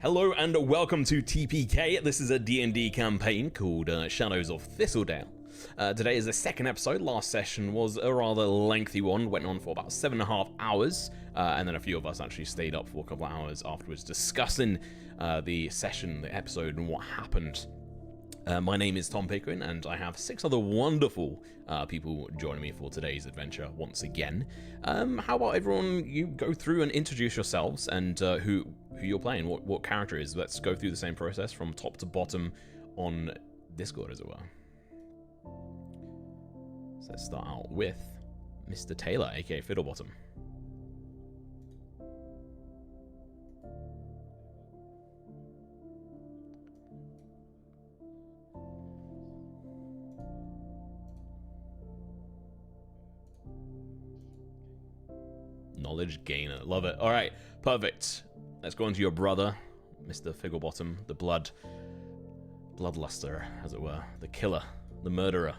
Hello and welcome to TeaPK. This is a D&D campaign called Shadows of Thistledale. Today is the second episode. Last session was a rather lengthy one, went on for about 7.5 hours, and then a few of us actually stayed up for a couple of hours afterwards discussing the session, the episode, and what happened. My name is Tom Pickering, and I have 6 other wonderful people joining me for today's adventure once again. How about everyone, you go through and introduce yourselves and who you're playing, what character is. Let's go through the same process from top to bottom on Discord, as it were. So let's start out with Mr. Taylor, aka Fiddlebottom. Knowledge gainer. Love it. All right, perfect. Let's go on to your brother, Mr. Figglebottom, the bloodluster, as it were, the killer, the murderer.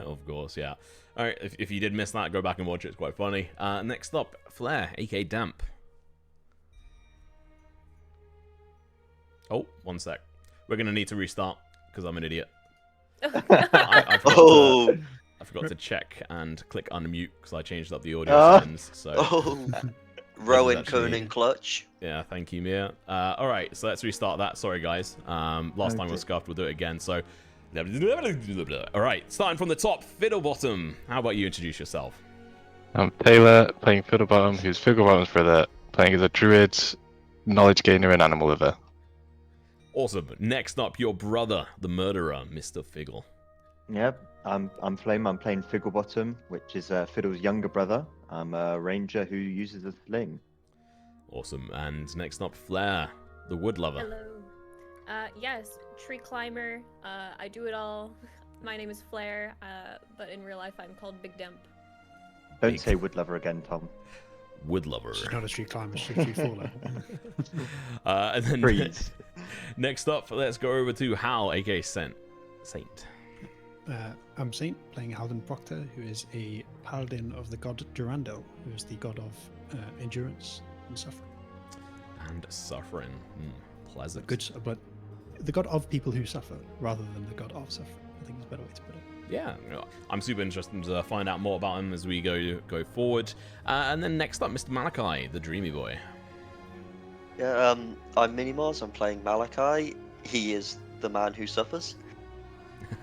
Of course, yeah. Alright, if you did miss that, go back and watch it. It's quite funny. Next up, Flair, aka Damp. Oh, one sec. We're going to need to restart, because I'm an idiot. I forgot to check and click unmute, because I changed up the audio settings. So Rowan Conan Clutch. Yeah, thank you, Mia. Alright, so let's restart that. Sorry, guys. Last time was scuffed. We'll do it again. So, alright, starting from the top, Fiddlebottom. How about you introduce yourself? I'm Taylor, playing Fiddlebottom, who's Figglebottom's brother, playing as a druid, knowledge gainer, and animal liver. Awesome. Next up, your brother, the murderer, Mr. Figgle. Yep, I'm Flame. I'm playing Figglebottom, which is Fiddle's younger brother. I'm a ranger who uses a sling. Awesome. And next up, Flair, the wood lover. Hello. Yes, tree climber. I do it all. My name is Flair, but in real life I'm called Big Dump. Don't say wood lover again, Tom. Wood lover. She's not a tree climber, she's a tree faller. And then Freeze. Next up, let's go over to Hal, aka Saint. I'm Saint, playing Halden Proctor, who is a paladin of the god Durandal, who is the god of endurance and suffering. And suffering. Pleasant. But the god of people who suffer, rather than the god of suffering. I think is a better way to put it. Yeah, I'm super interested to find out more about him as we go forward. And then next up, Mr. Malachi, the dreamy boy. Yeah, I'm Minimars. I'm playing Malachi. He is the man who suffers.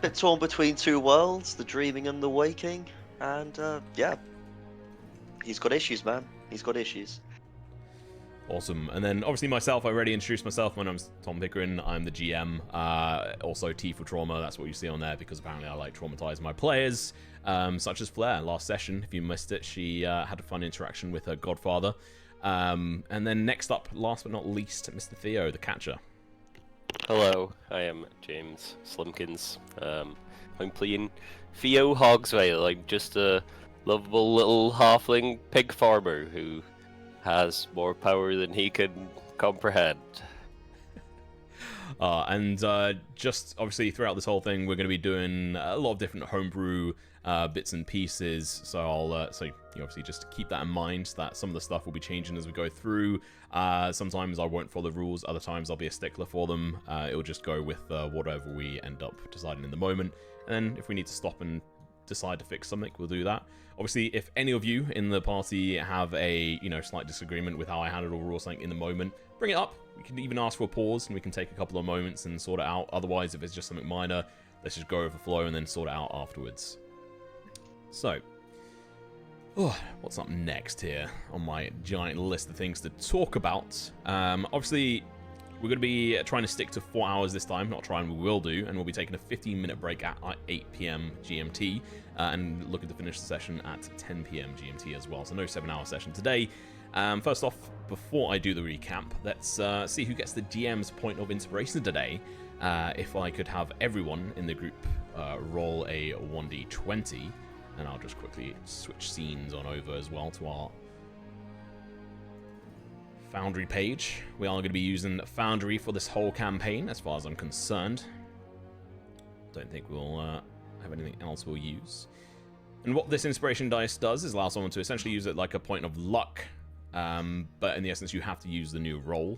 Bit torn between two worlds, the dreaming and the waking. And yeah, he's got issues, man. He's got issues. Awesome. And then obviously myself, I already introduced myself. My name's Tom Pickering. I'm the GM. Also T for trauma. That's what you see on there because apparently I like traumatize my players, such as Flair. Last session, if you missed it, she had a fun interaction with her godfather. And then next up, last but not least, Mr. Theo, the catcher. Hello, I am James Slimkins. I'm playing Theo Hogsvale. I'm just a lovable little halfling pig farmer who has more power than he can comprehend. Just obviously throughout this whole thing, we're going to be doing a lot of different homebrew bits and pieces. So so you obviously just keep that in mind that some of the stuff will be changing as we go through. Sometimes I won't follow the rules. Other times I'll be a stickler for them. It'll just go with whatever we end up deciding in the moment. And then if we need to stop and decide to fix something, we'll do that. Obviously, if any of you in the party have a slight disagreement with how I handled or rule something in the moment, bring it up. We can even ask for a pause and we can take a couple of moments and sort it out. Otherwise, if it's just something minor, let's just go with the flow and then sort it out afterwards. So, what's up next here on my giant list of things to talk about? Obviously, we're going to be trying to stick to 4 hours this time. Not trying, we will do. And we'll be taking a 15-minute break at 8 p.m. GMT. And looking to finish the session at 10 p.m. GMT as well. So no 7-hour session today. First off, before I do the recap, let's see who gets the GM's point of inspiration today. If I could have everyone in the group roll a 1d20. And I'll just quickly switch scenes on over as well to our Foundry page. We are going to be using Foundry for this whole campaign, as far as I'm concerned. Don't think we'll have anything else we'll use. And what this inspiration dice does is allow someone to essentially use it like a point of luck, but in the essence you have to use the new roll,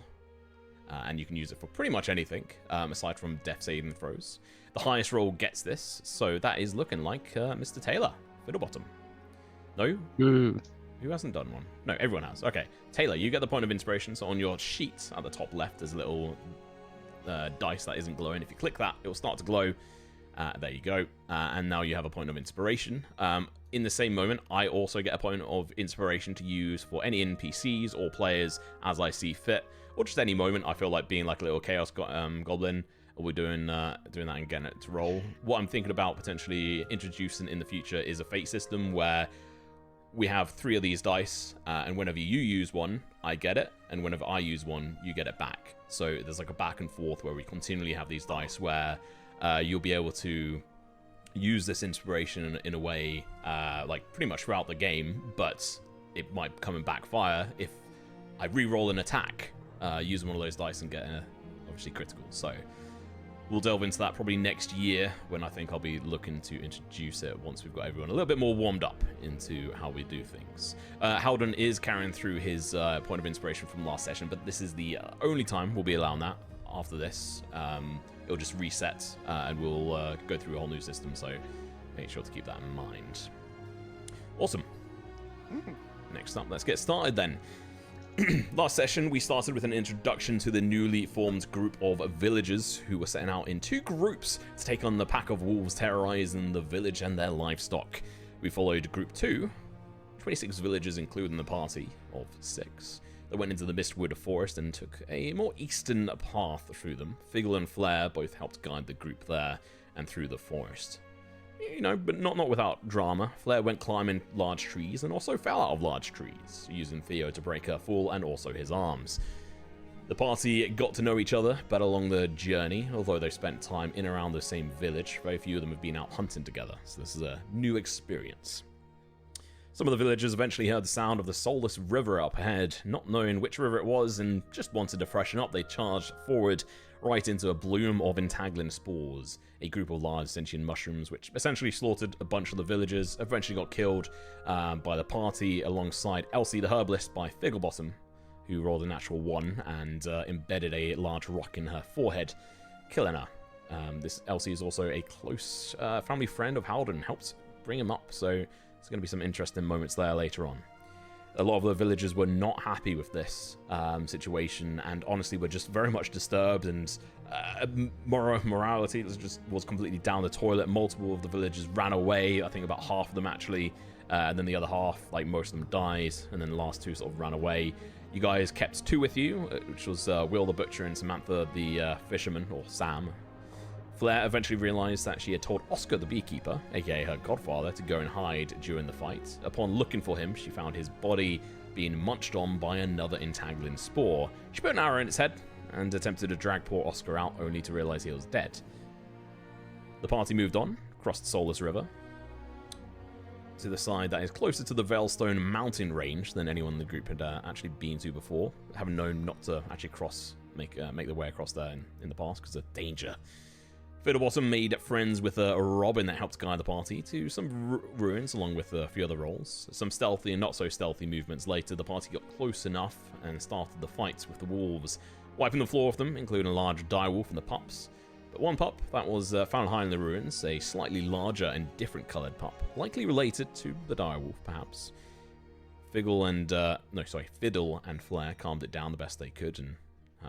and you can use it for pretty much anything, aside from death saving throws. The highest roll gets this, so that is looking like Mr. Taylor, Fiddlebottom. No? Ooh. Who hasn't done one? No, everyone has. Okay, Taylor, you get the point of inspiration. So on your sheet at the top left, there's a little dice that isn't glowing. If you click that, it will start to glow. There you go. And now you have a point of inspiration. In the same moment, I also get a point of inspiration to use for any NPCs or players as I see fit, or just any moment I feel like being like a little chaos goblin. We're doing that and getting it to roll. What I'm thinking about potentially introducing in the future is a fate system where we have 3 of these dice, and whenever you use one, I get it, and whenever I use one, you get it back. So there's like a back and forth where we continually have these dice where you'll be able to use this inspiration in a way, like pretty much throughout the game, but it might come and backfire if I re-roll an attack using one of those dice and get obviously critical. So we'll delve into that probably next year, when I think I'll be looking to introduce it once we've got everyone a little bit more warmed up into how we do things. Haldon is carrying through his point of inspiration from last session, but this is the only time we'll be allowing that. After this, it'll just reset, and we'll go through a whole new system, so make sure to keep that in mind. Awesome. Next up, let's get started then. Last session, we started with an introduction to the newly formed group of villagers who were setting out in 2 groups to take on the pack of wolves terrorizing the village and their livestock. We followed Group 2, 26 villagers including the party of 6. They went into the Mistwood Forest and took a more eastern path through them. Figgle and Flare both helped guide the group there and through the forest. You know, but not without drama. Flare went climbing large trees and also fell out of large trees, using Theo to break her fall and also his arms. The party got to know each other better along the journey, although they spent time in and around the same village. Very few of them have been out hunting together, so this is a new experience. Some of the villagers eventually heard the sound of the soulless river up ahead. Not knowing which river it was and just wanted to freshen up, they charged forward right into a bloom of entangling spores, a group of large sentient mushrooms which essentially slaughtered a bunch of the villagers, eventually got killed by the party alongside Elsie the herbalist by Figglebottom, who rolled a natural 1 and embedded a large rock in her forehead, killing her. This Elsie is also a close family friend of Haldon, helped bring him up, so there's going to be some interesting moments there later on. A lot of the villagers were not happy with this situation, and honestly were just very much disturbed, and morality was completely down the toilet. Multiple of the villagers ran away, I think about half of them actually, and then the other half, like most of them, died, and then the last 2 sort of ran away. You guys kept 2 with you, which was Will the Butcher and Samantha the Fisherman, or Sam. Flare eventually realized that she had told Oscar the Beekeeper, aka her godfather, to go and hide during the fight. Upon looking for him, she found his body being munched on by another entangling spore. She put an arrow in its head and attempted to drag poor Oscar out, only to realize he was dead. The party moved on, crossed the Soulless River, to the side that is closer to the Veilstone mountain range than anyone in the group had actually been to before, having known not to actually make their way across there in the past because of danger. Fiddlebottom made friends with a Robin that helped guide the party to some ruins along with a few other roles. Some stealthy and not so stealthy movements later, the party got close enough and started the fights with the wolves, wiping the floor of them, including a large direwolf and the pups. But one pup that was found high in the ruins, a slightly larger and different coloured pup, likely related to the direwolf perhaps. Fiddle and Flare calmed it down the best they could and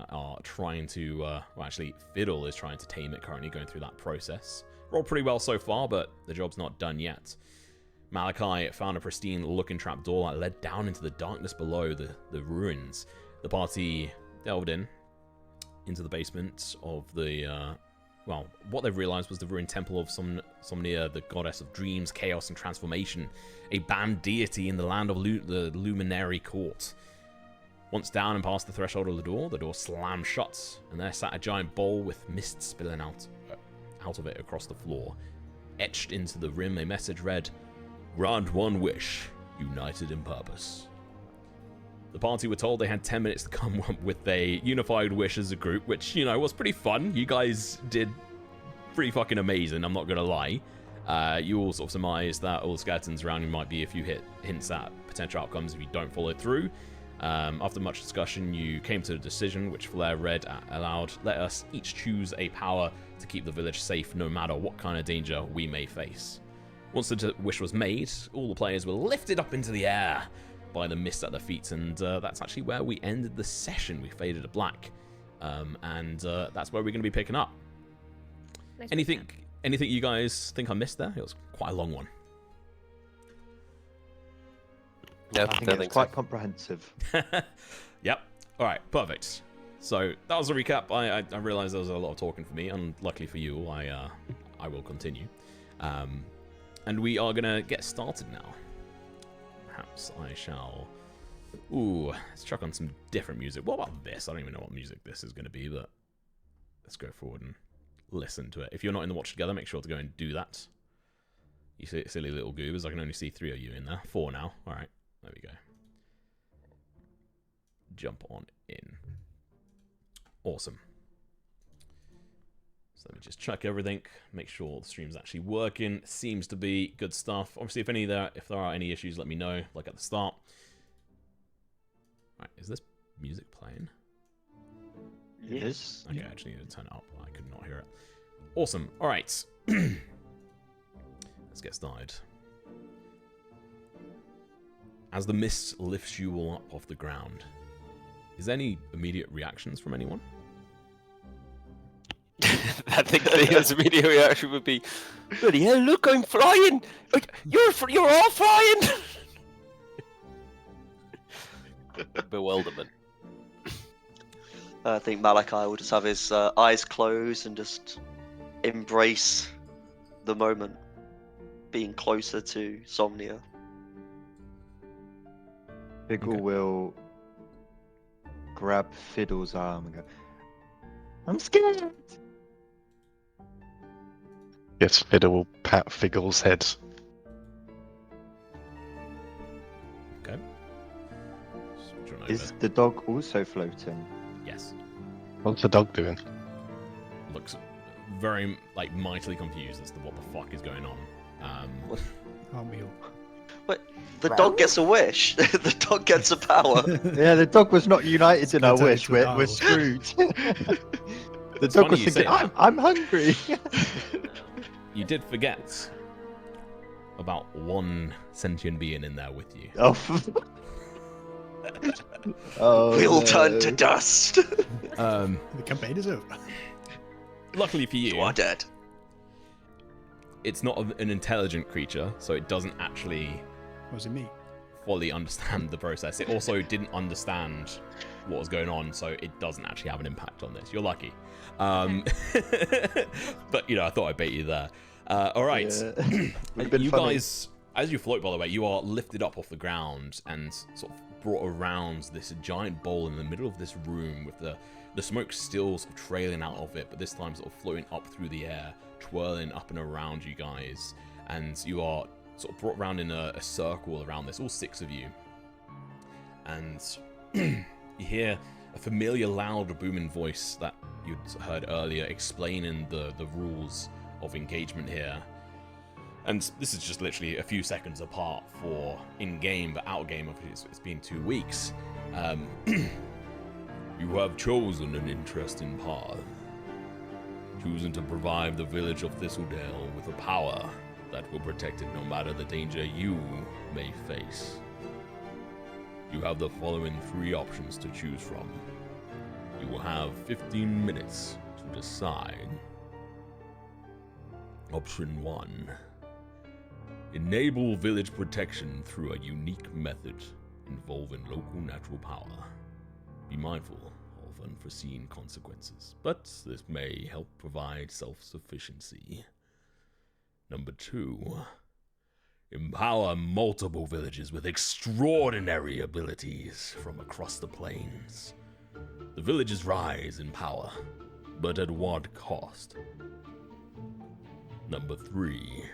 are trying to, well actually Fiddle is trying to tame it currently, going through that process. Rolled pretty well so far, but the job's not done yet. Malachi found a pristine looking trapdoor that led down into the darkness below the ruins. The party delved into the basement of the, well, what they've realized was the ruined temple of Somnia, the goddess of dreams, chaos, and transformation, a banned deity in the land of the Luminary Court. Once down and past the threshold of the door slammed shut, and there sat a giant bowl with mist spilling out of it across the floor. Etched into the rim, a message read, "Grant one wish, united in purpose." The party were told they had 10 minutes to come up with a unified wish as a group, which, you know, was pretty fun. You guys did pretty fucking amazing, I'm not gonna lie. You all sort of surmised that all the skeletons around you might be a few hints at potential outcomes if you don't follow through. After much discussion, you came to a decision, which Flair read aloud. Let us each choose a power to keep the village safe no matter what kind of danger we may face. Once the wish was made, all the players were lifted up into the air by the mist at their feet, and that's actually where we ended the session. We faded to black, and that's where we're going to be picking up. Nice Anything you guys think I missed there? It was quite a long one. No, I think don't it's think quite so. comprehensive. Yep. All right. Perfect. So that was a recap. I realized there was a lot of talking for me, and luckily for you, I will continue. And we are gonna get started now. Perhaps I shall. Ooh, let's chuck on some different music. What about this? I don't even know what music this is gonna be, but let's go forward and listen to it. If you're not in the watch together, make sure to go and do that. You silly little goobers. I can only see 3 of you in there. 4 now. All right. There we go. Jump on in. Awesome. So let me just check everything, make sure the stream's actually working. Seems to be good stuff. Obviously, if there are any issues, let me know, like at the start. Right, is this music playing? It is. Okay, I just need to turn it up. I could not hear it. Awesome. All right. Let's get started. As the mist lifts you all up off the ground, is there any immediate reactions from anyone? I think Theo's immediate reaction would be, bloody hell, look, I'm flying! You're all flying! Bewilderment. I think Malachi will just have his eyes closed and just embrace the moment, being closer to Somnia. Fiddle will grab Fiddle's arm and go, I'm scared! Yes, Fiddle will pat Figgle's head. Okay. Switch on Is over. the dog also floating? Yes. What's the dog doing? Looks very, like, mightily confused as to what the fuck is going on. Aren't we all? The dog gets a wish. The dog gets a power. Yeah, the dog was not united in our Split wish. into an We're owl. screwed. The It's dog funny was you thinking, say that. I'm hungry. You did forget about one sentient being in there with you. Oh, oh We'll no. turn to dust. Um, The campaign is over. luckily for You you, are dead. it's not an intelligent creature, so it doesn't actually Was it me? fully understand the process. It also didn't understand what was going on, so it doesn't actually have an impact on this. You're lucky. But, you know, I thought I'd bait you there. All right. Yeah. We've been You funny. guys, as you float, by the way, you are lifted up off the ground and sort of brought around this giant bowl in the middle of this room with the smoke still sort of trailing out of it, but this time sort of floating up through the air, twirling up and around you guys. And you are sort of brought around in a circle around this, all 6 of you. And you hear a familiar, loud, booming voice that you'd heard earlier explaining the rules of engagement here. And this is just literally a few seconds apart for in-game, but out-game, it's been 2 weeks. You have chosen an interesting path. Choosing to provide the village of Thistledale with a power that will protect it no matter the danger you may face. You have the following 3 options to choose from. You will have 15 minutes to decide. Option 1. Enable village protection through a unique method involving local natural power. Be mindful of unforeseen consequences, but this may help provide self-sufficiency. Number 2. Empower multiple villages with extraordinary abilities from across the plains. The villages rise in power, but at what cost? Number 3.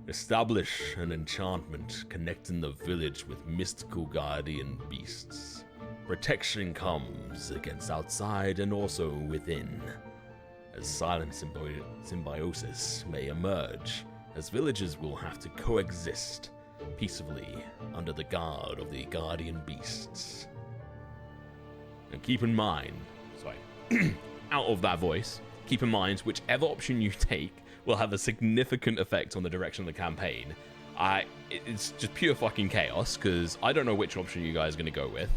Establish an enchantment connecting the village with mystical guardian beasts. Protection comes against outside and also within. As silent symbiosis may emerge, as villagers will have to coexist peacefully under the guard of the guardian beasts. And keep in mind, out of that voice, keep in mind whichever option you take will have a significant effect on the direction of the campaign. It's just pure fucking chaos, because I don't know which option you guys are going to go with.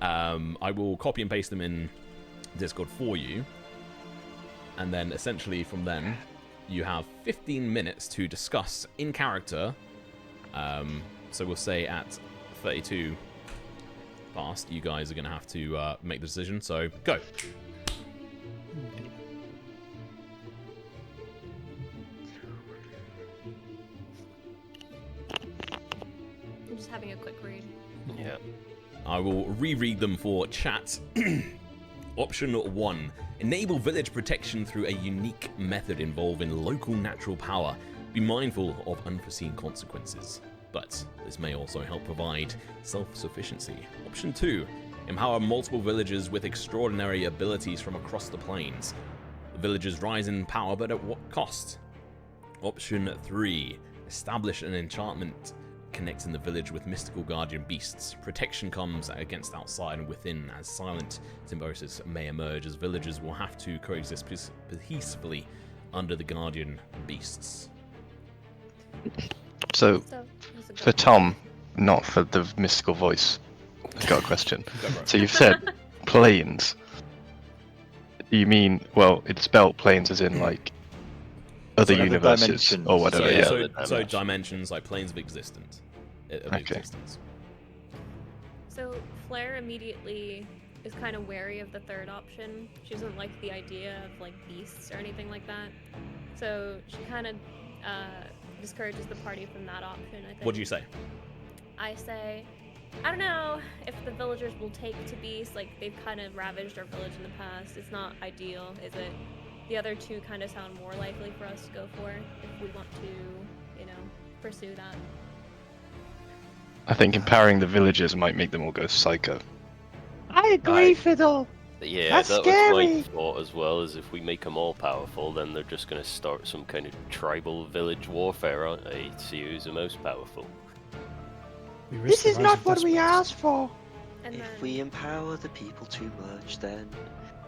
I will copy and paste them in Discord for you. And then essentially from then, you have 15 minutes to discuss in character. So we'll say at 32 past, you guys are going to have to make the decision. So go. I'm just having a quick read. Yeah. I will reread them for chat. Option 1. Enable village protection through a unique method involving local natural power. Be mindful of unforeseen consequences, but this may also help provide self-sufficiency. Option 2. Empower multiple villagers with extraordinary abilities from across the plains. The villagers rise in power, but at what cost? Option 3. Establish an enchantment connecting the village with mystical guardian beasts. Protection comes against outside and within, as silent symbiosis may emerge, as villagers will have to coexist peacefully under the guardian beasts. So, So, that's a for good Tom, not for the mystical voice, I've got a question. Go, bro. So you've said planes. Do you mean, well, it's spelled planes as in like other Other universes dimensions. or whatever, So, yeah. so dimensions, like planes of existence. Okay. Existence. So Flair immediately is kind of wary of the third option. She doesn't like the idea of like beasts or anything like that. So she kind of discourages the party from that option, I think. What do you say? I say, I don't know if the villagers will take to beasts. Like, they've kind of ravaged our village in the past. It's not ideal, is it? The other two kind of sound more likely for us to go for if we want to, pursue that. I think empowering the villagers might make them all go psycho. I agree, I- Fiddle. Yeah, That's that scary. was my thought as well, is if we make them all powerful, then they're just going to start some kind of tribal village warfare, aren't they? To see who's the most powerful. We risk This the is rise not of what we despots. asked for. And then, If we empower the people too much, then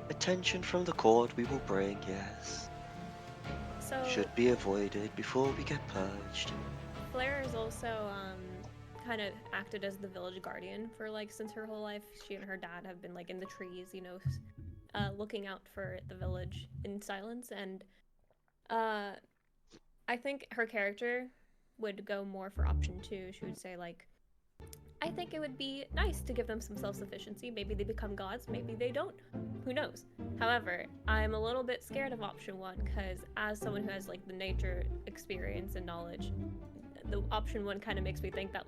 attention from the court we will bring, yes. so Should be avoided before we get purged. Flair is also kind of acted as the village guardian for since her whole life. She and her dad have been in the trees, looking out for the village in silence. And I think her character would go more for option 2. She would say I think it would be nice to give them some self-sufficiency. Maybe they become gods, maybe they don't. Who knows? However, I'm a little bit scared of option 1 because as someone who has the nature experience and knowledge, the option 1 kind of makes me think that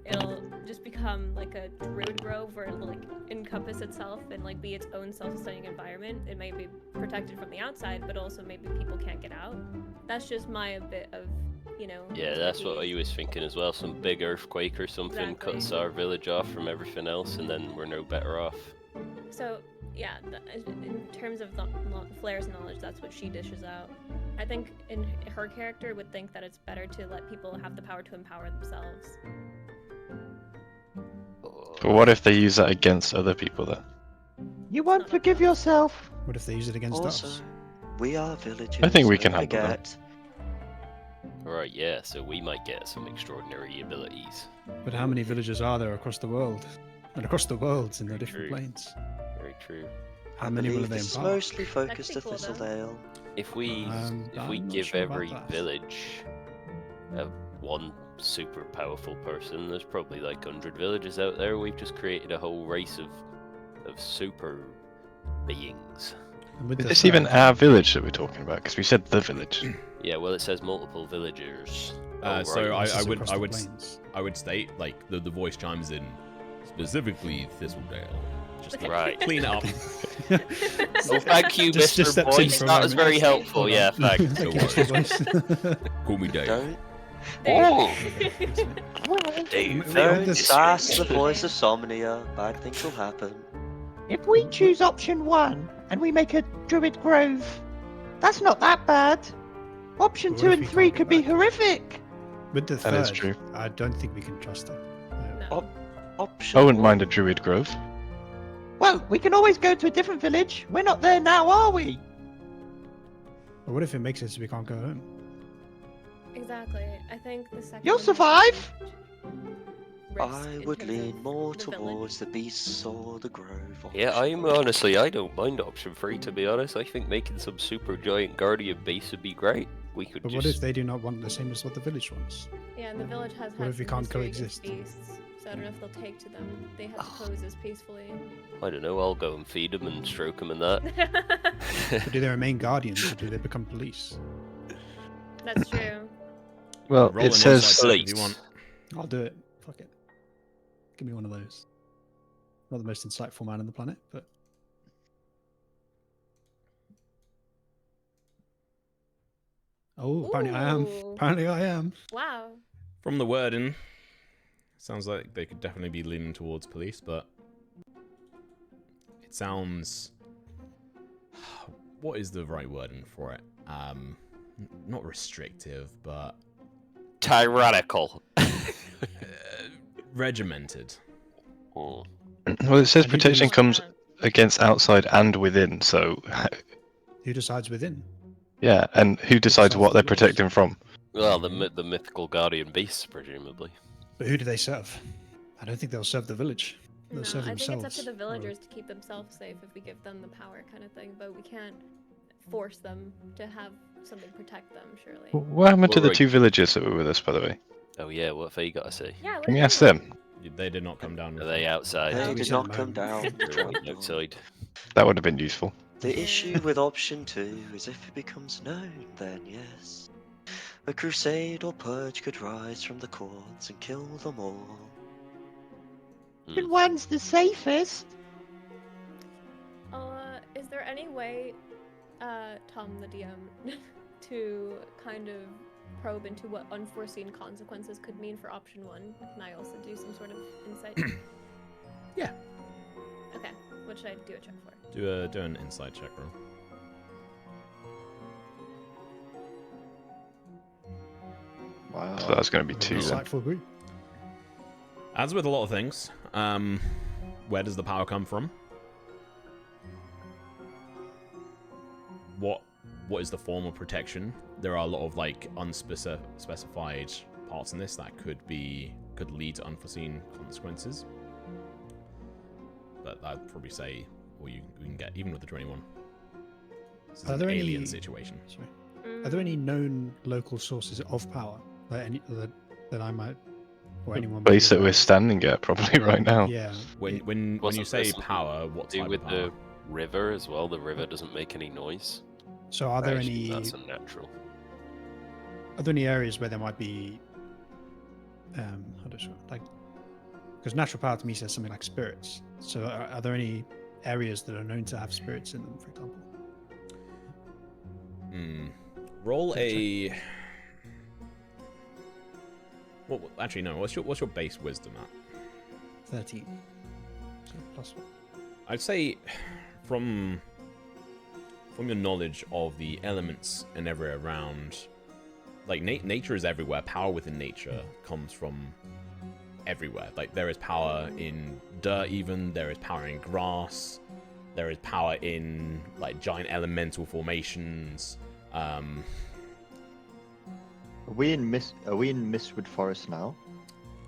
it'll just become a druid grove where it'll encompass itself and be its own self-sustaining environment. It may be protected from the outside, but also maybe people can't get out. That's just my bit of Yeah, that's what I was thinking as well. Some big earthquake or something Exactly. cuts our village off from everything else, and then we're no better off. So, yeah, in terms of Flair's knowledge, that's what she dishes out. I think in her character would think that it's better to let people have the power to empower themselves. But what if they use that against other people then? You won't forgive yourself. What if they use it against Also, us? we are villagers. I think we can don't handle them. forget. Right, yeah, so we might get some extraordinary abilities. But how many villagers are there across the world? And across the worlds in the Very different true. planes? Very true. How I many will believe they this is empower? mostly focused to That'd be cool, though. Thistledale. If we I'm not give sure about every that. village one super powerful person, there's probably 100 villages out there. We've just created a whole race of super beings. And with Is the this third- even our village that we're talking about? Because we said the village. Yeah, well, it says multiple villagers. So right. This is I across the would plains. I would state the voice chimes in specifically Thistledale. just Right. clean it up. Well, thank you, Just Mr. steps in Boyce. for a That was moment. very helpful. Hold Yeah, on. thanks. Thank you, No Mr. Voice. Call me Dave. Don't, Oh, Dave. don't this- sass the voice of Somnia. Bad things will happen. If we choose option 1 and we make a Druid Grove, that's not that bad. Option But what 2 if and we 3 can't could go be back? horrific. With the That is third, true. I don't think we can trust her. No. Option. I wouldn't mind a one- Druid Grove. Well, we can always go to a different village. We're not there now, are we? But what if it makes it so we can't go home? Exactly. I think the second. You'll one has survive. risk I in would terms lean of more the village. towards the beasts or the grove. Yeah, option. I don't mind option 3, to be honest. I think making some super giant guardian base would be great. We could But just... what if they do not want the same as what the village wants? Yeah, and the village has What had if we some can't history against coexist? beasts, so I don't know if they'll take to them. They have to coexist peacefully. I don't know, I'll go and feed them and stroke them and that. But do they remain guardians or do they become police? That's true. Well, Roll it an says insight check if you want. I'll do it. Fuck it. Give me one of those. Not the most insightful man on the planet, but oh, apparently I am. Ooh. Apparently I am. Wow. From the wording, sounds like they could definitely be leaning towards police, but it sounds. What is the right wording for it? Not restrictive, but Tyrannical. regimented. Oh. well, it says And who protection does- comes against outside and within. So Who decides within? yeah, and who decides decides what the they're village? protecting from? Well, the mythical guardian beasts, presumably. But who do they serve? I don't think they'll serve the village. They'll No, serve I think it's up themselves. to the or- villagers to keep themselves safe if we give them the power, kind of thing. But we can't force them to have something protect them, surely. What happened to Well, the right. 2 villagers that were with us, by the way? Oh yeah, what have they got to say? Yeah. Can we ask them? They did not come down. Are with they it. outside? They we did sent not them come home. down. They're Trap waiting door. outside. That would have been useful. The issue with option 2 is if it becomes known, then yes. A crusade or purge could rise from the courts and kill them all. Option 1's the safest. Is there any way, Tom, the DM, to kind of probe into what unforeseen consequences could mean for option 1? Can I also do some sort of insight? Yeah. Okay. What should I do a check for? Do an insight check roll. Wow. So that's going to be 2 then. Insightful group. As with a lot of things, where does the power come from? What is the form of protection? There are a lot of like unspecified parts in this that could lead to unforeseen consequences. But I'd probably say, or you can get even with the 21. This is Are an there alien any- situation. Sorry. Are there any known local sources of power that I might or anyone might Place be that we're aware of? standing at probably right now. Yeah. When you Wasn't say there something power, what Do type with of power? the river as well. The river doesn't make any noise. So are there I assume any That's unnatural. areas where there might be how do I like because natural power to me says something like spirits. So are there any areas that are known to have spirits in them, for example? Roll Okay, a. Well, actually, no. What's your base wisdom at? 13. So plus 1. I'd say, from your knowledge of the elements and everywhere around, like nature is everywhere. Power within nature comes from everywhere. Like there is power in dirt, even there is power in grass. There is power in like giant elemental formations. Are we in Mistwood Forest now?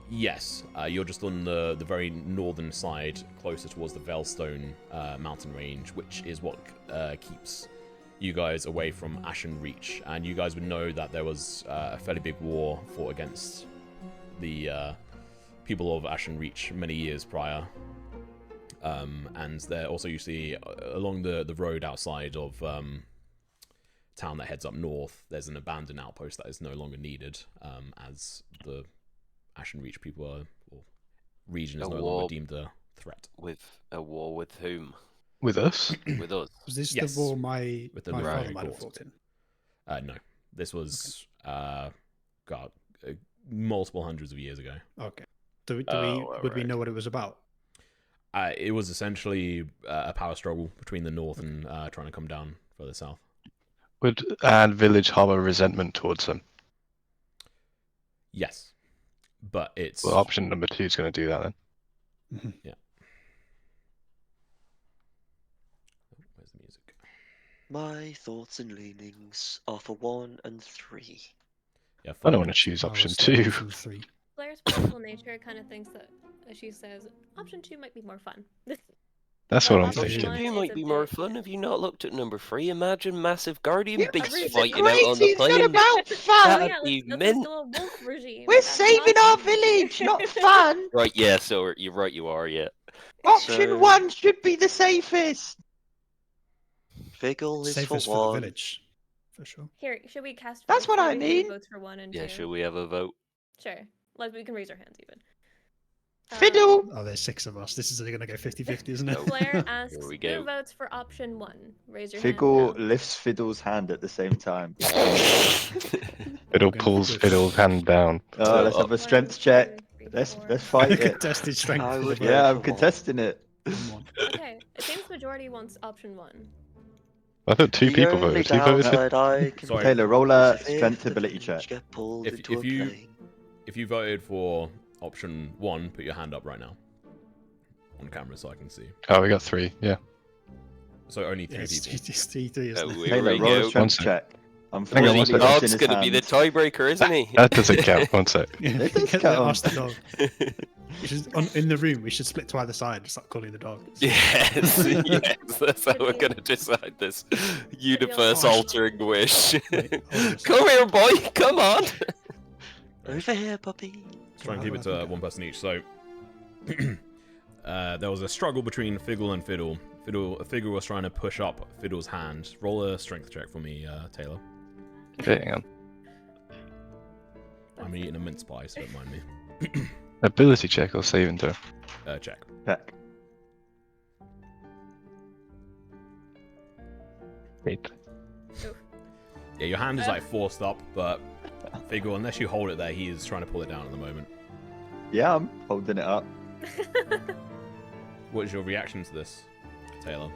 Yes, you're just on the very northern side, closer towards the Veilstone mountain range, which is what keeps you guys away from Ashen Reach. And you guys would know that there was a fairly big war fought against the people of Ashen Reach many years prior. And there also you see along the road outside of town that heads up north, there's an abandoned outpost that is no longer needed, as the Ashen Reach people or region is A no war. longer deemed a threat. With a war with whom? With us? With us. Was this Yes. the war my With the my Right. father might have Court. fought in? No, this was multiple hundreds of years ago. Okay. Do Oh, would we alright. know what it was about? It was essentially a power struggle between the north and trying to come down further south. Would our village harbour resentment towards them? Yes, but it's Well, option number 2 is going to do that then. Where's the music? My thoughts and leanings are for 1 and 3. Yeah, I don't 4 want to minutes. choose I option was saying 2. option 3. Blair's playful nature kind of thinks that she says option 2 might be more fun. That's Well, what I'm option thinking. one Option 2 is might a be more bit- fun. Have you not looked at number 3? Imagine massive guardian You beasts read the fighting out on the great, it's not plain. about Oh fun. yeah, be let's mint. do a wolf regime. We're That'd be saving our awesome. village, not fun. Right, yeah, so you're right, you are, yeah. Option So- 1 should be the safest. Figgle is Safest for for the 1. village, for sure. Here, should we cast? That's votes? what I Maybe who mean. Votes for 1 and Yeah, 2. should we have a vote? Sure. We can raise our hands even. Fiddle. Oh, there's 6 of us. This is going to go 50-50, isn't it? Oh. Blair asks, Here we who go. votes for option 1? Raise your Fiddle hand. lifts Fiddle's hand at the same time. Fiddle Okay, pulls good. Fiddle's hand down. Oh, let's have a strength check. Let's fight it. Contested strength. I for the would vote. go Yeah, for I'm one. contesting it. Come on. Okay, it seems majority wants option 1. I thought 2 The people only voted. Who voted for? downside I can Sorry. Taylor, roll a is if strength the ability village check. Get pulled If- into if a you- plane. If you voted for option 1, put your hand up right now on camera so I can see. Oh, we got 3. Yeah. So only 3 Yeah, it's people. T3, isn't Oh, it? here Taylor, we roll a go. strength sec. check. I'm Hang on, fully one The second. lifting dog's his gonna be the hand. tiebreaker, isn't he? That doesn't count. 1 sec. It does Get count. ask the dog. In the room, we should split to either side and start calling the dog. Yes, yes, that's how we're gonna decide this universe altering wish. Wait, hold on a Come here, boy, come on! Over here, puppy. Let's try and keep it to one person each. So there was a struggle between Figgle and Fiddle. Figgle was trying to push up Fiddle's hand. Roll a strength check for me, Taylor. Okay, hang on. I'm eating a mince pie, so don't mind me. Ability check or saving throw? Check. Check. 8. Yeah, your hand is like forced up, but Figgle, unless you hold it there, he is trying to pull it down at the moment. Yeah, I'm holding it up. What is your reaction to this, Taylor?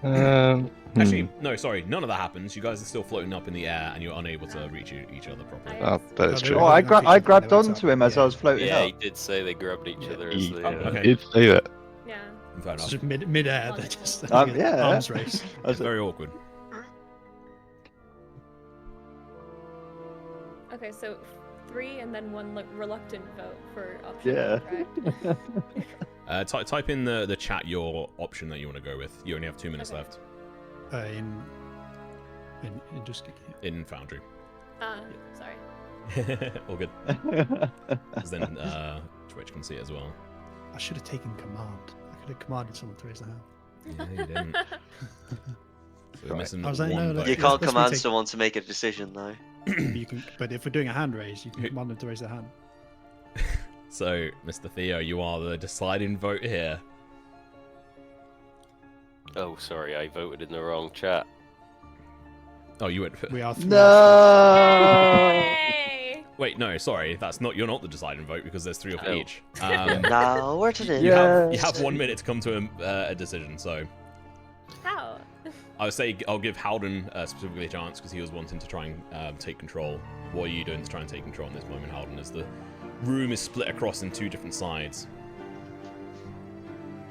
Actually, No, sorry, none of that happens. You guys are still floating up in the air, and you're unable to reach each other properly. Oh, that is Oh, true. Oh, I I grabbed went onto up. him as I Yeah. was floating Yeah, he up. did say they grabbed each other. He As they, okay. did say that. Yeah. Fair It's enough. just mid-air. They're just Yeah. arms race. I was It's very awkward. Okay, so 3 and then 1 reluctant vote for option Yeah. 1, correct? Type in the chat your option that you want to go with. You only have 2 minutes Okay. left In just in Foundry. Sorry. All good. 'Cause then Twitch can see it as well. I should have taken command. I could have commanded someone to raise their hand. Yeah, you didn't. So we're missing I was like, one no, vote. You Let's- can't let's command retake- someone to make a decision, though. But if we're doing a hand raise, you can command them to raise their hand. So, Mr. Theo, you are the deciding vote here. Oh, sorry, I voted in the wrong chat. Oh, you went. We are three. No. Yay! Wait, no, sorry, you're not the deciding vote because there's 3 of Oh. each. Now we're to the You Yes. have 1 minute to come to a decision. So How? I would say I'll give Howden specifically a chance because he was wanting to try and take control. What are you doing to try and take control in this moment, Howden? As the room is split across in 2 different sides.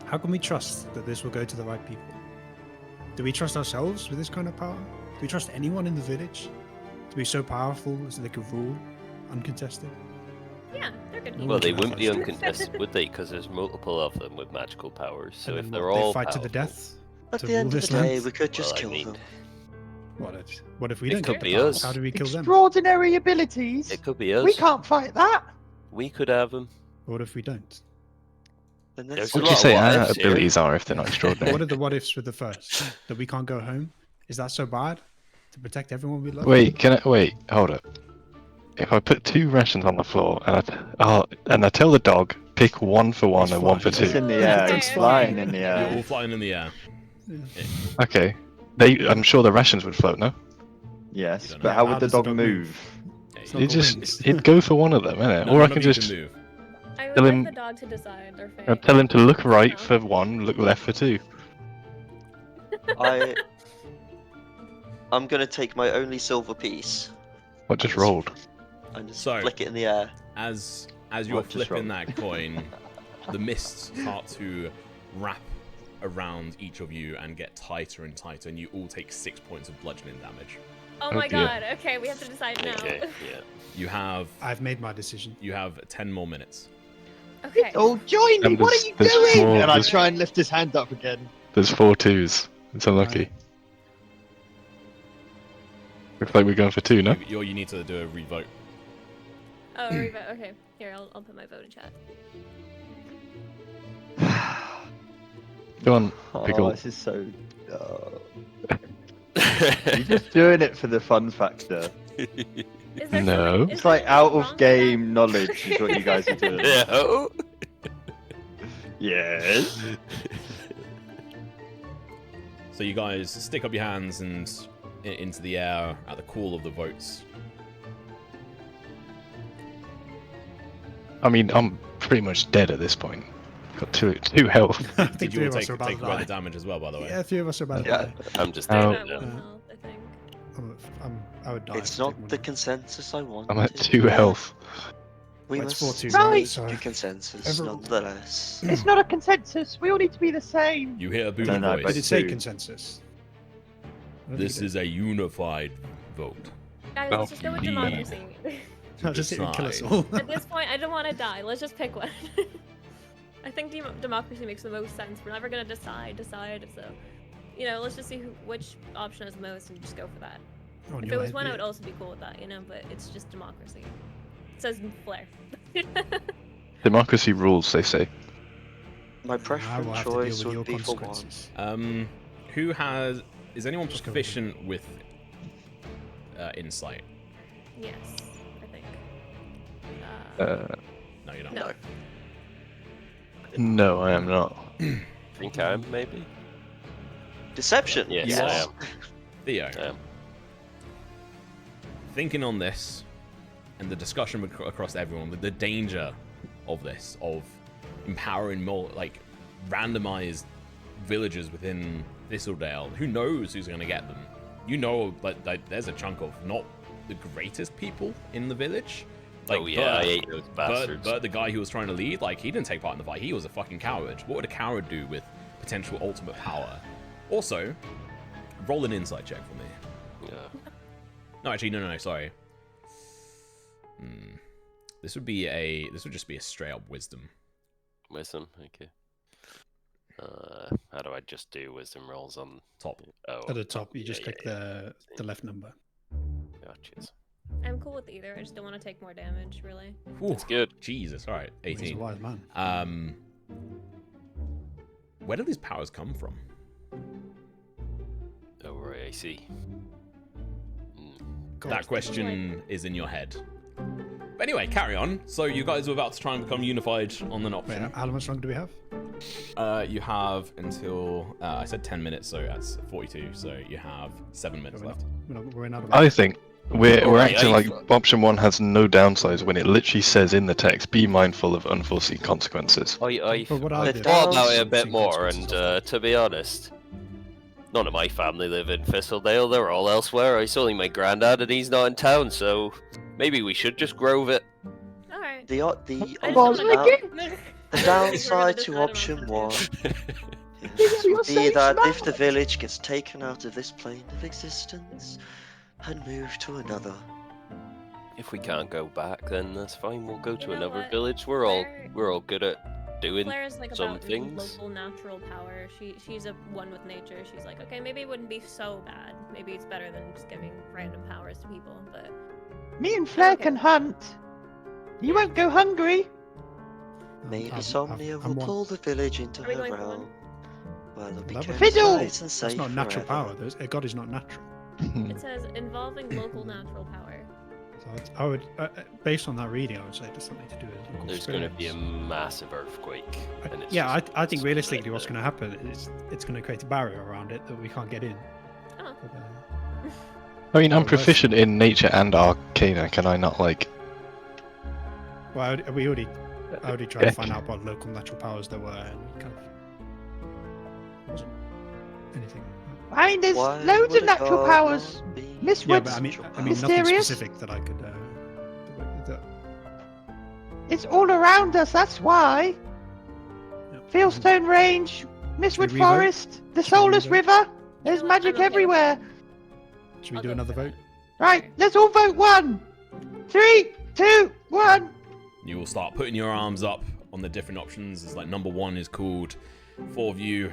How can we trust that this will go to the right people? Do we trust ourselves with this kind of power? Do we trust anyone in the village to be so powerful as they could rule uncontested? Yeah, they're good. No Well, one they can wouldn't be trust. uncontested, would they? Because there's multiple of them with magical powers. So And if then they're what, all they fight to the powerful- death. At to the rule end of this the day, land? we could just Well, I kill mean, them. What if we It don't could get be the power? us. How do we kill them? Extraordinary abilities. It could be us. We can't fight that. We could have them. What if we don't? Then There's that's a What would you lot say of what our ifs here. abilities are if they're not extraordinary? What are the what ifs with the first? That we can't go home? Is that so bad? To protect everyone we love? Wait, hold up. If I put 2 rations on the floor and I tell the dog pick 1 for 1 It's and 1 for flying. It's 2. in the air. Okay, It's okay. flying in the You're air. all flying in the air. Okay. I'm sure the rations would float, no? Yes, You don't but know. how How would the does the dog dog move? move? Yeah, It's you- not It got just wings. it'd go for one of them, innit? no, Or I none can of you just can move. I would Tell like him- the dog to decide their fate. I'd tell him to look right No. for 1, look left for 2. I'm gonna take my only silver piece What just rolled? and just So- flick it in the air. As you're What just flipping rolled? that coin, the mists start to wrap around each of you and get tighter and tighter, and you all take 6 points of bludgeoning damage. Oh Oh my dear. god. Okay, we have to decide now. Okay, yeah. You have I've made my decision. 10 more minutes. Okay. Oh, join me! And What are you there's doing? more- And I there's- try and lift his hand up again. There's 4 2s. It's unlucky. Right. Looks like we're going for 2, no? You need to do a revote. Oh, revote. Okay. Here, I'll put my vote in chat. Go on, Oh, Pickle. this is so. You're just doing it for the fun factor. Is there No. something- is It's there like anything out wrong of with game knowledge is what you guys are doing. No. Yes. So you guys stick up your hands and into the air at the call of the votes. I mean, I'm pretty much dead at this point. Got two health. I think Did you three all of us take are about to quite the die. damage as well, by the way? Yeah, 3 of us are about to Yeah. die. I'm just Oh. that? dead now. One health, I think. I would die. It's if I not take one the out. consensus I wanted. I'm at 2 health. We Well, it's must 4-2, Right. make sorry. a consensus Everyone- nonetheless. It's not a consensus. We all need to be the same. You hear a booming No, no, voice. but Did it say two. consensus? I don't This think it is a unified vote. Guys, Well, let's just go with we- democracy. did. No, just hit and kill us decide. all. At this point, I don't want to die. Let's just pick one. I think democracy makes the most sense. We're never gonna decide. So, let's just see which option has the most and just go for that. Oh, If you're it was right, one, I yeah. would also be cool with that, but it's just democracy. It says Flair. Democracy rules, they say. My I will preference have to deal choice with your would be for one. consequences. Is anyone Just go proficient with insight? Yes, I think. No, you're not. No. No, I am not. Think I am, maybe? Deception. Yes, You I are. am. Theo, I am. thinking on this and the discussion across everyone, with the danger of this, of empowering more, randomized villagers within Thistledale, who knows who's going to get them? There's a chunk of not the greatest people in the village. Oh yeah, I Bert, hate those bastards. Bert, the guy who was trying to lead, he didn't take part in the fight. He was a fucking coward. What would a coward do with potential ultimate power? Also, roll an insight check for me. Yeah. No, actually, no, sorry. This would just be a straight up wisdom. Wisdom, okay. How do I just do wisdom rolls on Top. Oh, At the top, you yeah, just yeah, click yeah. the left number. Gotcha. I'm cool with either. I just don't want to take more damage, really. Ooh, It's good. Jesus, alright, He's a 18. wise man. Where do these powers come from? Oh right, I see. God, That question is in your head. But anyway, carry on. So you guys are about to try and become unified on an Wait, option. how much longer do we have? You have until, I said 10 minutes, so that's 42, so you have 7 minutes left. We're not I think we're Alright, acting I- like option 1 has no downsides when it literally says in the text, be mindful of unforeseen consequences. I But what are The the thought about it a downside bit more, consequences and of that? to be honest, none of my family live in Thistledale. They're all elsewhere. It's only my granddad, and he's not in town. So maybe we should just grove it. All right. The I just Well, don't wanna again? the We're gonna downside to decide on option option two. 1 Yes, you're would be saying that if smart. the village gets taken out of this plane of existence and moved to another. If we can't go back, then that's fine. We'll go to know another what? village. We're all good at doing. Claire is like some about things. local natural power. She's a one with nature. She's like, okay, maybe it wouldn't be so bad. Maybe it's better than just giving random powers to people. But Me and Flair Okay. can hunt. You won't go hungry. Maybe I'm Somnia will one. pull the village into Are we her going for one? realm. Where they'll be That would kept be Fiddle! nice and safe That's not natural forever. power. A god is not natural. it says involving local natural power. So I would, based on that reading, I would say there's something to do with local There's going to be a spirits. massive earthquake. And it's Yeah, just I think spread realistically, what's there. going to happen is it's going to create a barrier around it that we can't get in. Oh. But, I mean, I'm Well, proficient in nature and arcana. Can I not like? well, I already tried to find out what local natural powers there were, and we kind of wasn't anything. I mean, there's Why loads would of a natural god powers. not be Miss Yeah, Wood's but I mean nothing mysterious. specific that I could. That, It's all around us, that's why. yeah. Fieldstone Range, Should Mistwood we revote? Forest, the Should we Soulless revote? River. There's know what? magic I'm okay with everywhere. Should we I'll do go another for vote? Right, Sure. let's all vote 1. 3, 2, 1. You will start putting your arms up on the different options. It's like number 1 is called 4 of you,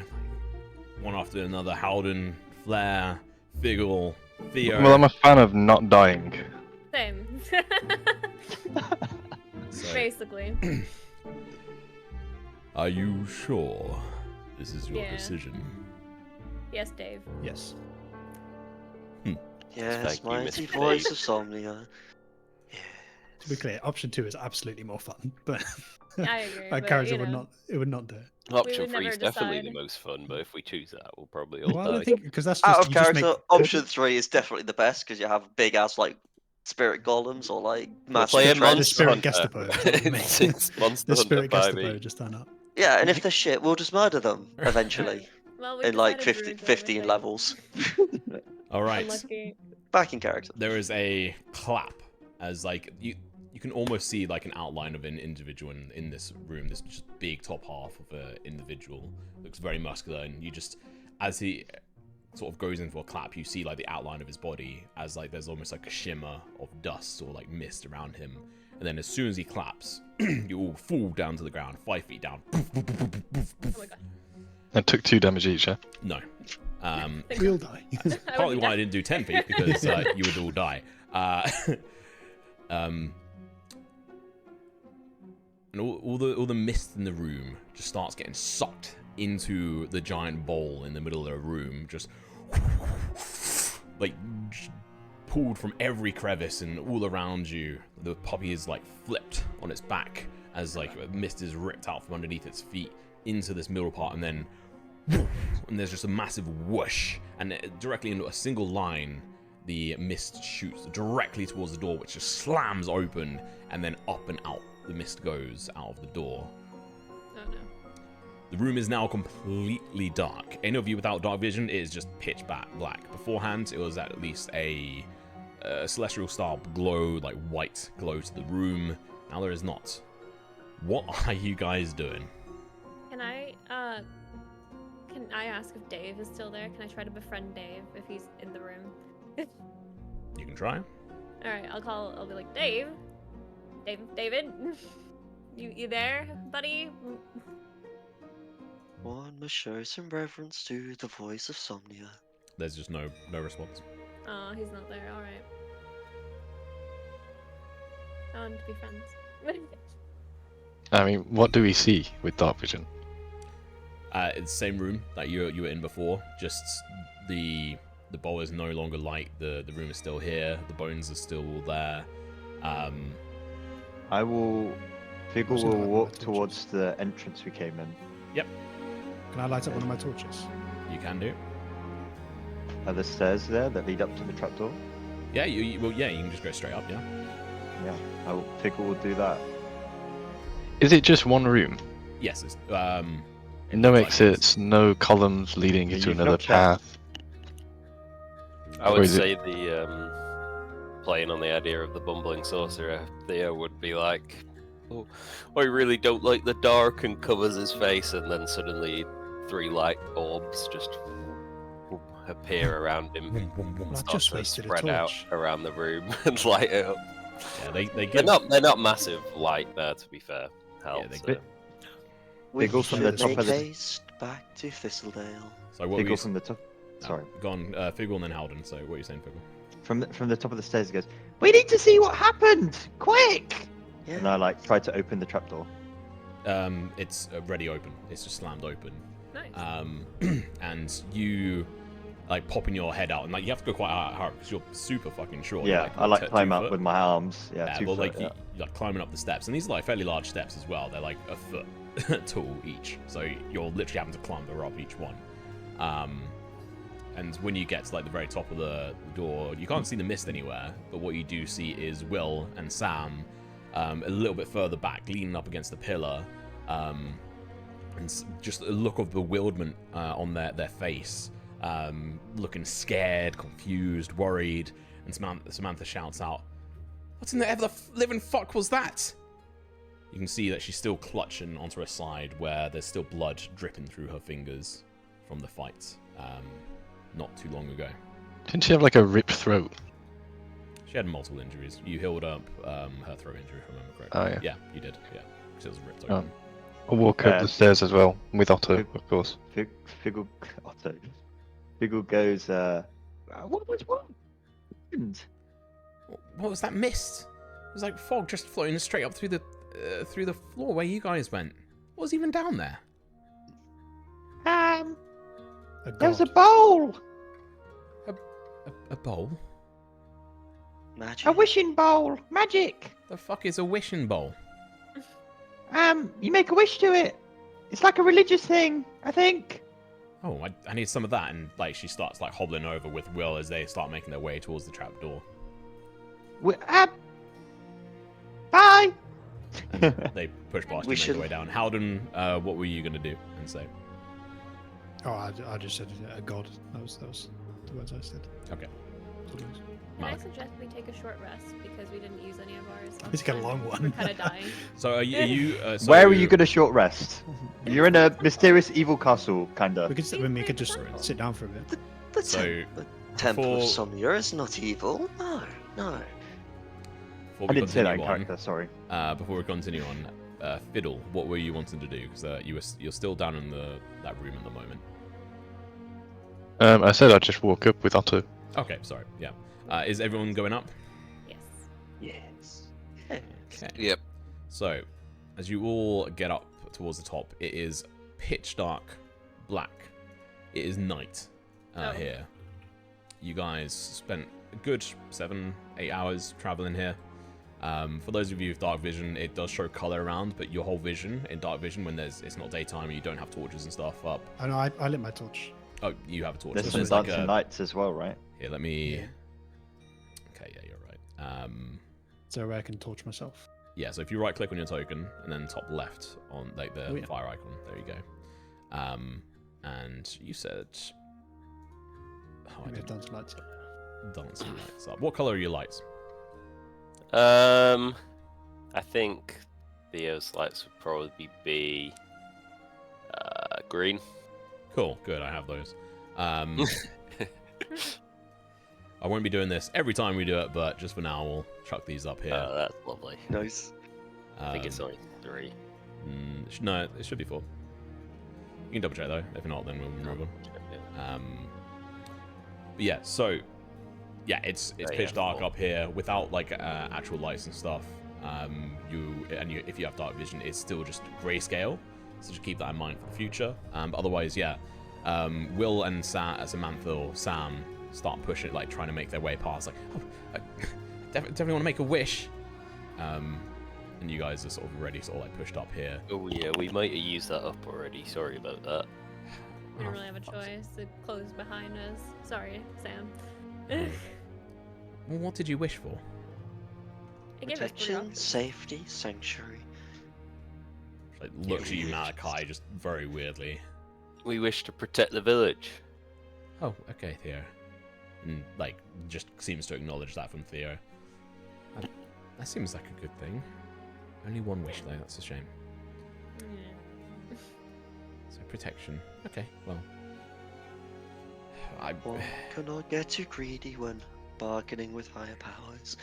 one after another: Howden, Flair, Figgle, Theo. Well, I'm a fan of not dying. Same. So, Basically. are you sure this is your Yeah. decision? Yes, Dave. Yes. Yes, Thank you, mighty Mr. voice Dave. of Somnia. To be clear, option 2 is absolutely more fun, but I agree, my but, character you would know. not. It would not do it. Option would 3 never is definitely decide. the most fun, but if we choose that, we'll probably all Well, I die. don't think because that's Out just of you just character, make. option 3 is definitely the best because you have big ass like spirit golems or like We're massive playing The treads. Monster spirit Hunter. Gestapo. is what we make. It's Monster The Hunter spirit by Gestapo me. just turn up. Yeah, and if they're shit, we'll just murder them eventually Well, we in like decided 50, druids are 15 everything. levels. All right. Unlucky. Back in character. There is a clap as like you can almost see like an outline of an individual in this room. This just big top half of an individual looks very muscular, and you just, as he sort of goes into a clap, you see like the outline of his body as like there's almost like a shimmer of dust or like mist around him, and then as soon as he claps, you all fall down to the ground, 5 feet down. Oh my god. I took 2 damage each. Yeah. No. We'll die. Partly why I didn't do 10 feet, because you would all die. And all the mist in the room just starts getting sucked into the giant bowl in the middle of the room, just like pulled from every crevice and all around you. The puppy is like flipped on its back as like mist is ripped out from underneath its feet into this middle part, and then and there's just a massive whoosh, and directly into a single line the mist shoots directly towards the door, which just slams open, and then up and out the mist goes out of the door. Oh no. The room is now completely dark. Any of you without dark vision, it is just pitch black. Beforehand, it was at least a celestial style glow, like white glow to the room. Now there is not. What are you guys doing? Can I ask if Dave is still there? Can I try to befriend Dave if he's in the room? You can try. Alright, I'll be like, David? You there, buddy? One must show some reverence to the voice of Somnia. There's just no response. Oh, he's not there, alright. I want to be friends. I mean, what do we see with dark vision? It's the same room that you were in before, just the bowl is no longer light, the room is still here, the bones are still there. I will. Figgle Wasn't will that walk my torches? towards the entrance we came in. Can I light up one of my torches? You can do. Are the stairs there that lead up to the trapdoor? Yeah, you can just go straight up, yeah. Yeah. Figgle will do that. Is it just one room? Yes, it's it No looks like exits, no columns leading Yeah, into you've another not checked. path. I Or would is it- say the playing on the idea of the bumbling sorcerer, Theo would be like, "Oh, I really don't like the dark," and covers his face, and then suddenly 3 light orbs just appear around him, Well, I've start just to wasted a spread out torch. around the room and light it up. Yeah, they They're give not massive light there, to be fair. Helps. they- We Figgle from the should top make of the- haste back to Thistledale. So what were you Figgle from the top. Sorry. Go on, Figgle and then Howden. So what are you saying, Figgle? From the top of the stairs, he goes, We need to see what happened! Quick! Yeah. and I like try to open the trapdoor. It's already open. It's just slammed open. Nice. And you, like popping your head out, and like you have to go quite hard because you're super fucking short. Yeah, You're, I like 2 climb up foot. with my arms. Yeah, Yeah, 2 well, foot. like you're like climbing up the steps, and these are like fairly large steps as well. They're like a foot tall each, so you're literally having to clamber up each one. And when you get to like the very top of the door, you can't see the mist anywhere, but what you do see is Will and Sam a little bit further back, leaning up against the pillar, and just a look of bewilderment on their face, looking scared, confused, worried. And Samantha shouts out, "What in the ever the living fuck was that?" You can see that she's still clutching onto her side, where there's still blood dripping through her fingers from the fight not too long ago. Didn't she have like a ripped throat? She had multiple injuries. You healed up her throat injury, if I remember correctly. Oh, yeah. Yeah, you did. Yeah, because it was ripped Oh. open. I walk up the stairs as well, with Otto, Fig- of course. Figgle goes. What was what? happened? What was that mist? It was like fog just floating straight up through the floor where you guys went. What was even down there? A There was a god. bowl, A bowl? Magic. a wishing bowl, magic. The fuck is a wishing bowl? You make a wish to it. It's like a religious thing, I think. Oh, I need some of that. And like she starts like hobbling over with Will as they start making their way towards the trapdoor. Bye. They push past We you and make should- their way down. Howden, what were you gonna do and say? Oh, I just said a god. That was the words I said. Okay. That's what it was. Can I Mark. suggest we take a short rest because we didn't use any of ours? last Let's get a time. long one. We're kind of dying. So are you so Where are you going to short rest? You're in a mysterious evil castle, kinda. We could just sit down for a bit. The So, Temple before- of Somnia is not evil. No, no. Before I we didn't say that in continue character. Sorry. before we continue on, Fiddle, what were you wanting to do? Because you're still down in that room at the moment. I said I'd just walk up with Otto. Okay, sorry. Yeah. Is everyone going up? Yes. Yes. Okay. Yep. So, as you all get up towards the top, it is pitch dark, black. It is night Oh. here. You guys spent a good 7-8 hours traveling here. For those of you with dark vision, it does show color around, but your whole vision in dark vision, when it's not daytime and you don't have torches and stuff up. Oh no, I lit my torch. Oh, you have a torch. There's So some there's like dancing lights as well, right? Here, let me. Yeah. Okay, yeah, you're right. So where I can torch myself. Yeah, so if you right click on your token and then top left on like the Oh, yeah. fire icon, there you go. And you said, oh, I We have didn't dancing lights. dancing lights up. What color are your lights? I think Theo's lights would probably be green. Cool, good. I have those. I won't be doing this every time we do it, but just for now, we'll chuck these up here. That's lovely. Nice. I think it's Um, only 3. No, it should be 4. You can double check though. If not, then we'll remove them. But yeah, so yeah, it's Yeah, pitch yeah, dark cool. up here without like actual lights and stuff. If you have dark vision, it's still just grayscale. So just keep that in mind for the future. But otherwise, yeah, Will and Samantha or Sam start pushing, like trying to make their way past. Like, oh, I definitely want to make a wish. And you guys are sort of already sort of like pushed up here. Oh yeah, we might have used that up already. Sorry about that. We Oh, don't really have a fuck's choice. It closed behind us. Sorry, Sam. Oh. Well, what did you wish for? It gave us 3 Protection, options. safety, sanctuary. Like looks at you, Malachi, just very weirdly. We wish to protect the village. Oh, okay, Theo. And like just seems to acknowledge that from Theo. That seems like a good thing. Only one wish though, that's a shame. Yeah. So protection. Okay, well. One cannot get too greedy when bargaining with higher powers.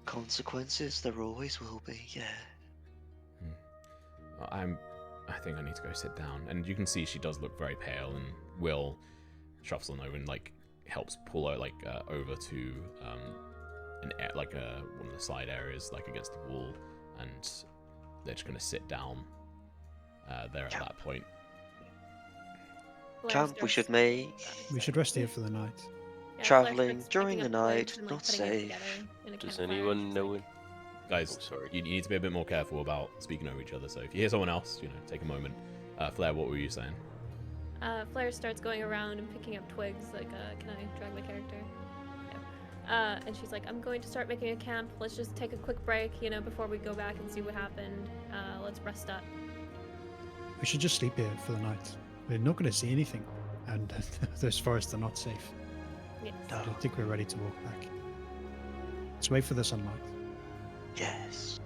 Consequences there always will be, yeah. I think I need to go sit down. And you can see she does look very pale, and Will shuffles on over and like helps pull her like over to one of the side areas, like against the wall, and they're just gonna sit down there at that point. Camp we should make. We should rest here for the night. Traveling during the night, and, not putting it safe. together in a Does campfire. anyone She's know like, it? Guys, Oh, sorry. you need to be a bit more careful about speaking over each other. So if you hear someone else, take a moment. Flair, what were you saying? Flair starts going around and picking up twigs. Like, can I drag my character? No. And she's like, I'm going to start making a camp. Let's just take a quick break, before we go back and see what happened. Let's rest up. We should just sleep here for the night. We're not going to see anything, and those forests are not safe. Yes. I don't think we're ready to walk back. Let's wait for the sunlight. Yes.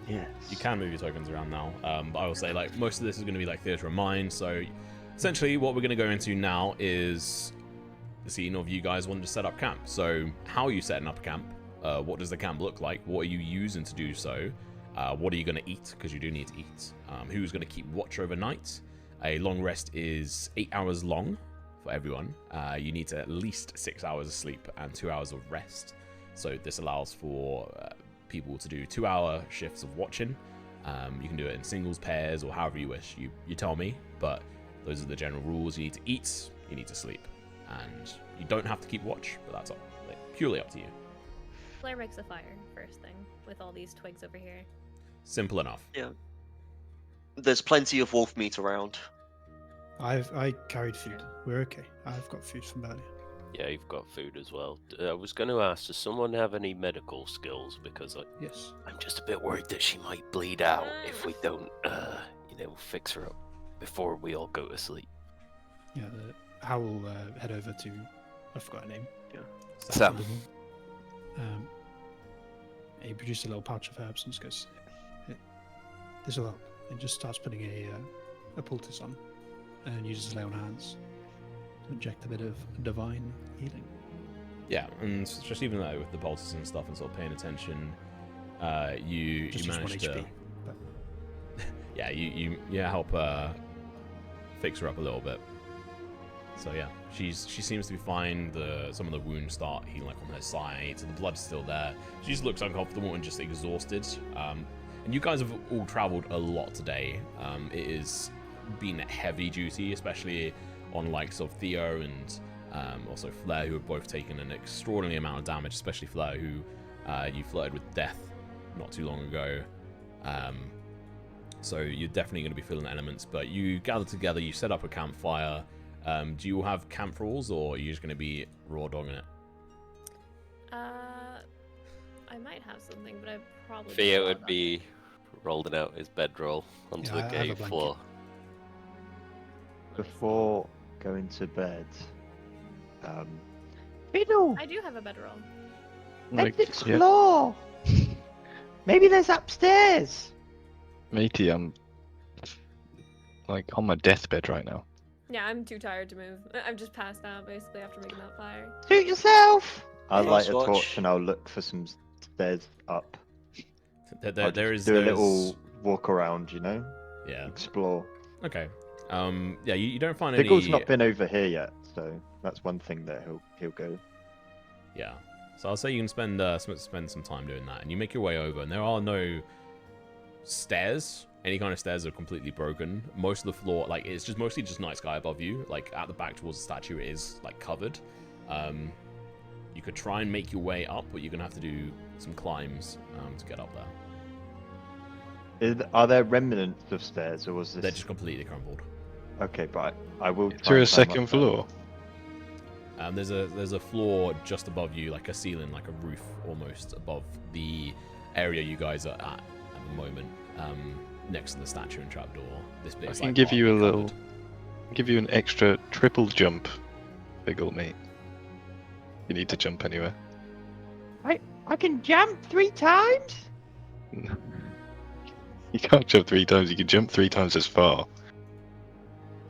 Yes. You can move your tokens around now, but I will say most of this is going to be theater of mind. So essentially, what we're going to go into now is the scene of you guys wanting to set up camp. So how are you setting up a camp? What does the camp look like? What are you using to do so? What are you going to eat? Because you do need to eat. Who's going to keep watch overnight? A long rest is 8 hours long for everyone. You need to at least 6 hours of sleep and 2 hours of rest. So this allows for people to do 2-hour shifts of watching. You can do it in singles, pairs, or however you wish. You tell me, but those are the general rules. You need to eat, you need to sleep, and you don't have to keep watch, but that's purely up to you. Flair makes a fire first thing with all these twigs over here. Simple enough. Yeah. There's plenty of wolf meat around. I carried food. We're okay. I've got food from earlier. Yeah, you've got food as well. I was going to ask, does someone have any medical skills? Because Yes. I'm just a bit worried that she might bleed out if we don't, fix her up before we all go to sleep. Yeah, Hal will head over to... I forgot her name. Sam. He produced a little pouch of herbs and just goes, this will help. And just starts putting a poultice on and uses lay on hands to inject a bit of divine healing. Yeah, and just even though with the pulses and stuff and sort of paying attention, you Just use managed 1 to... HP. But Yeah, you help fix her up a little bit. So yeah, she seems to be fine. Some of the wounds start healing on her side, so the blood's still there. She just looks uncomfortable and just exhausted. And you guys have all travelled a lot today. It has been heavy duty, especially on likes of Theo and also Flair, who have both taken an extraordinary amount of damage, especially Flair, who you flirted with death not too long ago. So you're definitely going to be feeling the elements, but you gather together, you set up a campfire. Do you all have camp rules, or are you just going to be raw dogging it? I might have something, but I probably... Theo would be rolling out his bedroll onto Yeah, I the have a cave blanket. floor. Before going to bed, Fiddle, I do have a bedroll. let's explore. Maybe there's upstairs. Matey, I'm on my deathbed right now. Yeah, I'm too tired to move. I'm just passed out, basically, after making that fire. Suit yourself. I'll light a Watch. torch and I'll look for some stairs up. I'll There just is do a little walk around, yeah. explore. Okay. Yeah, you don't find Pickle's any. not been over here yet, so that's one thing that he'll go. Yeah. So I'll say you can spend some time doing that, and you make your way over, and there are no stairs. Any kind of stairs are completely broken. Most of the floor, it's just mostly just night sky above you. At the back towards the statue, it is covered. You could try and make your way up, but you're gonna have to do some climbs to get up there. Are there remnants of stairs, or was this? They're just completely crumbled. Okay, but I will. Is try there a and climb second up there. floor? There's a floor just above you, like a ceiling, like a roof almost above the area you guys are at the moment, next to the statue and trapdoor. This bit I is can give you a partly little, give you an extra triple jump, Biggle mate. You need to jump anywhere. I can jump 3 times. You can't jump 3 times. You can jump 3 times as far.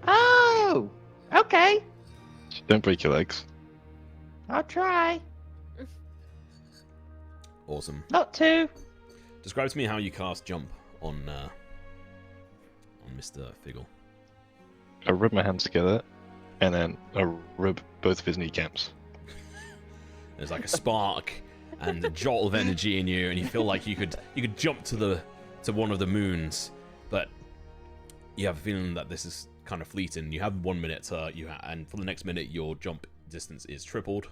Oh, okay. Just don't break your legs. I'll try. Awesome. Not 2. Describe to me how you cast jump on Mr. Figgle. I rub my hands together, and then I rub both of his kneecaps. There's like a spark and a jolt of energy in you, and you feel like you could jump to one of the moons, but you have a feeling that this is kind of fleeting. You have 1 minute to and for the next minute your jump distance is tripled.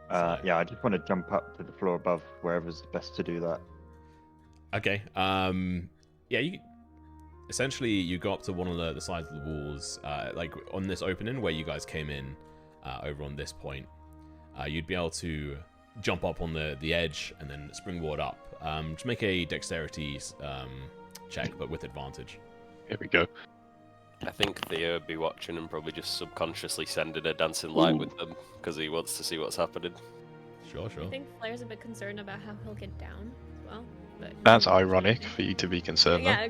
Yeah, I just want to jump up to the floor above, wherever's best to do that. Okay. Yeah, essentially you go up to one of the sides of the walls, like on this opening where you guys came in, over on this point. You'd be able to jump up on the edge and then springboard up. Just make a dexterity check, but with advantage. Here we go. I think Theo would be watching and probably just subconsciously sending a dancing light with them because he wants to see what's happening. Sure. I think Flair's a bit concerned about how he'll get down as well. But That's ironic for you to be concerned. yeah,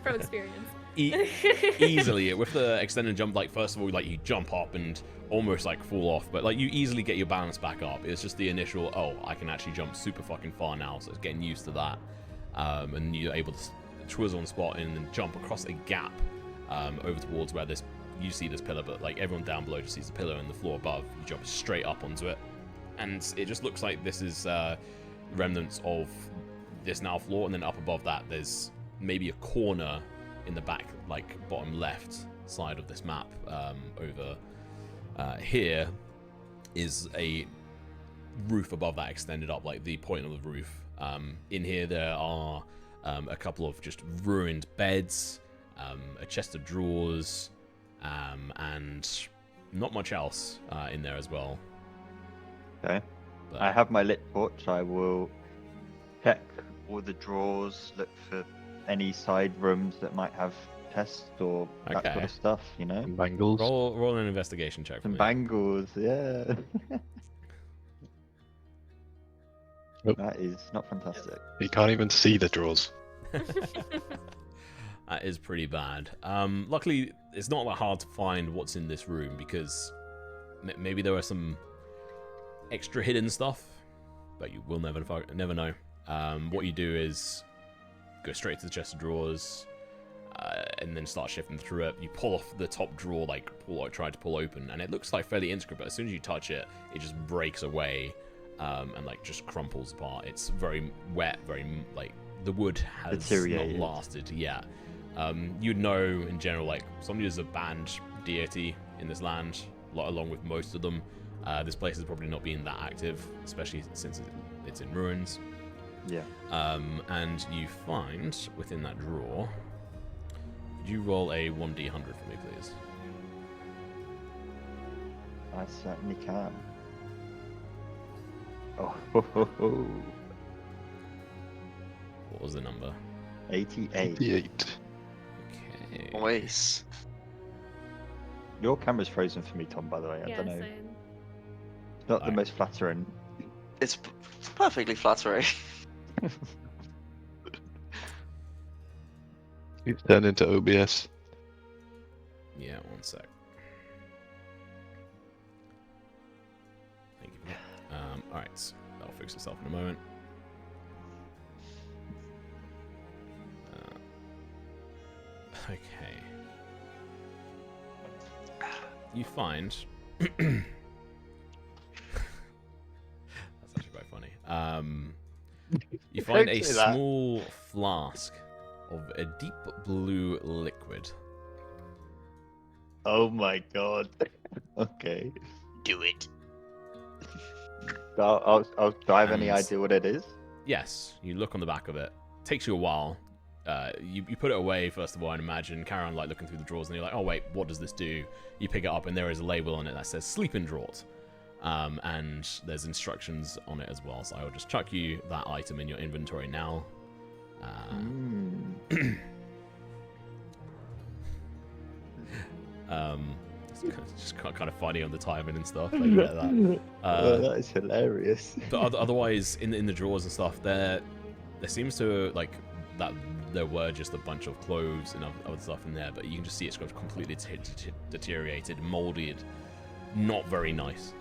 from experience. Easily with the extended jump, like first of all, like you jump up and almost like fall off, but like you easily get your balance back up. It's just the initial, oh, I can actually jump super fucking far now, so it's getting used to that. And you're able to twizzle on spot and then jump across a gap over towards where you see this pillar, but like everyone down below just sees the pillar and the floor above. You jump straight up onto it, and it just looks like this is remnants of this now floor, and then up above that there's maybe a corner in the back, like bottom left side of this map. Over here is a roof above that extended up, like the point of the roof. In here there are a couple of just ruined beds, a chest of drawers, and not much else in there as well. Okay. But I have my lit torch. I will check all the drawers, look for any side rooms that might have tests or that sort Okay. of stuff, you know? Bangles. roll an investigation check for Some me. bangles, yeah. Nope. That is not fantastic. You can't even see the drawers. That is pretty bad. Luckily, it's not that hard to find what's in this room because maybe there are some extra hidden stuff, but you will never know. What you do is go straight to the chest of drawers, and then start shifting through it. You pull off the top drawer, try to pull open, and it looks like fairly intricate, but as soon as you touch it, it just breaks away, and like just crumples apart. It's very wet, like the wood has not Deteriorated. lasted yet. You'd know in general, like somebody who's a banned deity in this land, along with most of them. This place has probably not been that active, especially since it's in ruins. Yeah. And you find within that drawer. Could you roll a 1d100 for me, please? I certainly can. Oh, ho, ho, ho. What was the number? 88. 88. Okay. Nice. Your camera's frozen for me, Tom, by the way. I Yeah, don't know. same. It's not the Alright. most flattering. It's perfectly flattering. It's turned into OBS. Yeah, one sec. Thank you. Alright, that'll fix itself in a moment. Okay. You find. That's actually quite funny. You find Don't a say that. small flask of a deep blue liquid. Oh my god. Okay. Do it. Do I have any And- idea what it is? Yes, you look on the back of it. Takes you a while. You put it away first of all, and imagine carry on like looking through the drawers, and you're like, oh wait, what does this do? You pick it up, and there is a label on it that says sleeping draught, and there's instructions on it as well. So I will just chuck you that item in your inventory now. It's just kind of funny on the timing and stuff. Like, yeah, that. That is hilarious. But otherwise, in the drawers and stuff, there seems to like that there were just a bunch of clothes and other stuff in there, but you can just see it's got completely deteriorated, molded, not very nice.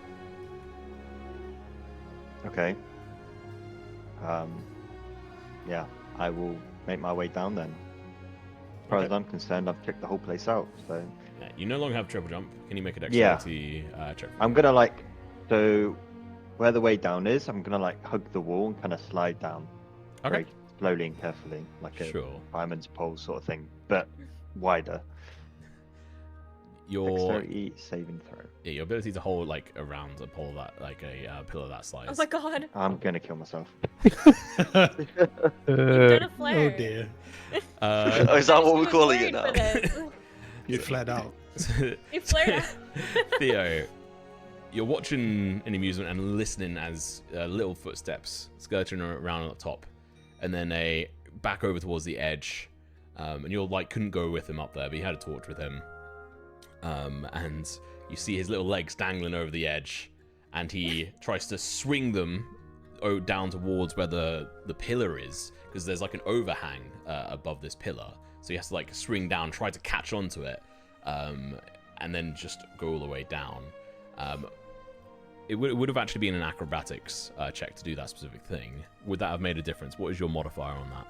Okay. Yeah, I will make my way down then. As far as Okay. I'm concerned, I've checked the whole place out. So Yeah, you no longer have triple jump. Can you make a Yeah. dexterity check? I'm gonna so where the way down is, I'm gonna hug the wall and kind of slide down Okay. very slowly and carefully, like a Sure. fireman's pole sort of thing, but wider. your Dexterity saving throw. yeah, your ability to hold like around a pole that like a pillar that size. Oh my god. I'm gonna kill myself. You've done a flare. Oh dear. Oh, is that what we're calling it now? You flared out. You flared out. Theo, you're watching in amusement and listening as little footsteps skirting around on the top, and then back over towards the edge, and you're like couldn't go with him up there, but you had a torch with him, and you see his little legs dangling over the edge, and he tries to swing them down towards where the pillar is, because there's like an overhang above this pillar, so he has to like swing down, try to catch onto it, and then just go all the way down. It would have actually been an acrobatics check to do that specific thing. Would that have made a difference? What is your modifier on that?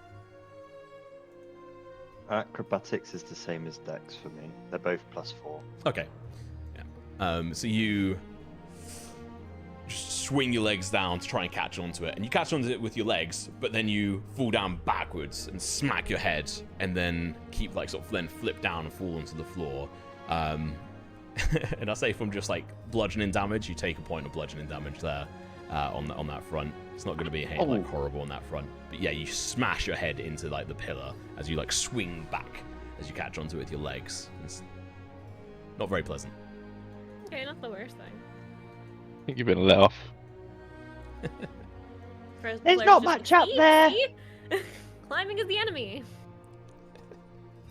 Acrobatics is the same as Dex for me. They're both +4. Okay. Yeah. So you just swing your legs down to try and catch onto it, and you catch onto it with your legs, but then you fall down backwards and smack your head, and then keep like sort of then flip down and fall onto the floor. And I say from just like bludgeoning damage, you take a point of bludgeoning damage there on that front. It's not going to be like horrible on that front, but yeah, you smash your head into like the pillar as you like swing back as you catch onto it with your legs. It's not very pleasant. Okay, not the worst thing. I think you've been let off. There's not much up there. Climbing is the enemy.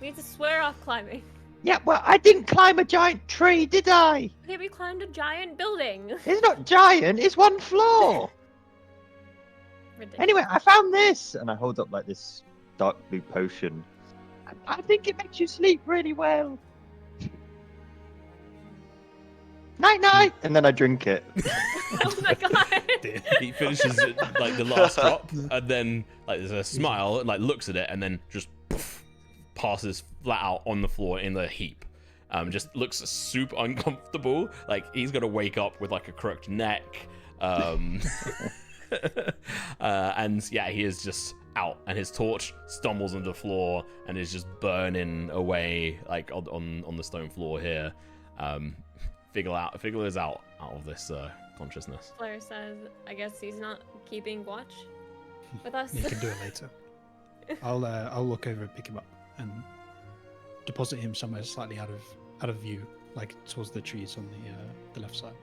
We need to swear off climbing. Yeah, well, I didn't climb a giant tree, did I? Okay, we climbed a giant building. It's not giant, it's one floor. Ridiculous. Anyway, I found this. And I hold up like this dark blue potion. I think it makes you sleep really well. Night night. And then I drink it. Oh my god. He finishes it, like the last drop, and then like there's a smile, and like looks at it, and then just poof, passes flat out on the floor in the heap. Just looks super uncomfortable. Like he's gonna wake up with like a crooked neck. And yeah, he is just out, and his torch stumbles on the floor and is just burning away like on the stone floor here. Figgle is out of this consciousness. Flare says, I guess he's not keeping watch with us. You can do it later. I'll look over and pick him up and deposit him somewhere slightly out of view, like towards the trees on the left side.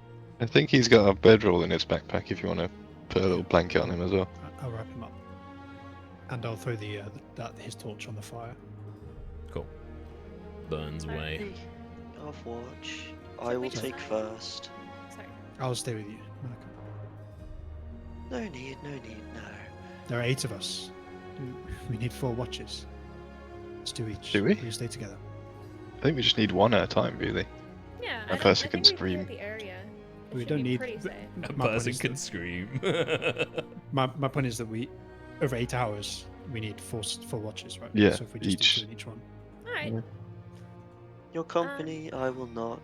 I think he's got a bedroll in his backpack if you want to put a little blanket on him as well. I'll wrap him up, and I'll throw his torch on the fire. Cool. Burns away. Of watch. I will take first. Sorry. I'll stay with you, Malika. No need, no. There are 8 of us. We need 4 watches. Let's do each. Do we? We'll stay together. I think we just need one at a time, really. Yeah, A person can I think we've scream. cleared the area. It We should don't be need. pretty safe. A My point person is can that- scream. My point is that we, over 8 hours, we need 4 watches, right? Yeah, So if we just each. do 2 in each one. Alright. Yeah. Your company I will not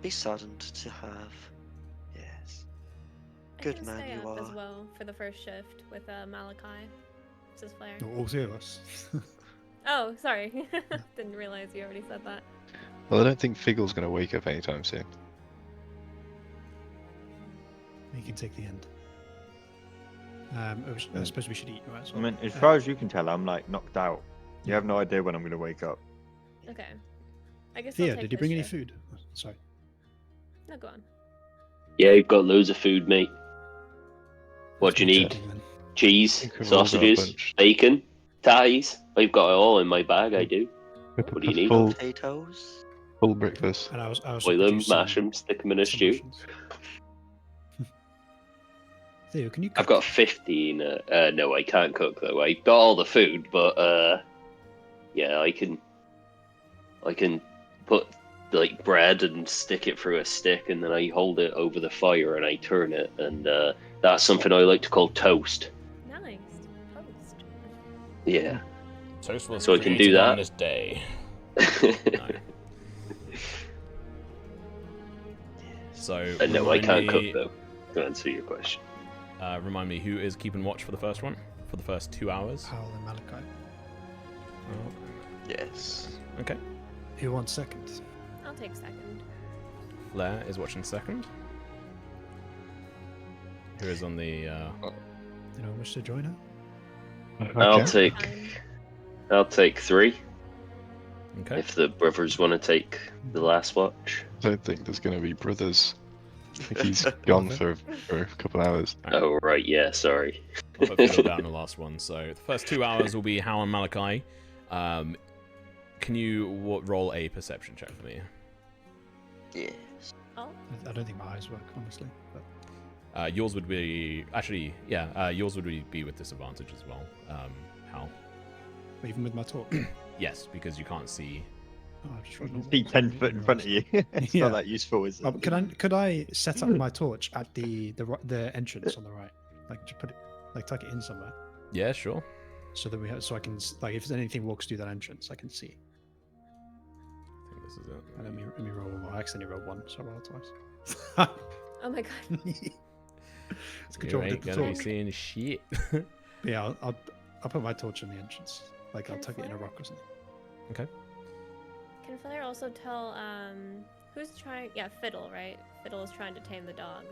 be saddened to have. Yes. I Good can man stay you up as are. well for the first shift with Malachi. This is Flare. No, all 3 of us. Oh, sorry. Didn't realize you already said that. Well, I don't think Figgle's going to wake up anytime soon. We can take the end. I suppose we should eat, right? I mean, as far as you can tell, I'm like knocked out. You have no idea when I'm gonna wake up. Okay. I guess I'll Theo, take did you this bring any shift. food? Oh, sorry. No, go on. Yeah, you've got loads of food, mate. What do you need? Checking then. Cheese, think we've all got a sausages, bunch. bacon, ties. I've got it all in my bag, I do. What do you need? Full, Potatoes. full breakfast. And I was Boil them, mash them, stick them in a some stew. options. Theo, can you? I've cook? got 15. No, I can't cook though. I got all the food, but yeah, I can put like bread and stick it through a stick, and then I hold it over the fire and I turn it, and that's something I like to call toast. Nice. Toast. Yeah. Toast was So I can do created on that. this day. No. So No, I remind can't cook me- though. To answer your question. Remind me, who is keeping watch for the first one? For the first 2 hours? Powell and Malachi. Yes. Okay. Who wants second? I'll take second. Flair is watching second. Who is on the? Anyone wish to join her? Okay. I'll take 3 Okay. if the brothers want to take the last watch. I don't think there's going to be brothers. I think he's gone for a couple hours. Oh right, yeah, sorry. I'll put Phil down the last one. So the first 2 hours will be Hal and Malachi. Can you roll a perception check for me? Yes. Oh, I don't think my eyes work, honestly. But Yours would be actually, yeah. Yours would be with disadvantage as well. Hal. even with my torch. Yes, because you can't see. Oh, I've just You rolled can see 10 foot in front of you. It's Yeah. not that useful, is it? Could I set up my torch at the entrance on the right? Like just put it, like tuck it in somewhere, Yeah, sure. so that I can like if anything walks through that entrance, I can see. I think this is it. And let me roll one more. I accidentally rolled one, so I rolled twice. oh my god. It's a good You job I ain't did the gonna be torch. seeing shit. But yeah, I'll put my torch in the entrance. Like I'll Can tuck it in a Flair- rock or something. Okay. Can Flair also tell who's trying? Yeah, Fiddle, right? Fiddle is trying to tame the dog.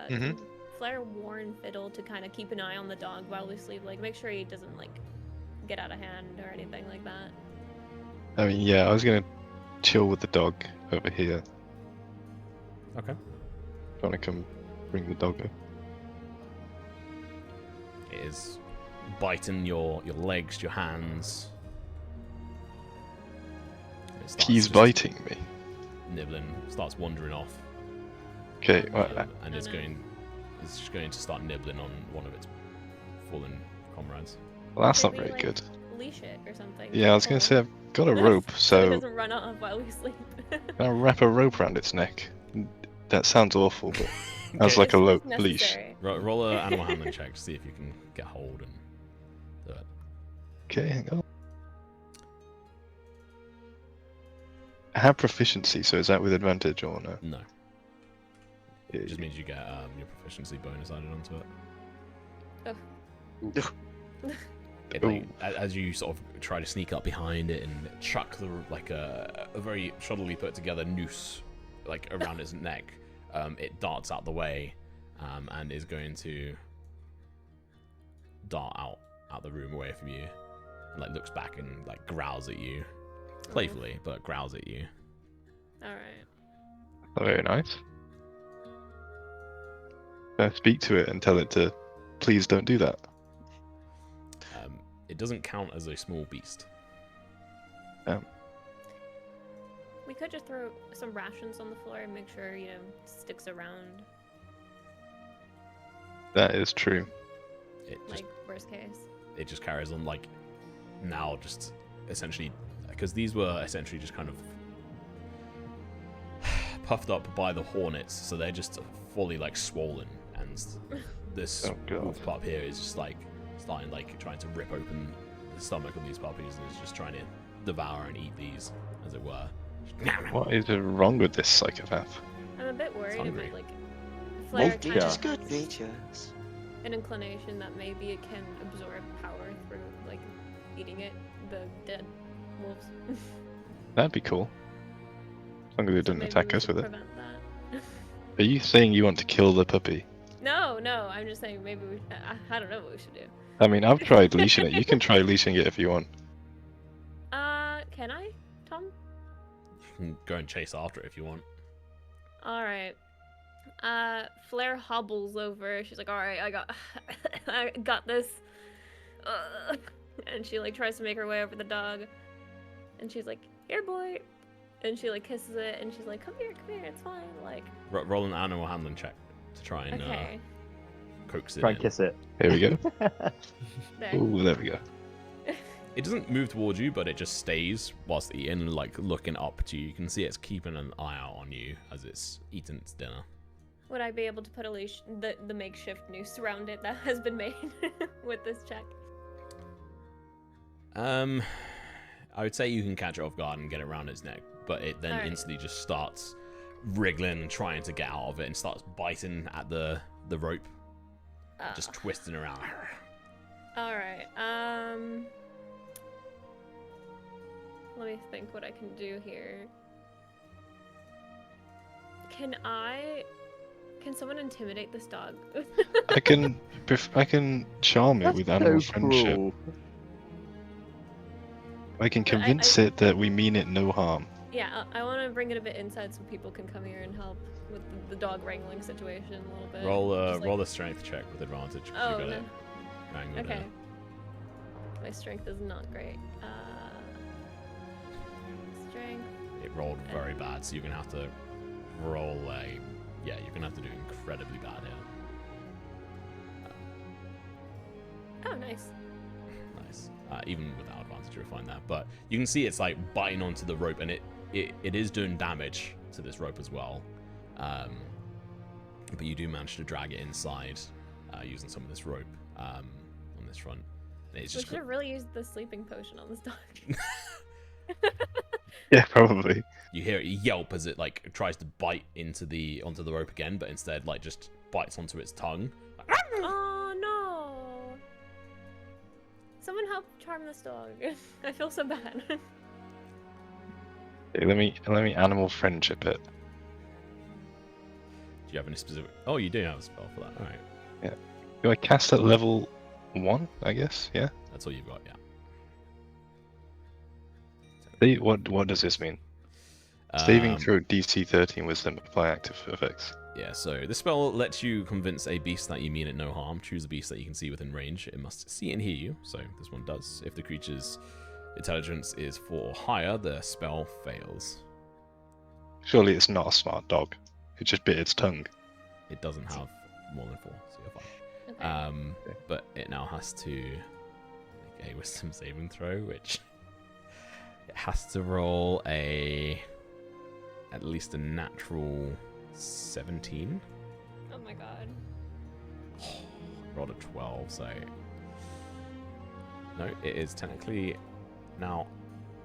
Can Flair warn Fiddle to kind of keep an eye on the dog while we sleep, like make sure he doesn't like get out of hand or anything like that. I mean, yeah, I was going to chill with the dog over here. Okay. Want to come bring the dog up? It is biting your legs, your hands. It starts He's just biting me. Nibbling, starts wandering off. Okay, well, And it's Oh, no. it's just going to start nibbling on one of its fallen comrades. that's Should not we, very like, good. Leash it or something. Yeah, I was going to say, I've got a rope, so it so doesn't run off while we sleep. I'll wrap a rope around its neck. That sounds awful, but that's like a It's leash. necessary. Roll a animal handling check to see if you can get hold and do it. Okay, hang on. I have proficiency, so is that with advantage or no? No, it just means you get your proficiency bonus added onto it. It, like, as you sort of try to sneak up behind it and chuck a very shoddily put together noose like around its neck, it darts out the way and is going to dart out the room away from you and like looks back and like growls at you playfully, but growls at you. All right. Oh, very nice. Speak to it and tell it to please don't do that. It doesn't count as a small beast. We could just throw some rations on the floor and make sure, sticks around. That is true. It just Like, worst case. it just carries on like now just essentially because these were essentially just kind of puffed up by the hornets, so they're just fully like swollen, and this Oh, God. wolf pup here is just like starting like trying to rip open the stomach of these puppies and is just trying to devour and eat these, as it were. What is wrong with this psychopath? I'm a bit worried hungry. about, like, Flair Multi- kind Nature's of good has natures. an inclination that maybe it can absorb power through, like, eating the dead wolves. That'd be cool. As long as it So doesn't maybe attack we us should with it. prevent that. Are you saying you want to kill the puppy? No, I'm just saying maybe I don't know what we should do. I mean, I've tried leashing it. You can try leashing it if you want. Can I, Tom? You can go and chase after it if you want. Alright. Flair hobbles over. She's like, alright, I got this. And she, like, tries to make her way over the dog. And she's like, here, boy. And she, like, kisses it, and she's like, come here, it's fine. Like, Roll an animal handling check to try and okay. coax it Try in. and kiss it. Here we go. There. Ooh, there we go. It doesn't move towards you, but it just stays whilst eating and like looking up to you. You can see it's keeping an eye out on you as it's eating its dinner. Would I be able to put a leash, the makeshift noose around it that has been made with this check? I would say you can catch it off guard and get it around its neck, but it then Alright. instantly just starts wriggling and trying to get out of it and starts biting at the rope, just twisting around. Alright, let me think what I can do here. Can someone intimidate this dog? I can charm it That's with animal so friendship. cruel. I can But convince it that we mean it no harm. Yeah, I want to bring it a bit inside so people can come here and help with the dog wrangling situation a little bit. Roll a strength check with advantage. 'Cause Oh, you got no. it wrangled Okay. in. My strength is not great. Strength. It rolled very bad, so you're gonna have to roll a. Yeah, you're gonna have to do incredibly bad here. Oh, nice. Nice. Even without advantage, you'll find that. But you can see it's like biting onto the rope, and it is doing damage to this rope as well. But you do manage to drag it inside using some of this rope on this front. And it's We just should have really used the sleeping potion on this dog. Yeah, probably. you hear it yelp as it like tries to bite onto the rope again, but instead like just bites onto its tongue. Oh no! Someone help charm this dog. I feel so bad. Okay, let me animal friendship it. Do you have any specific? Oh, you do have a spell for that. All right, Do I cast at level 1? I guess. Yeah. that's all you've got. Yeah. What does this mean? Saving Um, throw DC 13 Wisdom, apply active effects. Yeah, so this spell lets you convince a beast that you mean it no harm. Choose a beast that you can see within range. It must see and hear you, so this one does. If the creature's intelligence is 4 or higher, the spell fails. Surely it's not a smart dog. It just bit its tongue. It doesn't have more than 4, so you're fine. Okay. But it now has to make a wisdom saving throw, which it has to roll at least a natural 17. Oh my god. Rolled a 12, so no, it is technically now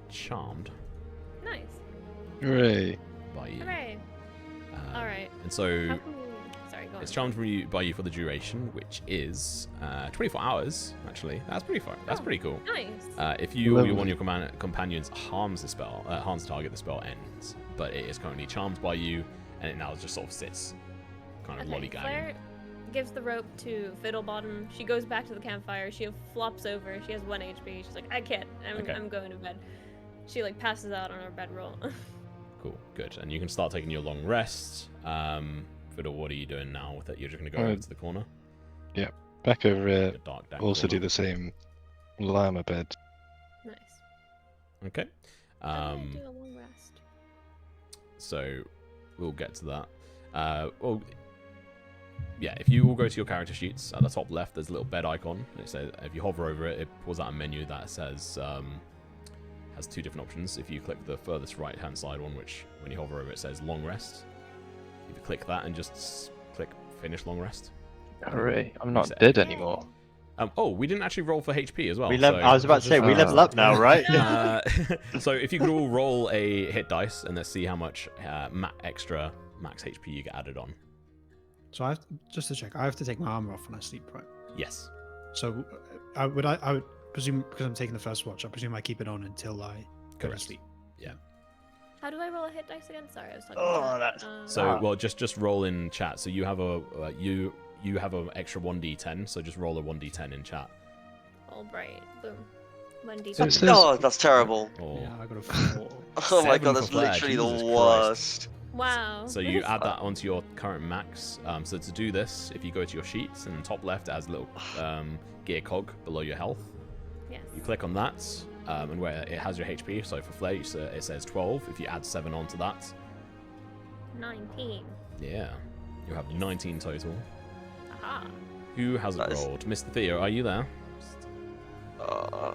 charmed Nice. Hooray! by you. Hooray. Alright. And so How can we... Sorry, go on. it's charmed by you for the duration, which is 24 hours. Actually, that's pretty far. That's Oh. pretty cool. Nice. If you or Lovely. one of your companions harms the target, the spell ends. But it is currently charmed by you, and it now just sort of sits, kind of lollygagging. Claire gives the rope to Fiddlebottom. She goes back to the campfire. She flops over. She has 1 HP. She's like, I can't. Okay. I'm going to bed. She like passes out on her bedroll. Cool, good. And you can start taking your long rest. Fiddle, what are you doing now with it? You're just going to go over to the corner? Back over here. The dark Also do corner. the same. Lie on my bed. Nice. Okay. I'm gonna do a long rest. So we'll get to that. Well, yeah, if you all go to your character sheets, at the top left there's a little bed icon. And it says, if you hover over it, it pulls out a menu that says has 2 different options. If you click the furthest right hand side one, which when you hover over it says long rest, if you click that and just click finish long rest. Hooray! I'm not Set. dead anymore. Oh, we didn't actually roll for HP as well. I was about to say, we level up now, right? So if you could all roll a hit dice and let's see how much extra max HP you get added on. So just to check, I have to take my armor off when I sleep, right? Yes. So I would presume, because I'm taking the first watch, I presume I keep it on until I go to Correct. sleep. How do I roll a hit dice again? Sorry, I was talking. Oh, to that's- So well, just roll in chat. So you have you have an extra 1d10. So just roll a 1d10 in chat. All right. Boom. 1d10. So it says- Oh, that's terrible. Or Yeah, I got a 4. Oh my 7 god, that's for Flair, literally Jesus the Christ. worst. Wow. so you add that onto your current max. So to do this, if you go to your sheets and top left, it has a little gear cog below your health. Yes. You click on that, and where it has your HP. So for Flair, it says 12. If you add 7 onto that, 19. yeah, you have 19 total. Aha. Who hasn't Nice. rolled? Mr. Theo, are you there? Uh,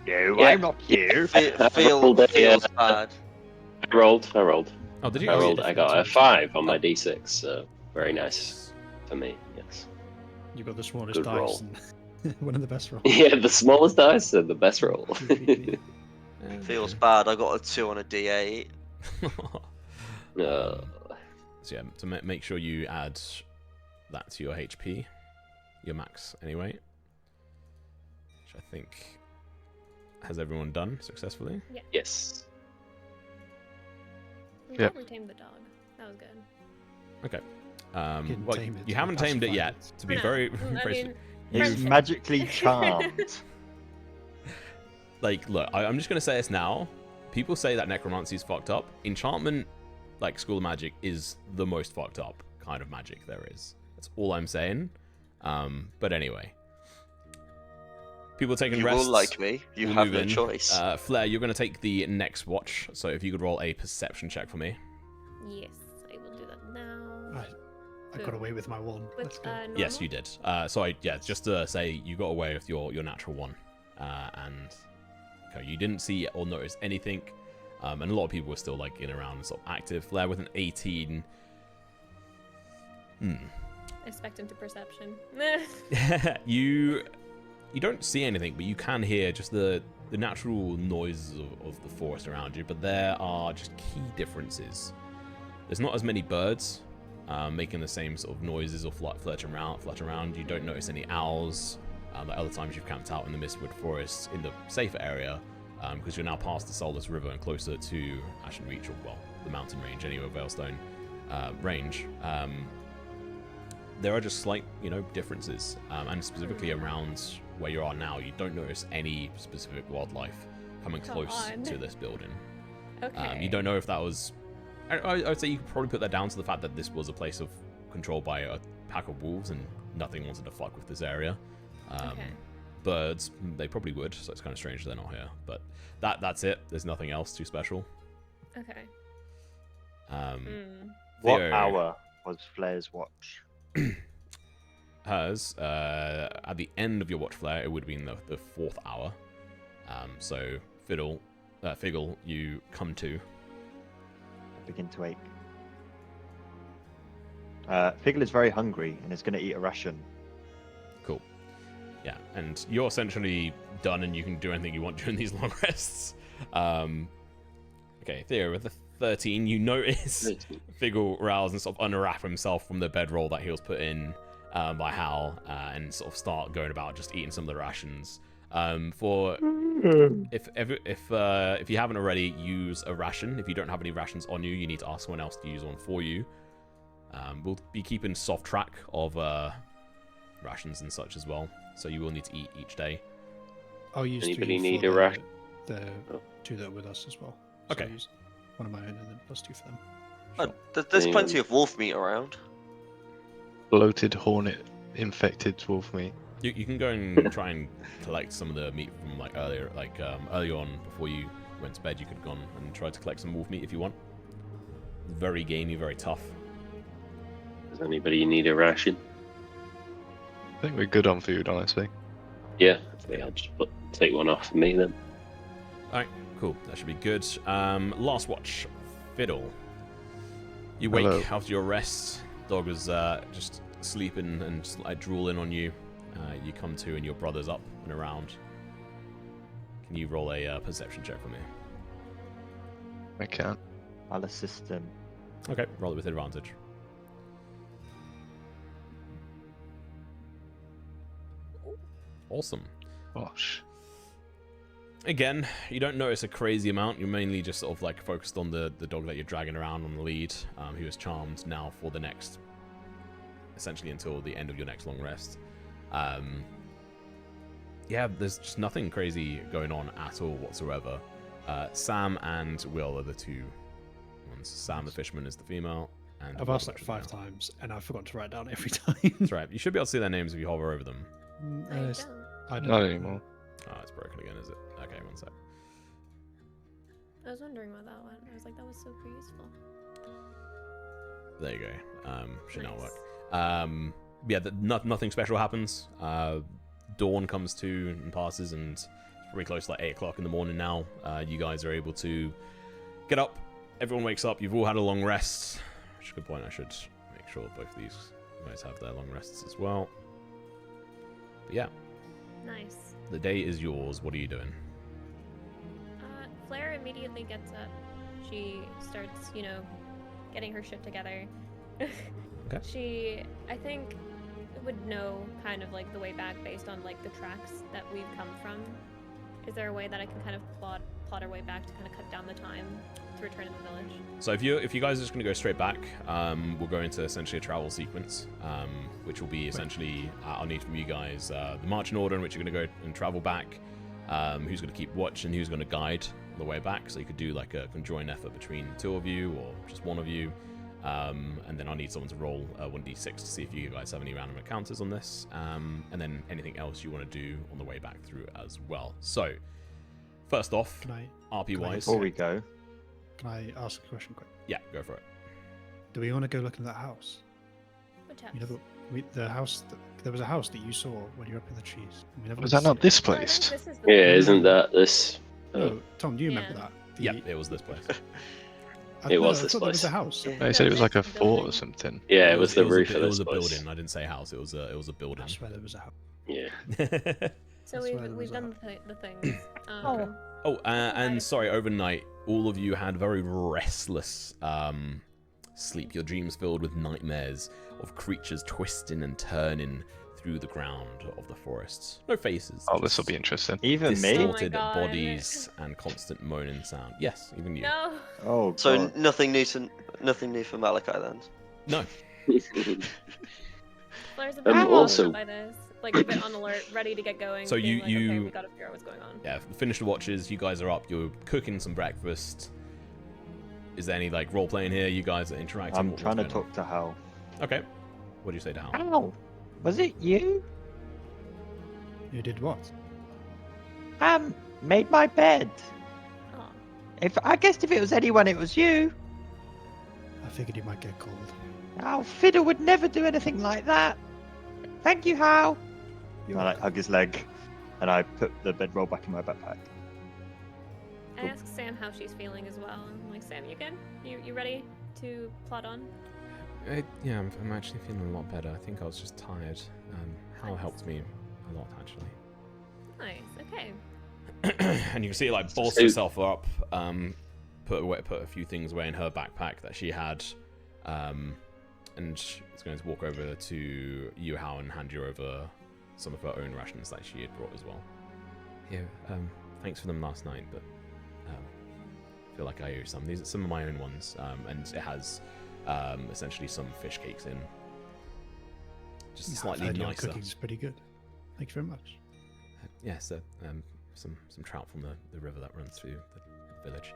No, Yeah. I'm not here. feels bad. I rolled. Oh, did you? I Oh, rolled. yeah, I got a 5 on my D6, so very nice Nice. for me. Yes. You got the smallest Good dice roll. and one of the best rolls. Yeah, the smallest dice and the best roll. Feels bad. I got a 2 on a D8. No. So yeah, to make sure you add that to your HP, your max anyway, which I think has everyone done successfully. Yes. We Yep. probably tamed the dog. That was good. Okay. Can Well, tame it you to haven't tamed it pacify yet. it. To be No, very, I very mean, He's friendship. magically charmed. like, look, I'm just gonna say this now. People say that necromancy is fucked up. Enchantment, like School of Magic, is the most fucked up kind of magic there is. That's all I'm saying. But anyway, people taking You rests. will like me. You we'll have move no in. choice. Flair, you're gonna take the next watch. So if you could roll a perception check for me. Yes, I will do that now. I got away with my one. Let's With go. normal? Yes, you did. Just to say, you got away with your natural one, and okay, you didn't see or notice anything, and a lot of people were still like in around and sort of active. Flair with an 18. I spec into perception. You don't see anything, but you can hear just the natural noises of the forest around you. But there are just key differences. There's not as many birds making the same sort of noises or flutter around. You don't notice any owls. Like other times you've camped out in the Mistwood Forest in the safer area, because you're now past the Soulless River and closer to Ashen Reach, or well, the mountain range anyway, Veilstone range. There are just slight, differences, and specifically around where you are now, you don't notice any specific wildlife coming Come close on. to this building. Okay. You don't know if that was. I would say you could probably put that down to the fact that this was a place controlled by a pack of wolves, and nothing wanted to fuck with this area. Okay. Birds, they probably would, so it's kind of strange they're not here. But that's it. There's nothing else too special. Okay. What Theo, hour was Flair's watch? Hers, at the end of your watch, Flare, it would have been the 4th hour. So Figgle, you come to. Begin to ache. Figgle is very hungry and is going to eat a ration. Cool. Yeah, and you're essentially done, and you can do anything you want during these long rests. Okay, Theo, with the 13, you notice Figgle rouse and sort of unwrap himself from the bedroll that he was put in by Hal, and sort of start going about just eating some of the rations. If you haven't already, use a ration. If you don't have any rations on you, you need to ask someone else to use one for you. We'll be keeping soft track of rations and such as well, so you will need to eat each day. I'll use Anybody 3 need for a ration? the 2 that are with us as well. So Okay. I'll use one of my own and then +2 for them. There's Anyone- plenty of wolf meat around. Bloated hornet infected wolf meat. You can go and try and collect some of the meat from earlier on before you went to bed. You could have gone and tried to collect some wolf meat if you want. Very gamey, very tough. Does anybody need a ration? I think we're good on food, honestly. Yeah, I think I'll just take one off for me then. Alright, cool. That should be good. Last watch. Fiddle. You wake Hello. after your rest. Dog is just sleeping and just drooling on you. You come to and your brother's up and around. Can you roll a perception check for me? I can't. I'll assist him. Okay, roll it with advantage. Awesome. Gosh. Again, you don't notice a crazy amount. You're mainly just sort of focused on the dog that you're dragging around on the lead, who is charmed now for the next, essentially until the end of your next long rest. Yeah, there's just nothing crazy going on at all whatsoever. Sam and Will are the 2 ones. Sam the fisherman is the female. And I've Will asked the like fisherman. 5 times and I've forgotten to write down every time. That's right. You should be able to see their names if you hover over them. I don't. I don't Not anymore. Oh, it's broken again, is it? Okay, one sec. I was wondering why that went. I was like, that was super useful. There you go. Should now Nice. work. Yeah, nothing special happens. Dawn comes to and passes, and it's probably close to 8 o'clock in the morning now. You guys are able to get up. Everyone wakes up. You've all had a long rest. Which is a good point. I should make sure both of these guys have their long rests as well. But yeah, Nice. the day is yours. What are you doing? Flair immediately gets up. She starts, getting her shit together. Okay. She, I think, would know kind of the way back based on the tracks that we've come from. Is there a way that I can kind of plot plot our way back to kind of cut down the time to return to the village. So if you guys are just going to go straight back, we'll go into essentially a travel sequence, which will be essentially I'll need from you guys the marching order in which you're going to go and travel back, who's going to keep watch and who's going to guide on the way back. So you could do like a conjoined effort between the two of you or just one of you, and then I'll need someone to roll 1d6 to see if you guys have any random encounters on this, and then anything else you want to do on the way back through as well. So first off, Can I RP wise, Before we go, can I ask a question quick? yeah, go for it. Do we want to go look in that house? Which house? You know, the house. There was a house that you saw when you were up in the trees. We never Was went that to not see it. displaced? This is the Yeah, one. isn't that this? No, Tom, do you remember Yeah. that? Yep, it was this place. It was I this thought there was place. a house. Yeah. They said it was like a Next fort or building. something. Yeah, it was the roof it of was this a place. building. I didn't say house. It was a building. I swear there was a house. Yeah. So That's where there we've was done the things. Oh, and sorry, overnight, all of you had very restless sleep. Your dreams filled with nightmares of creatures twisting and turning through the ground of the forests. No faces. Oh, this will just be interesting. even me. distorted Oh my God. bodies and constant moaning sound. Yes, even you. No. Oh, So God. nothing new for Malachi then. No. Claire's a bit also- by this, like a bit on alert, ready to get going. So being you- okay, we gotta figure out what's going on. Yeah, finish the watches. You guys are up. You're cooking some breakfast. Is there any like role playing here? You guys are interacting. I'm What's trying to going on? talk to Hal. Okay. What do you say to Hal? Ow! Was it you? You did what? Made my bed. Oh, I guessed if it was anyone, it was you. I figured you might get cold. Oh, Fiddle would never do anything like that. Thank you, Hal. You're I like hug his leg, and I put the bedroll back in my backpack. I asked Sam how she's feeling as well. I'm like, Sam, you good? You ready to plot on? Yeah, I'm actually feeling a lot better. I think I was just tired. Hal helped me a lot, actually. Nice. Okay. And you can see, like, bolster So- herself up, put a few things away in her backpack that she had, and is going to walk over to you, Hal, and hand you over some of her own rations that she had brought as well. Here, thanks for them last night, but I feel like I owe you some. These are some of my own ones, and it has essentially some fish cakes in. Just I've slightly heard your nicer. cooking's pretty good. Thank you very much. Yeah, so some trout from the river that runs through the village.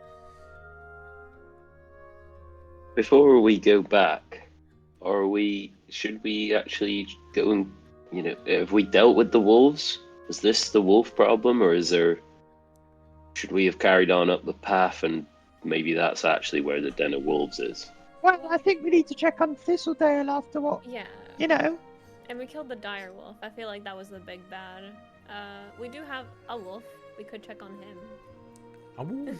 Before we go back, should we actually go and, have we dealt with the wolves? Is this the wolf problem, or should we have carried on up the path and maybe that's actually where the den of wolves is? Well, I think we need to check on Thistledale after what, Yeah. you know. And we killed the dire wolf. I feel like that was the big bad. We do have a wolf. We could check on him.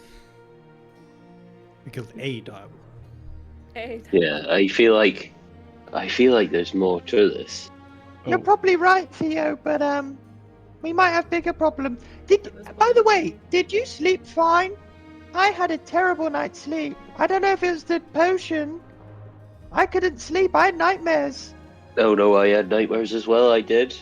We killed a dire. Hey. Yeah, I feel like there's more to this. You're Oh. probably right, Theo, but we might have bigger problems. At this By the point. way, did you sleep fine? I had a terrible night's sleep. I don't know if it was the potion. I couldn't sleep. I had nightmares. Oh no, I had nightmares as well. I did.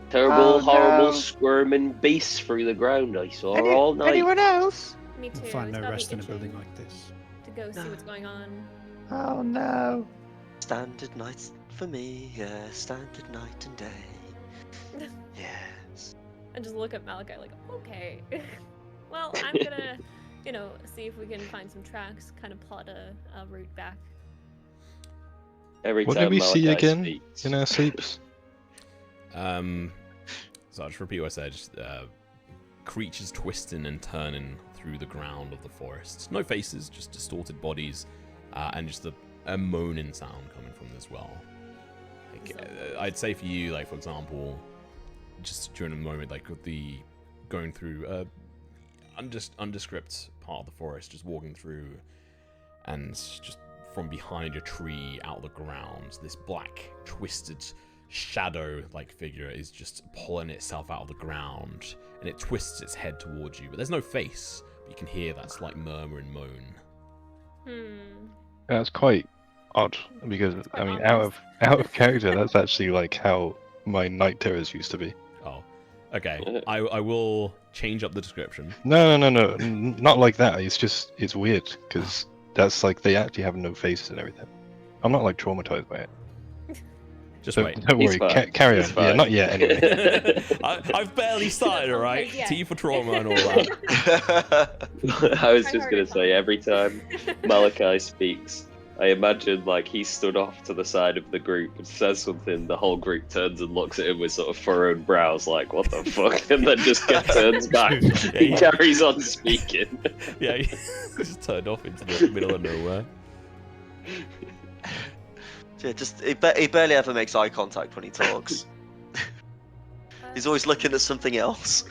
Terrible, Oh, horrible, no. squirming beasts through the ground. I saw all night. Anyone else? Me too. You'll find It's no got me rest in a itching building like this. to go see what's going on. Oh no. Standard nights for me, yeah, standard night and day. Yes. And just look at Malachi like, okay. Well, I'm gonna, see if we can find some tracks, kind of plot a route back. Every What time did we see Malachi again speaks. in our sleeps? So I'll just repeat what I said. Just, creatures twisting and turning through the ground of the forest. No faces, just distorted bodies, and just a moaning sound coming from them as well. Like, I'd say for you, like for example, just during a moment, like with the going through undescript part of the forest, just walking through, and just from behind a tree out of the ground, this black twisted shadow-like figure is just pulling itself out of the ground, and it twists its head towards you. But there's no face, but you can hear that slight murmur and moan. That's quite odd because quite I mean, ominous. out of character, that's actually like how my night terrors used to be. Oh, Okay, I will change up the description. No, not like that. It's weird because that's like they actually have no faces and everything. I'm not like traumatized by it. Just Don't, wait. don't He's worry. fine. Carry He's on. fine. Yeah, not yet. Anyway. I've barely started, Don't alright? play yet. T for trauma and all that. I was Try just harder, gonna say, Tom. every time Malachi speaks, I imagine like he stood off to the side of the group and says something, the whole group turns and looks at him with sort of furrowed brows like, what the fuck? And then just turns back. He carries on speaking. Yeah, he just turned off into the middle of nowhere. Yeah, he barely ever makes eye contact when he talks. He's always looking at something else.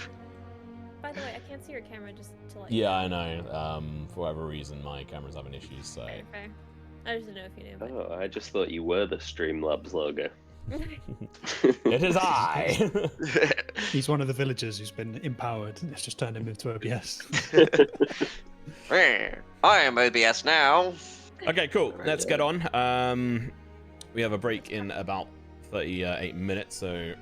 By the way, I can't see your camera just to let Yeah, I know. For whatever reason, my camera's having issues, so... Fair, fair. I just didn't know if you knew. But... Oh, I just thought you were the Streamlabs logo. It is I! He's one of the villagers who's been empowered. It's just turned him into OBS. I am OBS now. Okay, cool. Let's get on. We have a break in about 38 minutes, so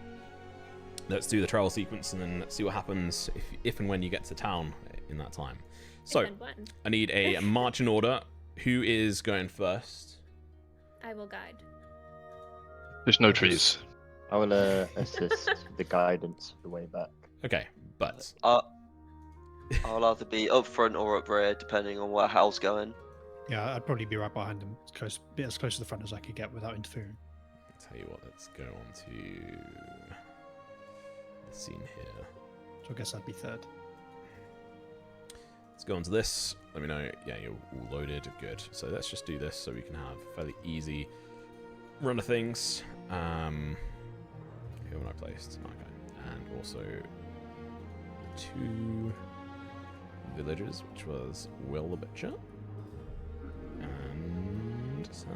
let's do the travel sequence and then see what happens if and when you get to town in that time. So, I need a marching order. Who is going first? I will guide. There's no trees. I will assist the guidance the way back. Okay, but... I'll either be up front or up rear, depending on where Hal's going. Yeah, I'd probably be right behind him, as close to the front as I could get without interfering. I'll tell you what, let's go on to the scene here. So I guess I'd be third. Let's go on to this. Let me know. Yeah, you're all loaded. Good. So let's just do this so we can have a fairly easy run of things. Who am I placed? Okay. And also 2 villagers, which was Will the Butcher and Sam.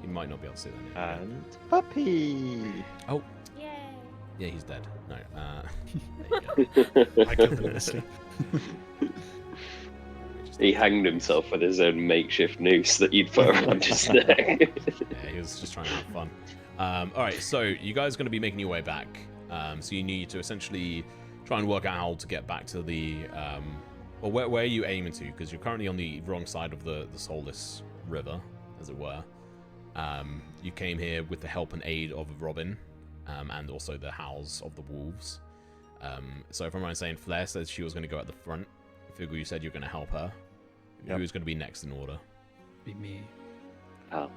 You might not be able to see that name. And Puppy! Oh, Yay! yeah, he's dead. No, there you go. I killed him in his sleep. He hanged himself with his own makeshift noose that you'd put around his neck. Yeah, he was just trying to have fun. Alright, so you guys are going to be making your way back. So you need to essentially try and work out how to get back to the... well, where are you aiming to? Because you're currently on the wrong side of the soulless river, as it were. You came here with the help and aid of Robin, and also the howls of the wolves. So if I'm right in saying, Flair says she was going to go at the front. Figure, you said you're going to help her. Yep. Who's going to be next in order? Be me. Oh.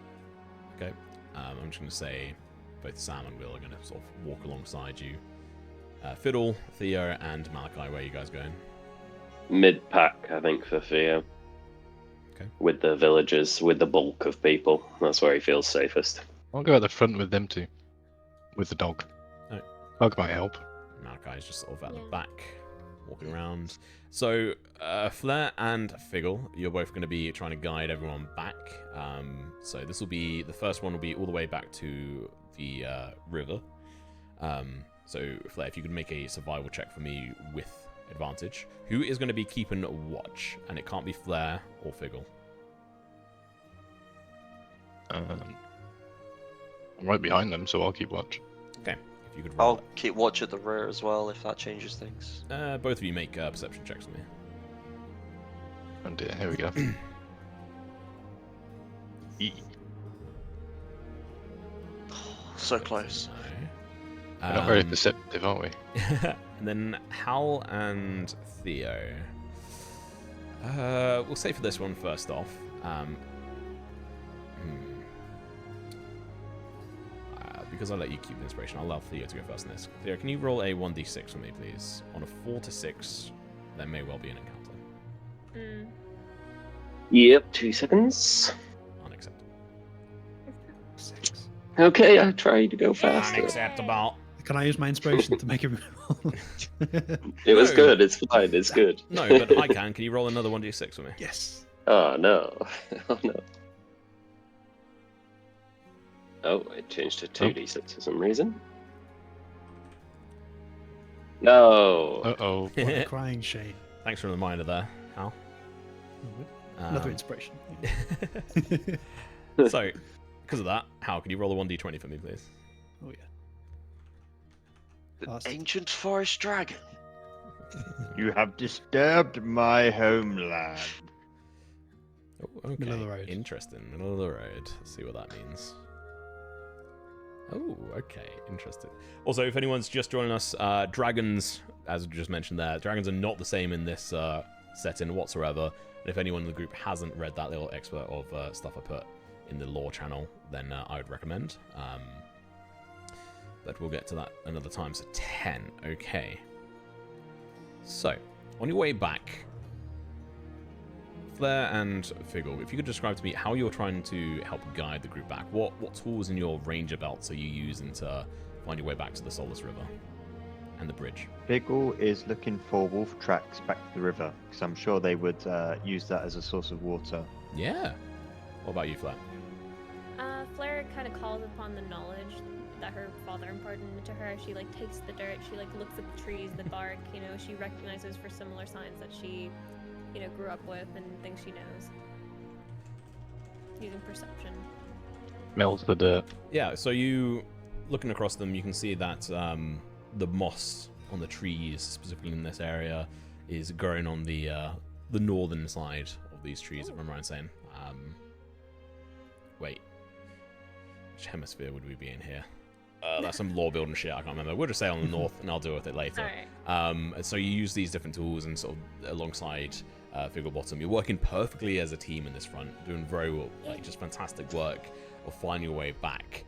Okay. I'm just going to say both Sam and Will are going to sort of walk alongside you. Fiddle, Theo, and Malachi, where are you guys going? Mid-pack, I think, for Theo. Okay. With the villagers, with the bulk of people. That's where he feels safest. I'll go at the front with them two. With the dog. Alright. Dog might help. Malachi's just sort of at the Yeah. back, walking around. So, Flair and Figgle, you're both going to be trying to guide everyone back. So this will be, the first one will be all the way back to the river. So, Flair, if you could make a survival check for me with advantage. Who is going to be keeping watch? And it can't be Flair or Figgle. I'm right behind them, so I'll keep watch. Okay, if you could roll I'll keep watch at the rear as well, if that changes things. it. Both of you make perception checks for me. Oh dear, here we go. So close. We're not very perceptive, aren't we? And then Hal and Theo. We'll say for this one first off. Because I'll let you keep the inspiration, I'll allow Theo to go first in this. Theo, can you roll a 1d6 for me, please? On a 4 to 6, there may well be an encounter. Yep, 2 seconds. Unacceptable. 6. Okay, I tried to go faster. Unacceptable. Can I use my inspiration to make a roll? It was No. good, it's fine, it's good. No, but I can. Can you roll another 1d6 for me? Yes. Oh no. Oh no. Oh, it changed to 2d6 for some reason. No. Uh-oh. What a crying shame. Thanks for the reminder there, Hal. Another inspiration. So, because of that, Hal, can you roll a 1d20 for me, please? Oh Past. Ancient forest dragon. You have disturbed my homeland. Oh, Middle of the okay. road. Interesting. Middle of the road. Let's see what that means. Oh, okay. Interesting. Also, if anyone's just joining us, dragons, as we just mentioned there, dragons are not the same in this setting whatsoever. And if anyone in the group hasn't read that little expert of stuff I put in the lore channel, then I would recommend. But we'll get to that another time. So 10. Okay. So, on your way back, Flair and Figgle, if you could describe to me how you're trying to help guide the group back. What tools in your ranger belts are you using to find your way back to the Soulless River and the bridge? Biggle is looking for wolf tracks back to the river, because I'm sure they would use that as a source of water. Yeah. What about you, Flair? Flair kind of calls upon the knowledge that her father imparted into her. She like tastes the dirt. She like looks at the trees, the bark. You know, she recognizes for similar signs that she, you know, grew up with and things she knows. Using perception. Melts the dirt. Yeah. So you looking across them, you can see that the moss on the trees, specifically in this area, is growing on the northern side of these trees. If I'm right in saying. Wait. Which hemisphere would we be in here? That's some lore building shit, I can't remember. We'll just say on the north, and I'll deal with it later. Alright. So you use these different tools and sort of alongside Figglebottom. You're working perfectly as a team in this front, doing very well, like just fantastic work of finding your way back.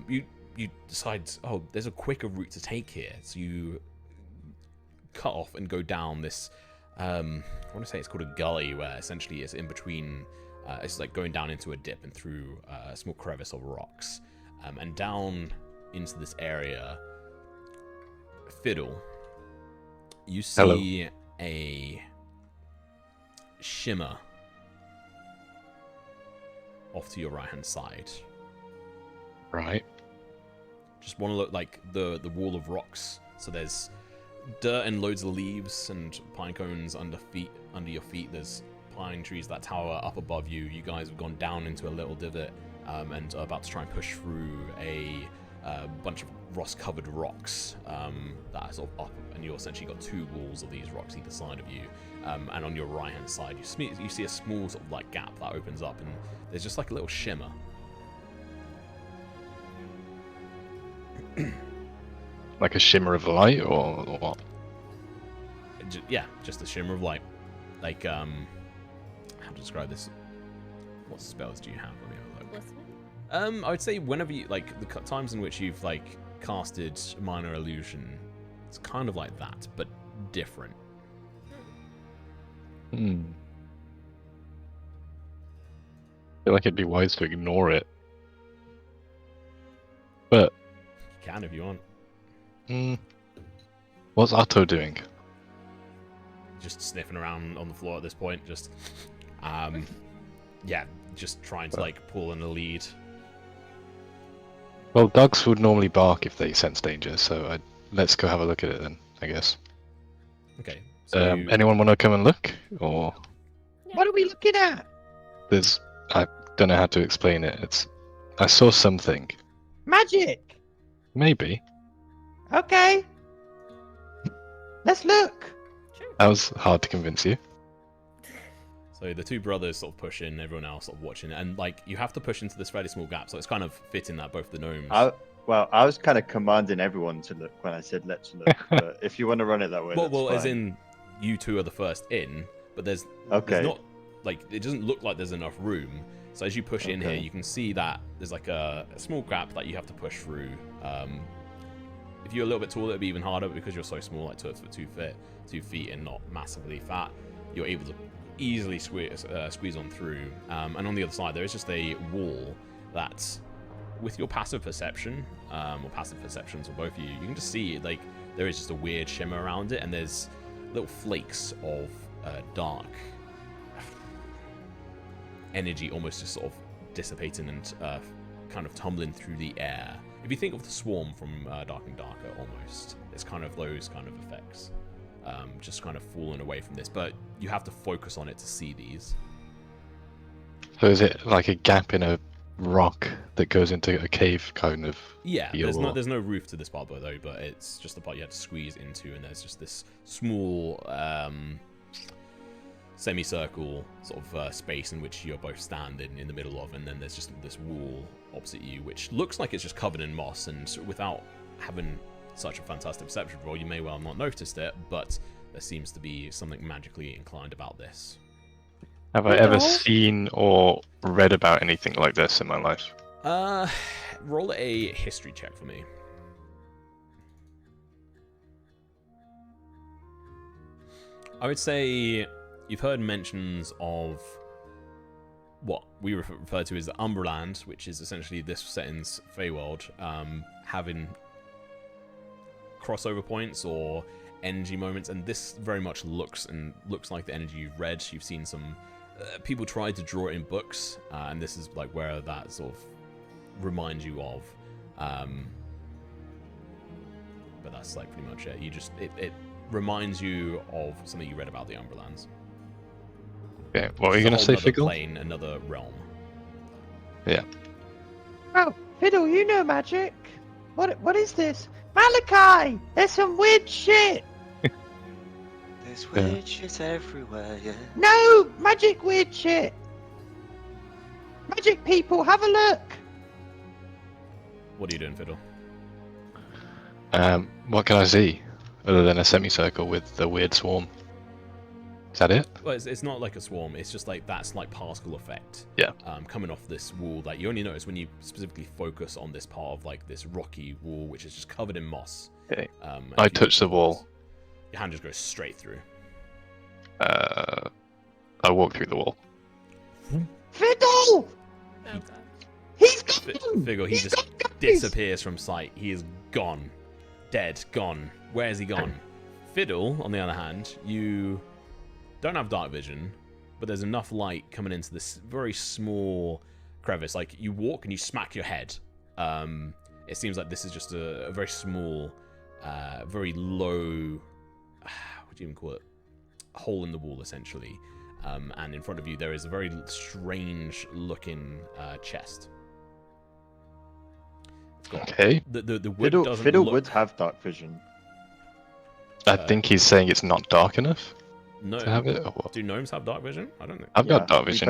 You decide, oh, there's a quicker route to take here. So you cut off and go down this, I want to say it's called a gully, where essentially it's in between, it's like going down into a dip and through a small crevice of rocks. And down into this area, Fiddle, you see a shimmer off to your right hand side. Right. Just want to look like the wall of rocks. So there's dirt and loads of leaves and pine cones under your feet. There's pine trees that tower up above you. You guys have gone down into a little divot and are about to try and push through a bunch of rust-covered rocks that are sort of up, and you essentially got two walls of these rocks either side of you. And on your right-hand side, you see a small sort of like gap that opens up, and there's just like a little shimmer. Like a shimmer of light, or what? Yeah, just a shimmer of light. Like, how to describe this? What spells do you have? Let me have a look. Listening? I would say whenever you, like, the times in which you've, like, casted Minor Illusion, it's kind of like that, but different. I feel like it'd be wise to ignore it. But You can if you want. what's Otto doing? Just sniffing around on the floor at this point, just, yeah, just trying to, like, pull in a lead. Well, dogs would normally bark if they sense danger, so let's go have a look at it then, I guess. Okay. So Anyone want to come and look? Or What are we looking at? I don't know how to explain it. I saw something. Magic. Maybe. Okay. Let's look. Sure. That was hard to convince you. So the two brothers sort of push in, everyone else sort of watching, and like you have to push into this fairly small gap, so it's kind of fitting that both the gnomes. I was kind of commanding everyone to look when I said let's look. But if you want to run it that way, that's well, fine. as in you two are the first in, but there's not, like, it doesn't look like there's enough room. So as you push in here, you can see that there's like a small gap that you have to push through. If you're a little bit taller, it'd be even harder, but because you're so small, like 2 feet and not massively fat, you're able to easily squeeze on through. And on the other side, there is just a wall that, with your passive perception, or passive perceptions for both of you, you can just see, like, there is just a weird shimmer around it, and there's little flakes of dark energy almost just sort of dissipating and kind of tumbling through the air. If you think of the Swarm from Dark and Darker, almost, it's kind of those kind of effects. Just kind of falling away from this, but you have to focus on it to see these. So is it like a gap in a rock that goes into a cave kind of Yeah, feel? there's no roof to this part though, but it's just the part you had to squeeze into, and there's just this small semicircle sort of space in which you're both standing in the middle of, and then there's just this wall opposite you, which looks like it's just covered in moss, and without having such a fantastic perception roll, you may well not noticed it, but there seems to be something magically inclined about this. Have I ever seen or read about anything like this in my life? Roll a history check for me. I would say you've heard mentions of what we refer to as the Umberland, which is essentially this setting's Feywild, having crossover points or energy moments, and this very much looks like the energy you've read. You've seen some people try to draw it in books, and this is like where that sort of reminds you of. But that's like pretty much it. It reminds you of something you read about the Umberlands. Okay, what were you going to say, Another Figgle? plane, another realm. Yeah. Oh, Fiddle, you know magic. What is this? Malachi! There's some weird shit! There's weird shit everywhere, yeah. No! Magic weird shit! Magic people, have a look! What are you doing, Fiddle? What can I see other than a semicircle with the weird swarm? Is that it? Well, it's not like a swarm. It's just like that's like particle effect. Yeah. Coming off this wall that you only notice when you specifically focus on this part of like this rocky wall, which is just covered in moss. Okay. I touch the wall. Your hand just goes straight through. I walk through the wall. Fiddle! Oh god. He's gone! Figure, he He's just gone, guys! disappears from sight. He is gone. Dead. Gone. Where is he gone? Fiddle, on the other hand, you don't have dark vision, but there's enough light coming into this very small crevice. Like, you walk and you smack your head. It seems like this is just a very small, very low, what do you even call it? Hole in the wall, essentially. And in front of you, there is a very strange-looking chest. Okay. The wood doesn't Fiddle look... would have dark vision. I think he's saying it's not dark enough No. to have it, or what? Do gnomes have dark vision? I don't think. I've got dark vision.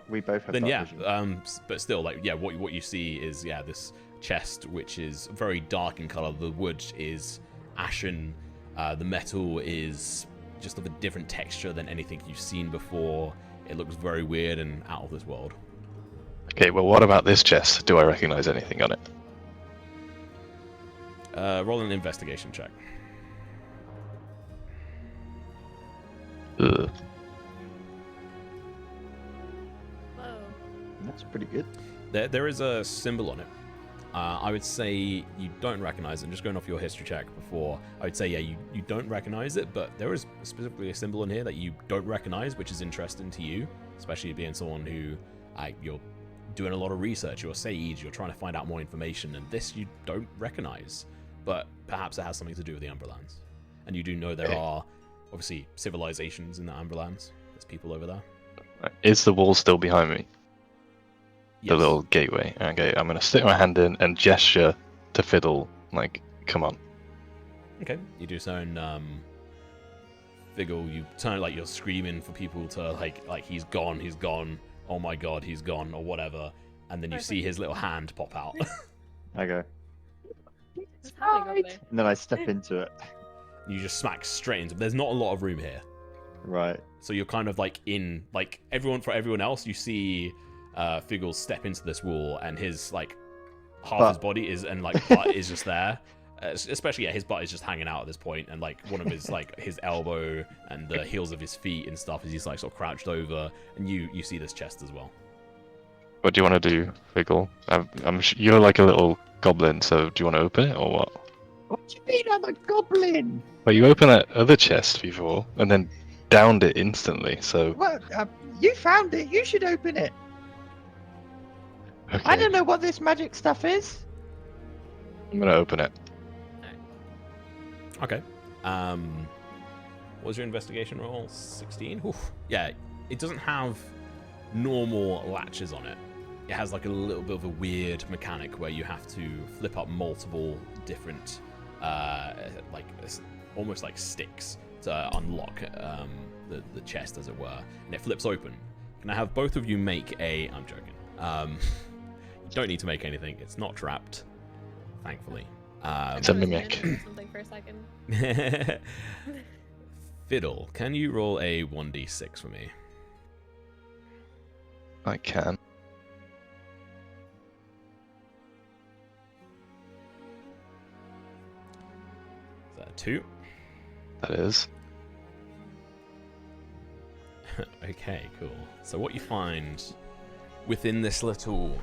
We both have Then dark yeah, vision. but still, like, yeah, what you see is this chest, which is very dark in color. The wood is ashen. The metal is just of a different texture than anything you've seen before. It looks very weird and out of this world. Okay, well, what about this chest? Do I recognize anything on it? Roll an investigation check. Ugh. Whoa. That's pretty good. There is a symbol on it. I would say you don't recognize it. Just going off your history check before, I would say, yeah, you don't recognize it, but there is specifically a symbol in here that you don't recognize, which is interesting to you, especially being someone who you're doing a lot of research, you're a sage, you're trying to find out more information, and this you don't recognize, but perhaps it has something to do with the Umberlands. And you do know there are, obviously, civilizations in the Umberlands. There's people over there. Is the wall still behind me? Yes. The little gateway. Okay, I'm gonna stick my hand in and gesture to Fiddle, like, come on. Okay, you do so, and Figgle, you turn like you're screaming for people to like he's gone, oh my god, he's gone, or whatever, and then you see his little hand pop out. I go. What's happening over there? And then I step into it. You just smack straight into. There's not a lot of room here, Right. so you're kind of like in like everyone else. You see Figgle step into this wall, and his like half his body is and like butt is just there. Especially, yeah, his butt is just hanging out at this point, and like one of his like his elbow and the heels of his feet and stuff as he's like sort of crouched over, and you see this chest as well. What do you want to do, Figgle? You're like a little goblin, so do you want to open it or what? What do you mean I'm a goblin? Well, you opened that other chest before and then downed it instantly, so. Well, you found it. You should open it. Okay, I don't know what this magic stuff is. I'm gonna open it. Okay. What was your investigation roll? 16? Oof. Yeah, it doesn't have normal latches on it. it has like a little bit of a weird mechanic where you have to flip up multiple different, almost like sticks to unlock the chest, as it were, and it flips open. Can I have both of you make a? I'm joking. You don't need to make anything. It's not trapped, thankfully. It's a mimic. Something for a second. Fiddle, can you roll a 1d6 for me? I can. Is that a 2? That is. Okay, cool. So what you find within this little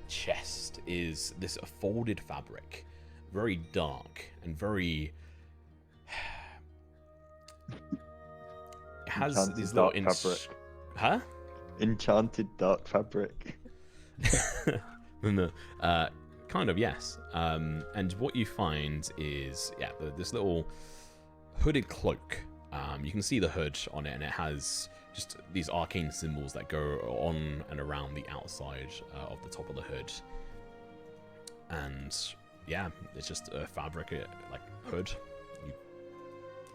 chest is this folded fabric, very dark and very. It has Enchanted these little dark fabric. Huh? Enchanted dark fabric. No, kind of, yes. And what you find is, this little hooded cloak. You can see the hood on it, and it has just these arcane symbols that go on and around the outside of the top of the hood. And yeah, it's just a fabric, like hood.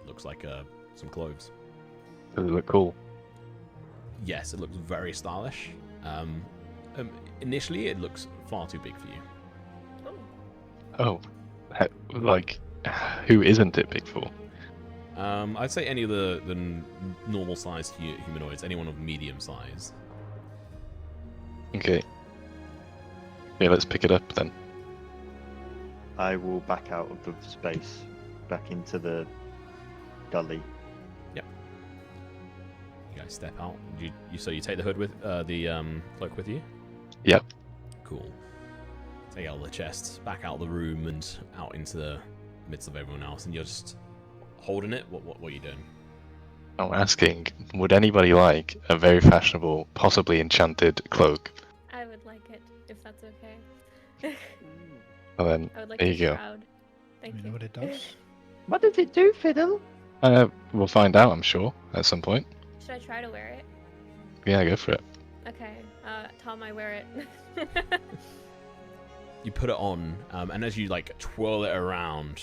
Looks like some clothes. Does it look cool? Yes, it looks very stylish. Initially, it looks far too big for you. Oh, who isn't it big for? I'd say any of the normal-sized humanoids, anyone of medium size. Okay. Yeah, let's pick it up then. I will back out of the space, back into the gully. Yep. You guys step out. So you take the hood with the cloak with you? Yep. Cool. Take out the chest, back out of the room, and out into the midst of everyone else, and you're just holding it. What are you doing? I'm asking, would anybody like a very fashionable, possibly enchanted cloak? I would like it, if that's okay. Well then, I would like there a you go. shroud. Thank You you. know what it does? What does it do, Fiddle? We'll find out, I'm sure, at some point. Should I try to wear it? Yeah, go for it. Okay. Tom, I wear it. You put it on, and as you like twirl it around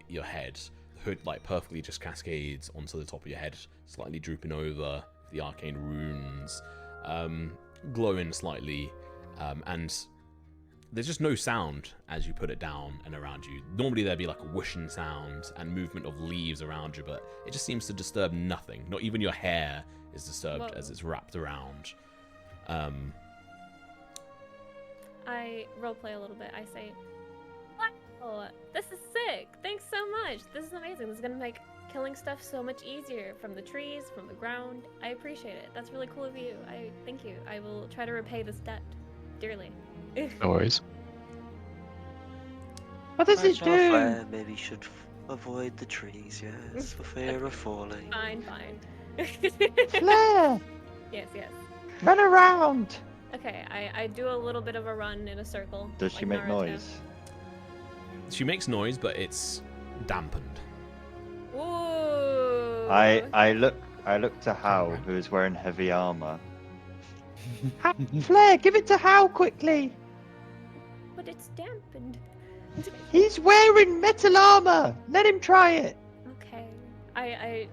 your head, the hood like perfectly just cascades onto the top of your head, slightly drooping over, the arcane runes glowing slightly, and there's just no sound as you put it down and around you. Normally there'd be like a whooshing sound and movement of leaves around you, but it just seems to disturb nothing. Not even your hair is disturbed as it's wrapped around. I roleplay a little bit. I say, "Wow, this is sick! Thanks so much. This is amazing. This is gonna make killing stuff so much easier from the trees, from the ground. I appreciate it. That's really cool of you. I thank you. I will try to repay this debt dearly." No worries. What does it do? Flare maybe should avoid the trees, yes, for fear of falling. Fine. Flare! Yes. Run around! Okay, I do a little bit of a run in a circle. Does she like make Naruto. noise? She makes noise, but it's dampened. Ooh. I look to Hal, who is wearing heavy armor. Flare, give it to Hal quickly! But it's dampened. He's wearing metal armor! Let him try it! Okay. I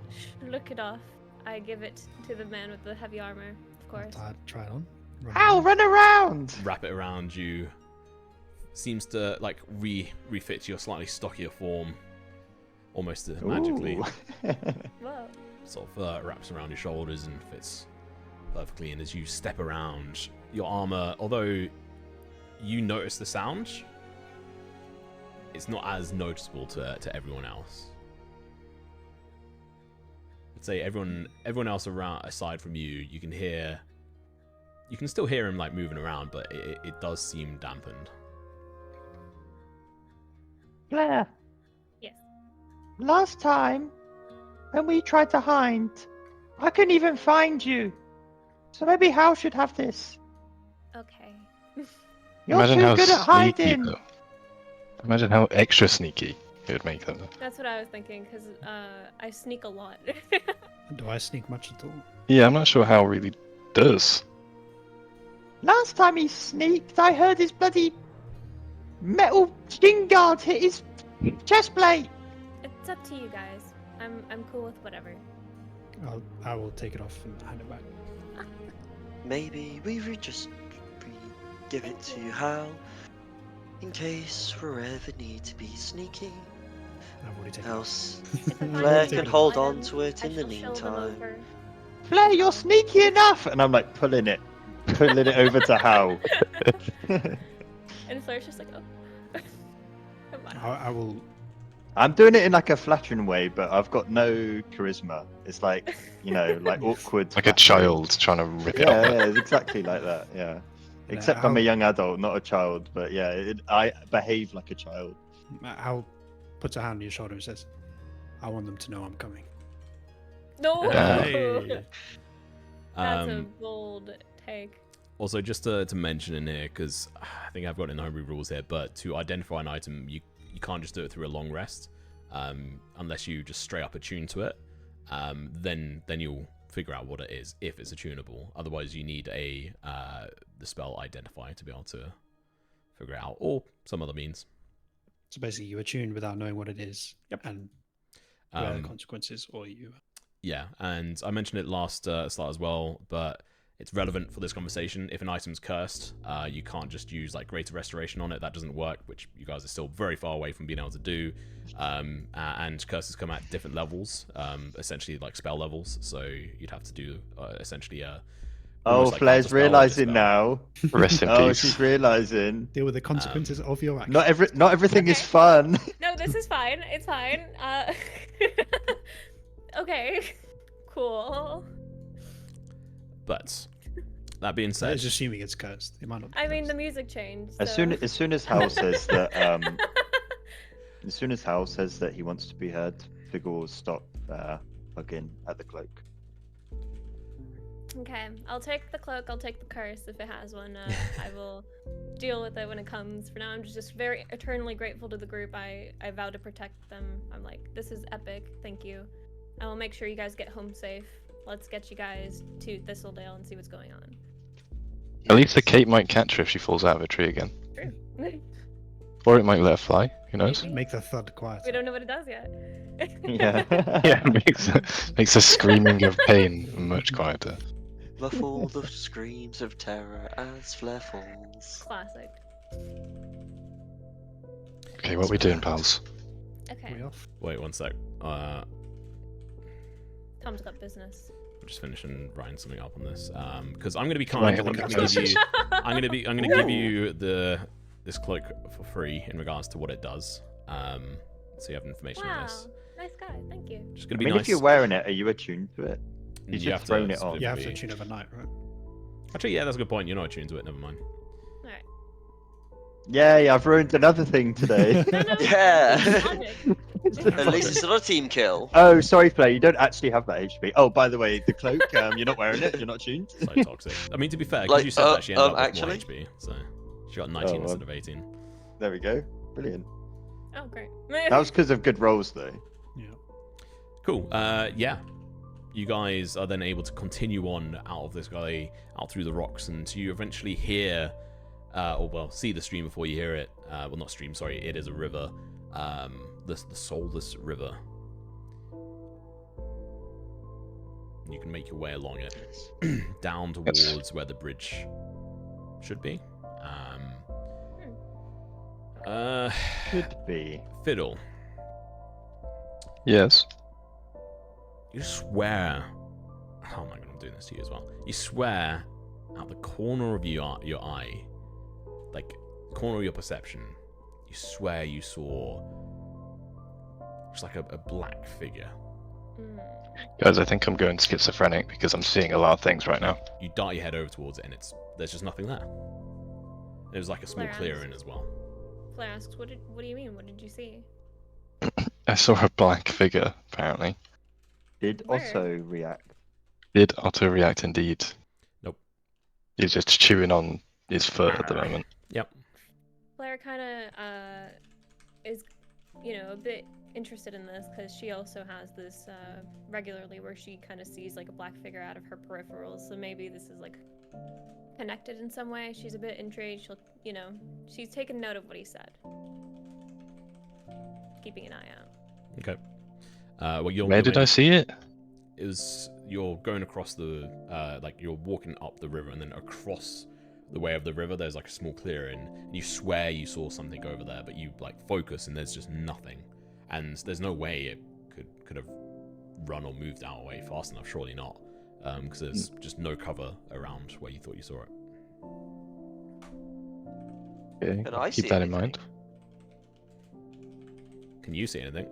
look it off. I give it to the man with the heavy armor, of course. Try it on. Hal, run around! Wrap it around you. Seems to like refit your slightly stockier form, almost magically. Ooh. Whoa. Sort of wraps around your shoulders and fits perfectly. And as you step around, your armor, although you notice the sound, it's not as noticeable to everyone else. I'd say everyone else around, aside from you, you can still hear him like moving around, but it does seem dampened. Flare. Yes. Last time, when we tried to hide, I couldn't even find you. So maybe Hal should have this. Okay. You're Imagine too how good at sneaky, hiding. though. Imagine how extra sneaky it would make them. That's what I was thinking, because I sneak a lot. Do I sneak much at all? Yeah, I'm not sure how really does. Last time he sneaked, I heard his bloody metal shin guard hit his chest plate. It's up to you guys. I'm cool with whatever. I will take it off and hand it back. Maybe we give it to Hal in case we ever need to be sneaky. I've already taken it off. Else, It's a fine Flair Take can it hold item. on to it I in the shall shill them meantime. over. Flair, you're sneaky enough. And I'm like pulling it over to Hal. And Flair's just like, oh. Come on. I will. I'm doing it in like a flattering way, but I've got no charisma. It's like, like awkward. Like a child trying to rip it Yeah, off. yeah, it's exactly like that. Yeah. Yeah, Except I'm a I'll- young adult, not a child. But yeah, I behave like a child. Hal puts a hand on your shoulder and says, "I want them to know I'm coming." No! Hey. That's a bold take. Also, just to mention in here, because I think I've got it in the homebrew rules here, but to identify an item, you can't just do it through a long rest, unless you just straight up attune to it. Then you'll figure out what it is, if it's attunable. Otherwise, you need the spell identifier to be able to figure it out, or some other means. So basically, you attune without knowing what it is, and consequences, or you. Yeah, and I mentioned it last start as well, but it's relevant for this conversation. If an item's cursed, you can't just use like greater restoration on it. That doesn't work, which you guys are still very far away from being able to do. And curses come at different levels, essentially like spell levels. So you'd have to do essentially a. Oh, almost like Flair's counterspell or realizing dispel. now. Rest in Oh, peace. she's realizing. Deal with the consequences of your actions. Not everything is Okay. fun. No, this is fine. It's fine. Okay. Cool. But that being That said, is assuming it's cursed. It might not. Be I mean, the cursed. music changed. As so- soon as Hal says that as soon as Hal says that he wants to be heard, Figure will stop plugging at the cloak. Okay, I'll take the cloak. I'll take the curse if it has one. I will deal with it when it comes. For now, I'm just very eternally grateful to the group. I vow to protect them. I'm like, this is epic. Thank you. I will make sure you guys get home safe. Let's get you guys to Thistledale and see what's going on. At least the cape might catch her if she falls out of a tree again. True. Or it might let her fly. Who knows? Maybe. Make the thud quiet. We don't know what it does yet. Yeah. Yeah, makes the screaming of pain much quieter. Muffle the screams of terror as Flair falls. Classic. Okay, what are we doing, pals? Okay, We off? wait 1 sec. Tom's got business. I'm just finishing writing something up on this because I'm going to be Right, kind. I'm look going at to give this. you. I'm going to give you this cloak for free in regards to what it does. So you have information on Wow, this. nice guy. Thank you. Just I going to be mean, nice. if you're wearing it, are you attuned to it? You He's just have to thrown it on. You have to specifically- attune overnight, right? Actually, yeah, that's a good point. You're not attuned to it. Never mind. All right. Yay, I've ruined another thing today. No, no. Yeah. On it. At least it's not a team kill. Oh, sorry, Flair, you don't actually have that HP. Oh, by the way, the cloak, you're not wearing it, you're not tuned. So toxic. I mean, to be fair, because Like, you said that she ended up with actually? more HP, so she got 19 well. instead of 18. There we go. Brilliant. Oh, great. That was because of good rolls, though. Yeah. Cool. Yeah. You guys are then able to continue on out of this gully, out through the rocks, and you eventually hear, see the stream before you hear it. Well, not stream, sorry. It is a river. The soulless river. You can make your way along it down towards where the bridge should be. Could be. Fiddle. Yes. You swear. Oh my god, I'm doing this to you as well. You swear out the corner of your eye, like corner of your perception, you swear you saw just like a black figure. Mm. Guys, I think I'm going schizophrenic because I'm seeing a lot of things right now. You dart your head over towards it, and there's just nothing there. It was like a small Clarence. clearing as well. Flair asks, what do you mean? What did you see? I saw a black figure, apparently. Did Where? also react. Did auto-react indeed. Nope. He's just chewing on his foot at the moment. Yep. Flair kind of is, a bit interested in this because she also has this regularly where she kind of sees like a black figure out of her peripherals. So maybe this is like connected in some way. She's a bit intrigued. She'll, she's taken note of what he said. Keeping an eye out. Okay. Well, you're Where did I see it? Is you're going across the like you're walking up the river, and then across the way of the river there's like a small clearing, and you swear you saw something over there, but you like focus and there's just nothing, and there's no way it could have run or moved our way fast enough. Surely not, because there's just no cover around where you thought you saw it. Okay, Can I keep see that in anything? mind. Can you see anything?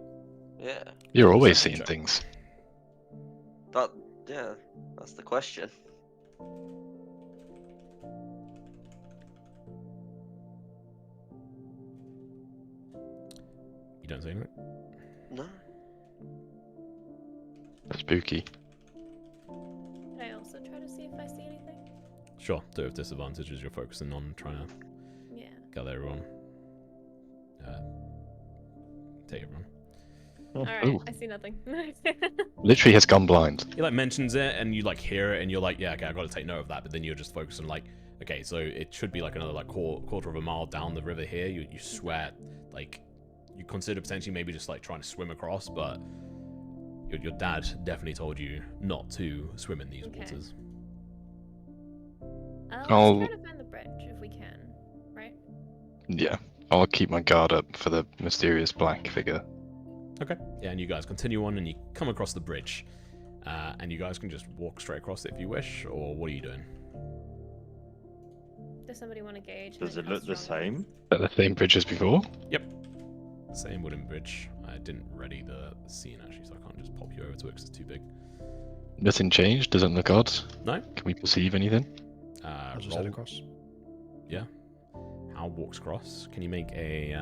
Yeah. You're always Perception seeing check. things. Yeah, that's the question. You don't see anything? No. Spooky. Can I also try to see if I see anything? Sure, do it with disadvantage as you're focusing on trying to Yeah. gather everyone. Take everyone. Alright, Ooh. I see nothing. Literally has gone blind. He like mentions it, and you like hear it, and you're like, yeah, okay, I got to take note of that. But then you're just focused on like, okay, so it should be like another like quarter of a mile down the river here. You swear, like, you consider potentially maybe just like trying to swim across, but your dad definitely told you not to swim in these Okay. waters. I'll- Let's try to find the bridge if we can, right? Yeah, I'll keep my guard up for the mysterious black figure. Okay. Yeah, and you guys continue on, and you come across the bridge, and you guys can just walk straight across it if you wish, or what are you doing? Does somebody want to gauge? Does how it look the strong it is? same? Is that the same bridge as before? Same wooden bridge. I didn't ready the scene actually, so I can't just pop you over to it because it's too big. Nothing changed? Doesn't look odd? No. Can we perceive anything? I'll just Roll. head across. Yeah. Hal walks across. Can you make a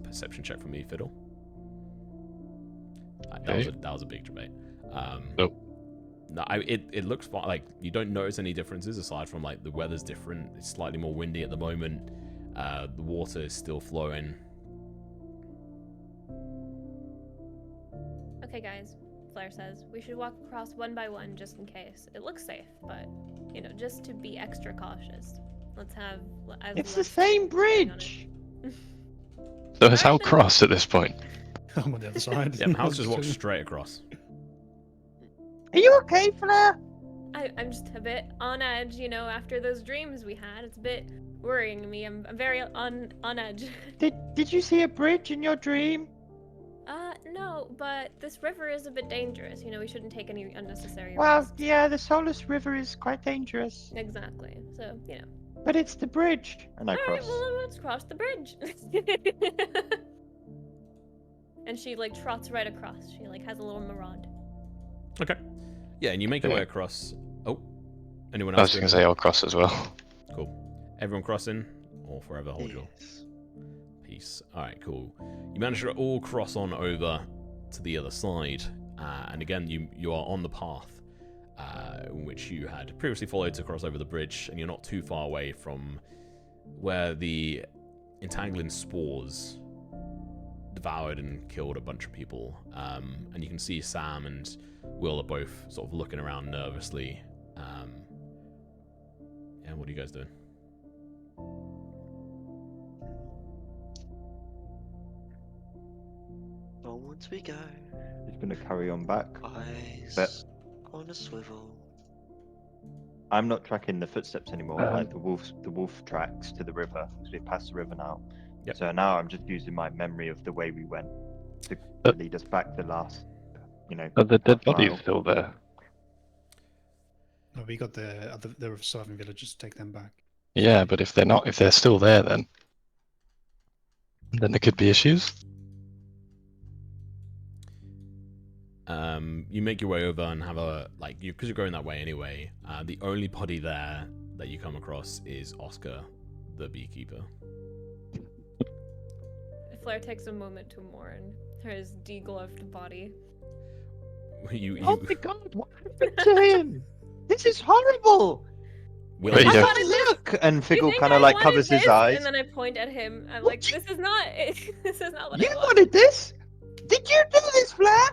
perception check for me, Fiddle? That was a big debate. Nope. No, it looks fine. Like, you don't notice any differences aside from like the weather's different. It's slightly more windy at the moment. The water is still flowing. Okay, guys. Flair says we should walk across one by one just in case. It looks safe, but just to be extra cautious. Let's have. It's the same bridge. So has Hal Alright, then. crossed at this point? I'm on the other side. Yeah, Hal's just walked straight across. Are you okay, Flair? I'm just a bit on edge, after those dreams we had. It's a bit worrying me. I'm very on edge. Did you see a bridge in your dream? No, but this river is a bit dangerous. We shouldn't take any unnecessary Well, risks. yeah, the Solus River is quite dangerous. Exactly. So, But it's the bridge. And I Alright, cross. well, let's cross the bridge. And she, trots right across. She, has a little mirage. Okay. Yeah, and you make your Yeah. way across. Oh, anyone I else? was going to say I'll cross as well. Cool. Everyone crossing, or forever hold your Yes. peace. All right, cool. You manage to all cross on over to the other side, and again, you are on the path which you had previously followed to cross over the bridge, and you're not too far away from where the entangling spores devoured and killed a bunch of people. And you can see Sam and Will are both sort of looking around nervously. Yeah, what are you guys doing? Onwards we go. He's gonna carry on back. Eyes But- on a swivel. I'm not tracking the footsteps anymore, Um, like the wolf tracks to the river, because we passed the river now. Yep. So now I'm just using my memory of the way we went to Uh, lead us back the last, But the dead half body mile. is still there. No, we got the surviving villagers to take them back. Yeah, but if they're still there, then there could be issues. You make your way over and have a because you're going that way anyway. The only body there that you come across is Oscar, the beekeeper. Flair takes a moment to mourn his degloved body. you Oh my god, what happened to him? This is horrible! Will, Wait, I yeah. wanted this. Look! And You Figgle think kind I of wanted covers his this? eyes. And then I point at him. I'm What? like, this is not this is not what You I want. wanted this? Did you do this, Flair?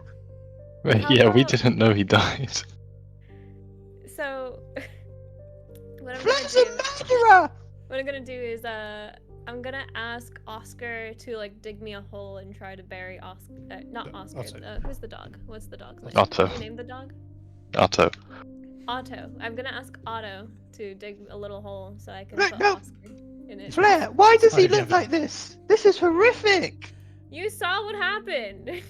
Wait, How yeah, we about- didn't know he died. So what I'm Flair, murderer! What I'm gonna do is I'm gonna ask Oscar to like dig me a hole and try to bury Oscar. Not Oscar. Otto. Who's the dog? What's the dog's name? Otto. Did you name the dog? Otto. Otto. I'm gonna ask Otto to dig a little hole so I can Right, put no. Oscar in it. Flair, why does he Alright, look yeah, like this? This is horrific! You saw what happened.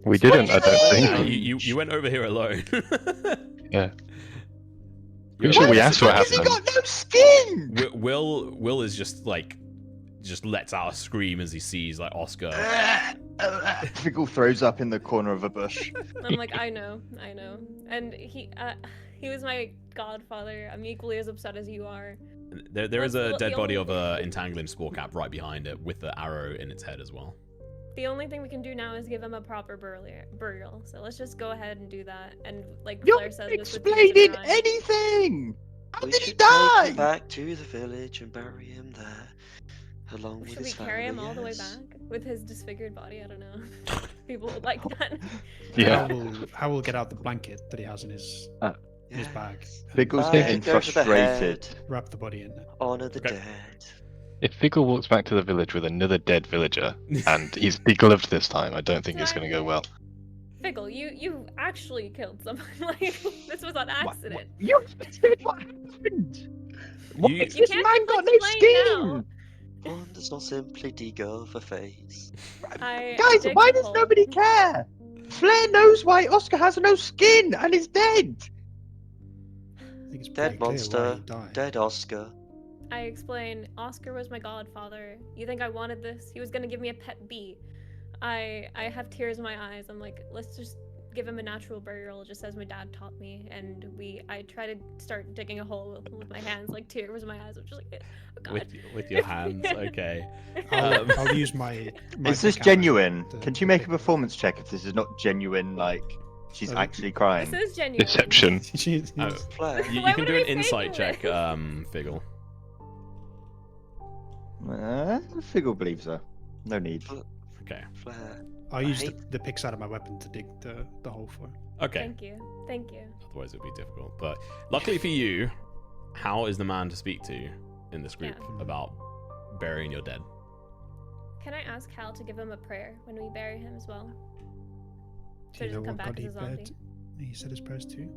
We didn't, I don't Yeah, think. you went over here alone. Yeah. You're Pretty sure alone. we asked what Why has he happened. got no skin? Will is just like, just lets out a scream as he sees like Oscar. Figgle throws up in the corner of a bush. I'm like, I know. And he was my godfather. I'm equally as upset as you are. There is a What's the dead body only- of a entangling spore cap right behind it with the arrow in its head as well. The only thing we can do now is give him a proper burial. So let's just go ahead and do that. And like You're Flair says, not this with tears in explaining your eyes. anything! How We did he should take die? him back to the village and bury him there, along with Should we his family. carry him all the way yes. back with his disfigured body? I don't know. People would like that. Yeah. How will get out the blanket that he has in his Yes. bag. Figgle's Bag, getting go to the frustrated. head, Wrap the body in there. honor the Okay. dead. If Figgle walks back to the village with another dead villager, and he's degloved this time, I don't think it's going to go well. Figgle, you actually killed someone. Like this was on accident. You said what happened? Why You- has You this can't man keep got no explaining skin? One does not simply dig off a face. Guys, dig why the does hole. nobody care? Flair knows why Oscar has no skin and is dead. I think it's Dead pretty clear why monster, he died. dead Oscar. I explain, Oscar was my godfather. You think I wanted this? He was gonna give me a pet bee. I have tears in my eyes. I'm like, let's just give him a natural burial, just as my dad taught me. And I try to start digging a hole with my hands, like tears in my eyes. I'm just like, oh god. with your hands, okay. I'll use my Is this pick hammer genuine? to- Can to you make a pick- performance check if this is not genuine, like she's Oh, actually crying? This is genuine. Deception. She's- Oh. Flair. You Why can would do I an be insight faking check, this? Figgle. Figgle believes her. No need. Okay. Flair. I'll I use hate- the pick side of my weapon to dig the hole for. Okay. Thank you. Thank you. Otherwise it would be difficult. But luckily for you, Hal is the man to speak to in this group Yeah. about burying your dead. Can I ask Hal to give him a prayer when we bury him as well? Do So you just know come what back god he as a zombie. buried? He said his prayers too.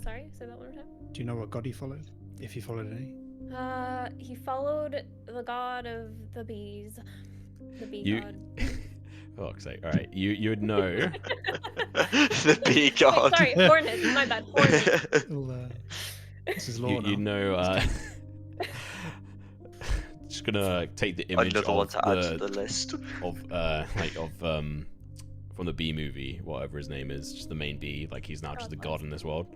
Sorry, say that one more time. Do you know what god he followed? If he followed any? He followed the god of the bees. The bee You- god. For fuck's sake. Alright, you would know. The bee god. Wait, sorry, hornets. My bad. Hornets. Well, this is law you now. know just gonna take the image Another one of to add to the list. from the bee movie, whatever his name is, just the main bee, like he's now just a god in this world.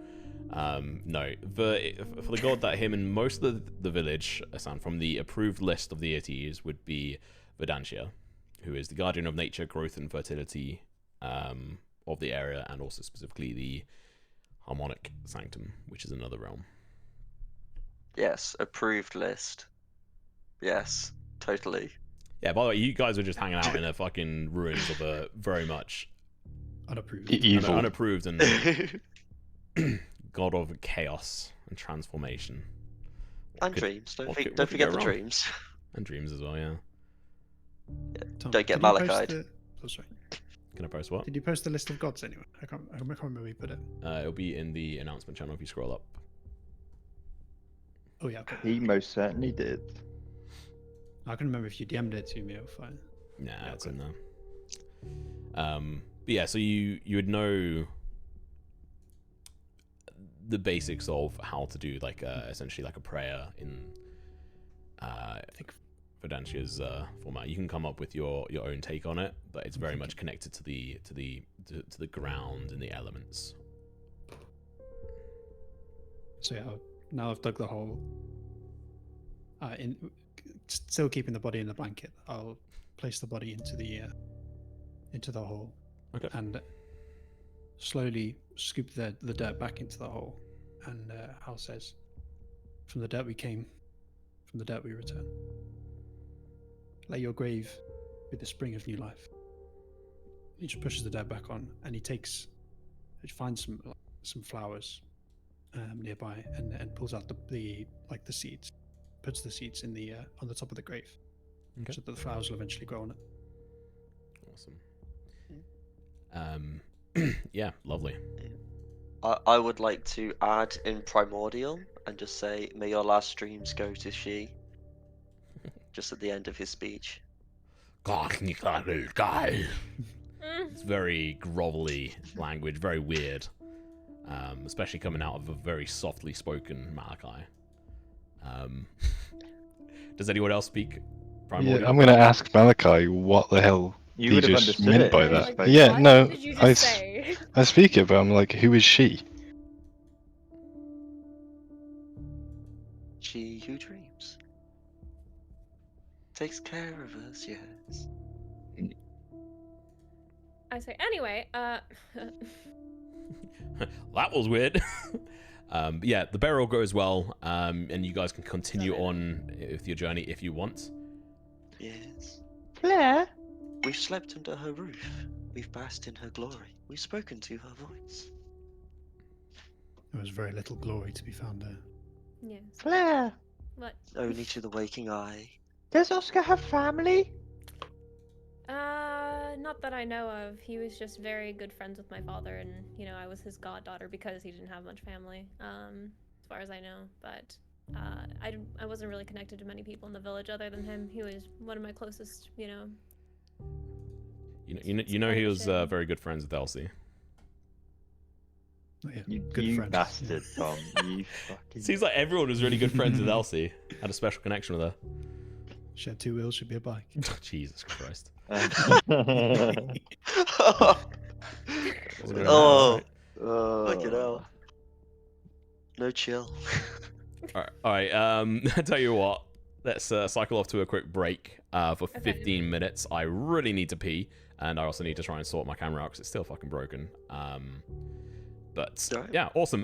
No, for the god that him and most of the village assign from the approved list of deities would be Verdantia, who is the guardian of nature, growth, and fertility of the area, and also specifically the harmonic sanctum, which is another realm. Yes, approved list. Yes, totally. Yeah, by the way, you guys are just hanging out in a fucking ruins of a very much Unapproved. Evil. unapproved and god of chaos and transformation. And Could- dreams. what Don't could forget go the wrong? dreams. And dreams as well, yeah. Tom, Don't get did you post Malachite. Oh, sorry. Can I post what? Did you post the list of gods anyway? I can't remember where we put it. It'll be in the announcement channel if you scroll up. Oh yeah, okay. He most certainly did. I can remember if you DM'd it to me or fine. Nah, Yeah, it's okay. in there. But yeah, so you would know the basics of how to do like essentially like a prayer in I think Verdantia's format. You can come up with your own take on it, but it's very much connected to the ground and the elements. So yeah, now I've dug the hole. Still keeping the body in the blanket, I'll place the body into the hole, Okay. and slowly scoop the dirt back into the hole. And Hal says, "From the dirt we came, from the dirt we return. Lay your grave with the spring of new life." He just pushes the dirt back on, and he finds some flowers, nearby and pulls out the seeds, puts the seeds in the on the top of the grave, Okay. so that the flowers will eventually grow on it. Awesome. Yeah, lovely. I would like to add in Primordial and just say, may your last dreams go to she. Just at the end of his speech. It's very grovelly language, very weird. Especially coming out of a very softly spoken Malachi. Does anyone else speak Primordial? Yeah, I'm going to ask Malachi what the hell You he would have just understood meant it by if you that. spoke Yeah, What no, did you I, just say? I speak it, but I'm like, who is she? She who dreams. Takes care of us, yes. I say, anyway, That was weird. Yeah, the burial goes well, and you guys can continue on with your journey if you want. Yes. Flair, We've slept under her roof. We've basked in her glory. We've spoken to her voice. There was very little glory to be found there. yes. Flair, What? Only to the waking eye. does Oscar have family? Not that I know of. He was just very good friends with my father, and I was his goddaughter because he didn't have much family. As far as I know, but I wasn't really connected to many people in the village other than him. He was one of my closest, You know he was very good friends with Elsie. Oh, yeah, You, good you friend. bastard, Tom. You fucking. Seems like everyone was really good friends with Elsie. Had a special connection with her. She had 2 wheels, should be a bike. Jesus Christ. Oh, Wasn't gonna matter, look it out. No chill. right? Alright, I tell you what. Let's cycle off to a quick break for 15 minutes. I really need to pee, and I also need to try and sort my camera out because it's still fucking broken. But yeah, awesome.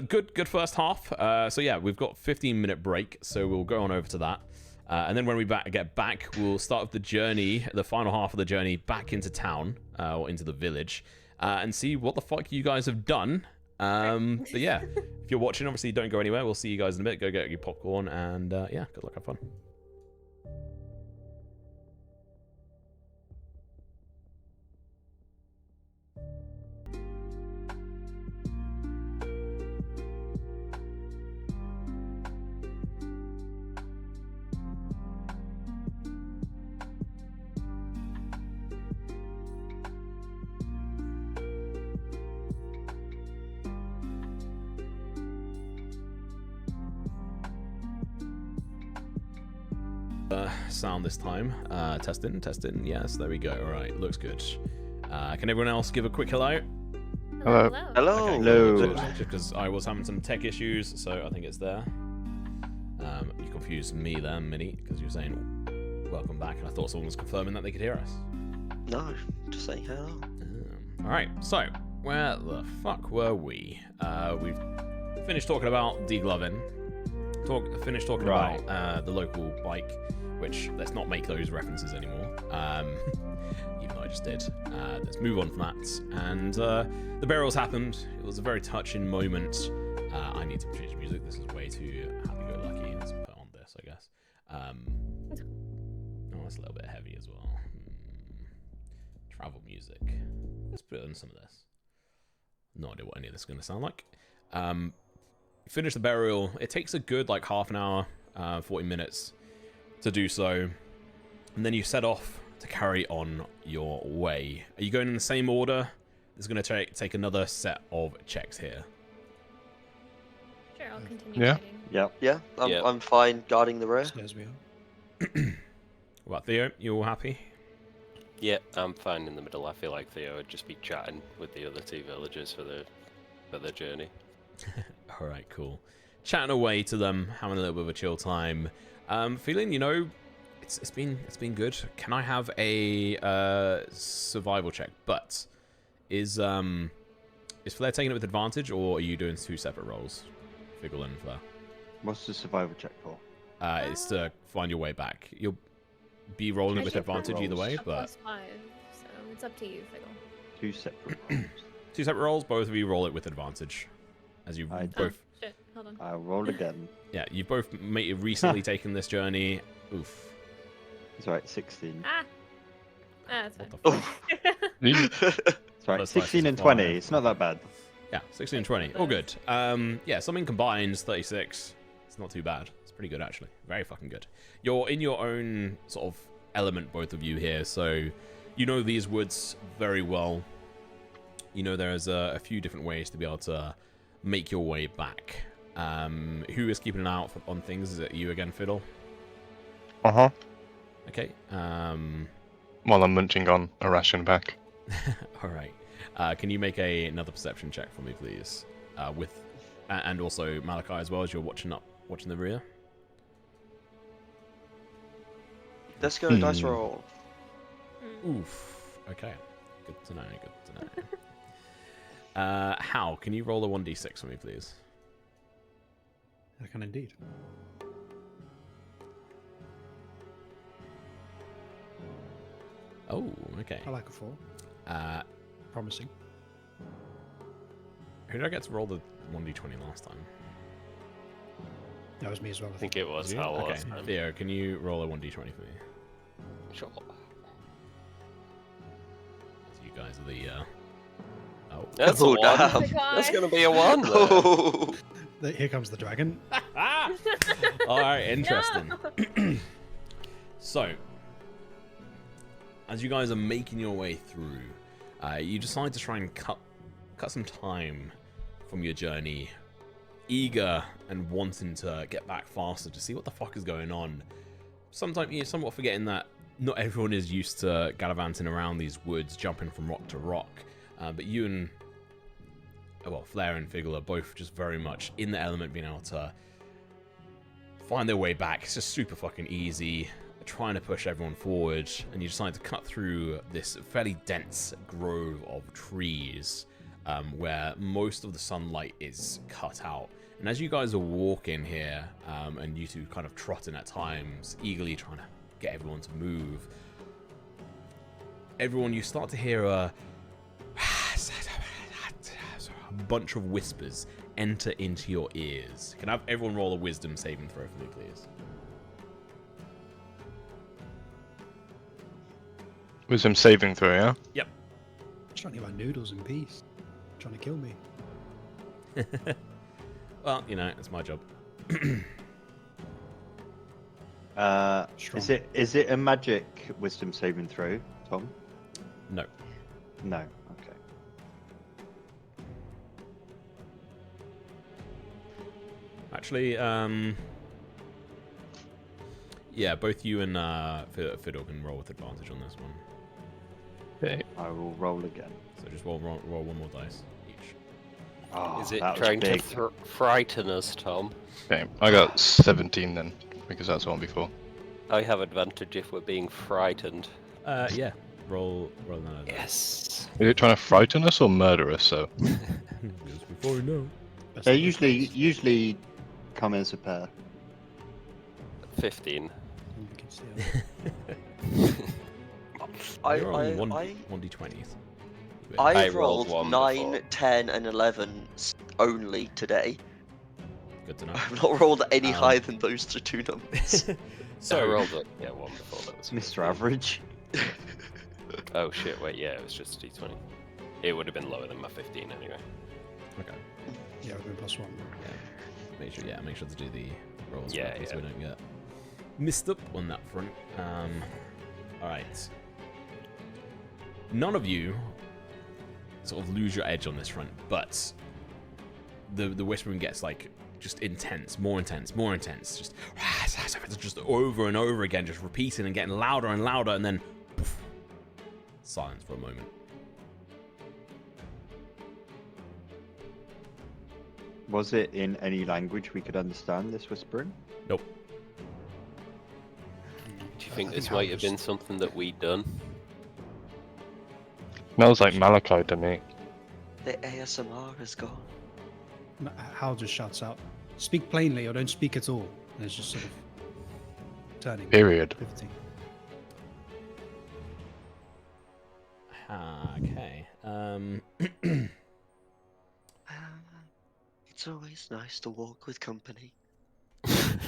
Good first half. So yeah, we've got 15-minute break, so we'll go on over to that. And then when we get back, we'll start with the journey, the final half of the journey back into town, or into the village, and see what the fuck you guys have done. But yeah, if you're watching, obviously don't go anywhere. We'll see you guys in a bit. Go get your popcorn, and yeah, good luck, have fun. Sound this time. Testing. Yes, there we go. All right, looks good. Can everyone else give a quick hello? Hello. Hello. Okay, Hello. Just because I was having some tech issues, so I think it's there. You confused me there, Minnie, because you were saying welcome back, and I thought someone was confirming that they could hear us. No, just saying hello. All right, so where the fuck were we? We've finished talking about degloving. Finished talking about the local bike, which let's not make those references anymore. Even though I just did. Let's move on from that. And the burials happened. It was a very touching moment. I need to change music. This is way too happy-go-lucky. Let's put on this, I guess. Oh, it's a little bit heavy as well. Travel music. Let's put on some of this. No idea what any of this is going to sound like. Finish the burial. It takes a good like half an hour, 40 minutes to do so. And then you set off to carry on your way. Are you going in the same order? It's going to take another set of checks here. Sure, I'll continue Yeah. fighting. Yep. Yeah, I'm fine guarding the rear. As we are. What about Theo? You all happy? Yeah, I'm fine in the middle. I feel like Theo would just be chatting with the other 2 villagers for their journey. All right, cool. Chatting away to them, having a little bit of a chill time. Feeling, it's been good. Can I have a survival check? But is Flair taking it with advantage, or are you doing 2 separate rolls? Figgle and Flair. What's the survival check for? It's to find your way back. You'll be rolling it with Separate advantage either way, A but +5, so it's up to you, Figgle. 2 separate rolls. 2 separate rolls. Both of you roll it with advantage, as you I both. shit. Hold on. I'll roll again. Yeah, you've both recently taken this journey. Oof. It's alright, 16. Ah, that's What fine. the fuck? It's alright, Plus 16 5 and is 20. fine. It's not that bad. Yeah, 16 and 20. All good. Yeah, something combines 36. It's not too bad. It's pretty good, actually. Very fucking good. You're in your own sort of element, both of you here, so you know these woods very well. You know there's a few different ways to be able to make your way back. Who is keeping an eye out on things? Is it you again, Fiddle? Uh-huh. Okay. While I'm munching on a ration back. All right. Can you make another perception check for me, please? And also Malachi as well, as you're watching the rear. Let's go dice roll. Oof. Okay. Good to know. Good to know. How? Can you roll a 1d6 for me, please? I can indeed. Oh, okay. I like a 4. Promising. Who did I get to roll the 1d20 last time? That was me as well. I think it was You? Hal Okay. last time. Theo, can you roll a 1d20 for me? Sure. So you guys are the. Oh. That's Oh, a one. damn. That's gonna be a one. There. Oh. Here comes the dragon. All right. Interesting. No! So, as you guys are making your way through, you decide to try and cut some time from your journey, eager and wanting to get back faster to see what the fuck is going on. Sometimes you're somewhat forgetting that not everyone is used to gallivanting around these woods, jumping from rock to rock. But you and, Flair and Figgle are both just very much in the element, being able to find their way back. It's just super fucking easy, trying to push everyone forward, and you decide to cut through this fairly dense grove of trees where most of the sunlight is cut out. And as you guys are walking here, and you two kind of trotting at times, eagerly trying to get everyone to move, you start to hear a bunch of whispers enter into your ears. Can I have everyone roll a wisdom saving throw for me, please? Wisdom saving throw, yeah? Yep. Trying to get my noodles in peace. Trying to kill me. Well, it's my job. Strong. Is it a magic wisdom saving throw, Tom? No. No. Okay. Actually, yeah, both you and Fiddle can roll with advantage on this one. Okay. I will roll again. So just roll one more dice each. Oh, Is it that was trying to big. frighten us, Tom? Okay, I got 17 then, because that's the one before. I have advantage if we're being frightened. Yeah. Roll another. Yes. Is it trying to frighten us or murder us? So Yes, before we know. Best They of both worlds. usually come as a pair. 15. We can see how- You're on one I 1d20s. I I've rolled rolled one 9, before. 10, and 11 only today. Good to know. I've not rolled any Um, higher than those two numbers. So I So, rolled it. Yeah, one before that was Mr. Average. Oh shit! Wait, yeah, it was just d20. It would have been lower than my 15 anyway. okay. Yeah, we're +1. Make sure to do the rolls Yeah, correctly so yeah. we don't get missed up on that front. All right. None of you sort of lose your edge on this front, but the whispering gets like just intense, more intense, just over and over again, just repeating and getting louder and louder, and then poof, silence for a moment. Was it in any language we could understand this whispering? Nope. Do you I think this Hal might have just- been something that we'd done? smells like Malachi to me. The ASMR is gone. Hal just shouts out, "Speak plainly or don't speak at all." And it's just sort of turning. Period. 50. Okay. It's It's always nice to walk with company. Let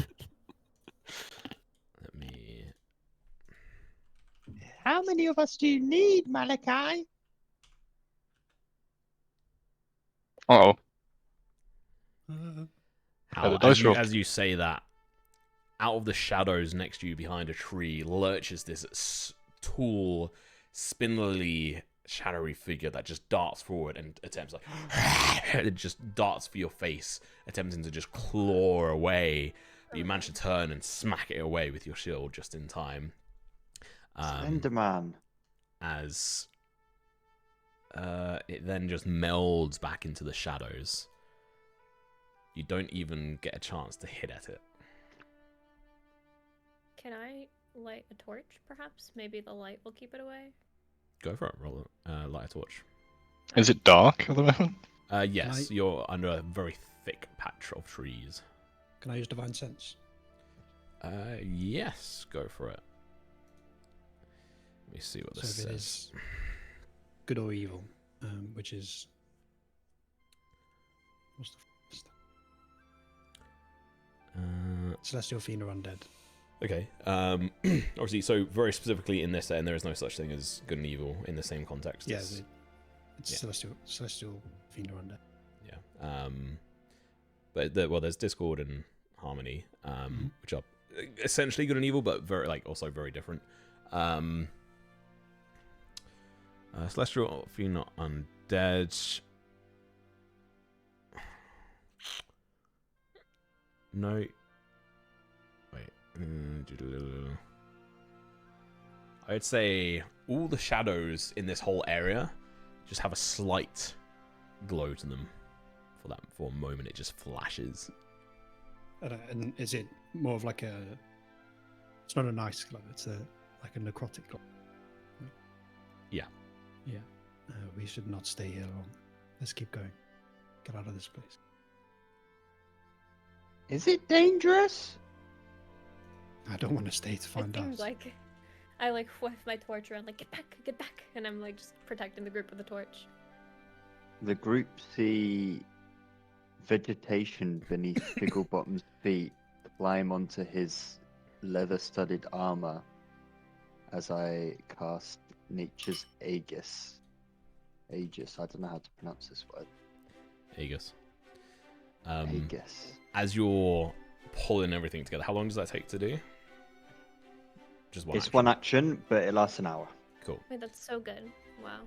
me. How many of us do you need, Malachi? Uh-oh. How the dice roll. as you say that, out of the shadows next to you behind a tree lurches this tall, spindly, shadowy figure that just darts forward and attempts it just darts for your face, attempting to just claw away. But you manage to turn and smack it away with your shield just in time. Slenderman. As it then just melds back into the shadows. You don't even get a chance to hit at it. Can I light a torch, perhaps? Maybe the light will keep it away? Go for it. Roll light a torch. Is it dark at the moment? Yes, you're under a very thick patch of trees. Can I use Divine Sense? Yes, go for it. Let me see what this So if it says. is good or evil, which is... What's the first? Celestial, Fiend, or Undead. Okay. Obviously, so very specifically in this end, there is no such thing as good and evil in the same context. Yeah, It's- it's yeah. Celestial, Fiend, or Undead. Yeah. But there's Discord and Harmony, which are essentially good and evil, but very also very different. Celestial, Fiend, not Undead. No. Wait. I'd say all the shadows in this whole area just have a slight glow to them. For a moment, it just flashes. And is it more of like a... It's not a nice glow, it's like a necrotic glow. Yeah. Yeah. We should not stay here long. Let's keep going. Get out of this place. Is it dangerous? I don't want to stay to It find seems out. like I whiff my torch around, like, get back, and I'm like just protecting the group with the torch. The group see vegetation beneath Bigglebottom's feet climb onto his leather-studded armor as I cast Nature's Aegis. Aegis, I don't know how to pronounce this word. Aegis. Aegis. As you're pulling everything together, how long does that take to do? Just one. It's action. one action, but it lasts an hour. Cool. Wait, that's so good. Wow.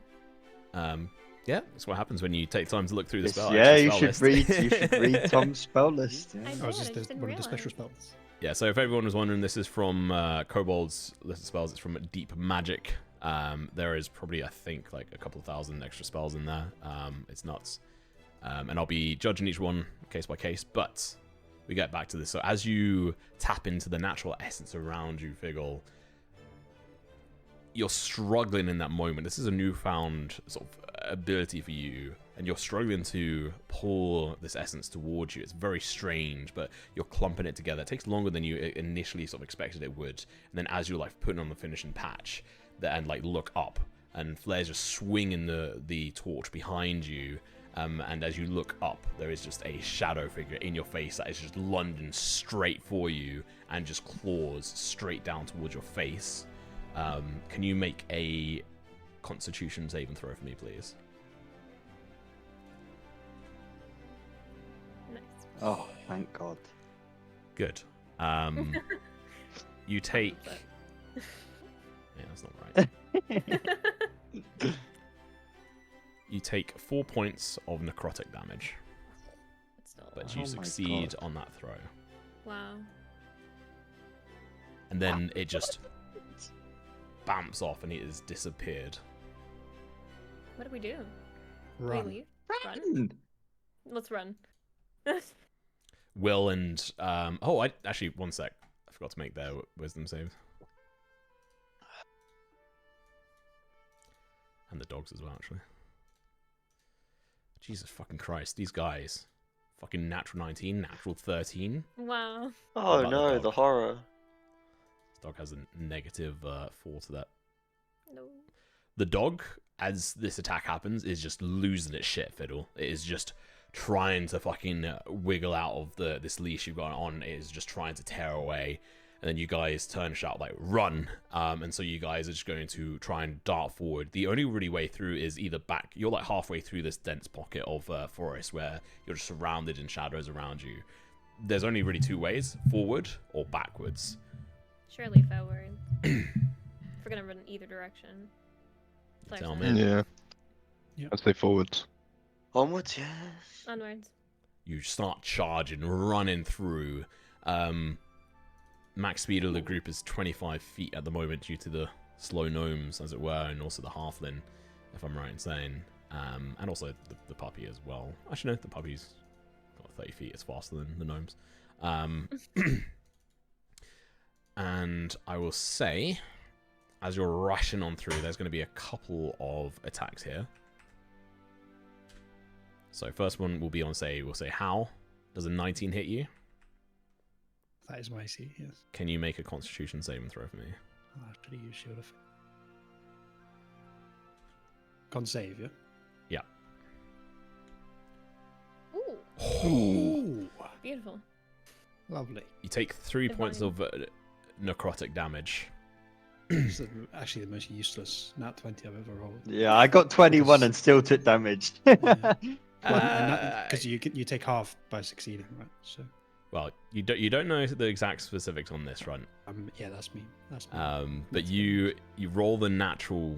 Yeah, that's what happens when you take time to look through the It's- spell. yeah, actual you spell should list. read. You should read Tom's spell list. Yeah. I Oh, is did, I this just didn't one of the special realize. spells? Yeah, so if everyone was wondering, this is from Kobold's list of spells. It's from Deep Magic. There is probably, I think, like a couple thousand extra spells in there. It's nuts. And I'll be judging each one case by case, but we get back to this. So as you tap into the natural essence around you, Figgle, you're struggling in that moment. This is a newfound sort of ability for you, and you're struggling to pull this essence towards you. It's very strange, but you're clumping it together. It takes longer than you initially sort of expected it would. And then as you're like putting on the finishing patch, and like look up, and flares just swinging the torch behind you. And as you look up, there is just a shadow figure in your face that is just lunging straight for you and just claws straight down towards your face. Can you make a Constitution saving throw for me, please? Nice. Oh, thank God. Good. You take... Yeah, that's not right. You take 4 points of necrotic damage, It's still but alive. you Oh my succeed God. on that throw. Wow. And then it just bamps off and it has disappeared. What do we do? Run. We leave? Run? Run! Let's run. Will and actually, one sec. I forgot to make their wisdom saves. And the dogs as well, actually. Jesus fucking Christ, these guys. Fucking natural 19, natural 13. Wow. Oh about the no, dog? the horror. This dog has a negative 4 to that. No. The dog, as this attack happens, is just losing its shit, Fiddle. It is just trying to fucking wiggle out of this leash you've got on. It is just trying to tear away. And then you guys turn and shout, like, run. And so you guys are just going to try and dart forward. The only really way through is either back. You're like halfway through this dense pocket of forest where you're just surrounded in shadows around you. There's only really two ways, forward or backwards. Surely forward. If we're gonna run in either direction. Flares Tell out. me. Yeah. Yep. I'd say forwards. Onwards, yes. Onwards. You start charging, running through. Max speed of the group is 25 feet at the moment due to the slow gnomes, as it were, and also the halfling, if I'm right in saying. And also the puppy as well. Actually, no, the puppy's got 30 feet. It's faster than the gnomes. And I will say, as you're rushing on through, there's going to be a couple of attacks here. So first one will be on, we'll say how. Does a 19 hit you? That is my AC, yes. Can you make a Constitution saving throw for me? I'll actually use Shield of... Con save, yeah? Yeah. Ooh, Ooh, beautiful. lovely. You take 3 points Divine. of necrotic damage. It's actually the most useless nat 20 I've ever rolled. Yeah, I got 21 and still took damage. Because you take half by succeeding, right? So, Well, you don't know the exact specifics on this front. yeah, that's me. That's me. But you roll the natural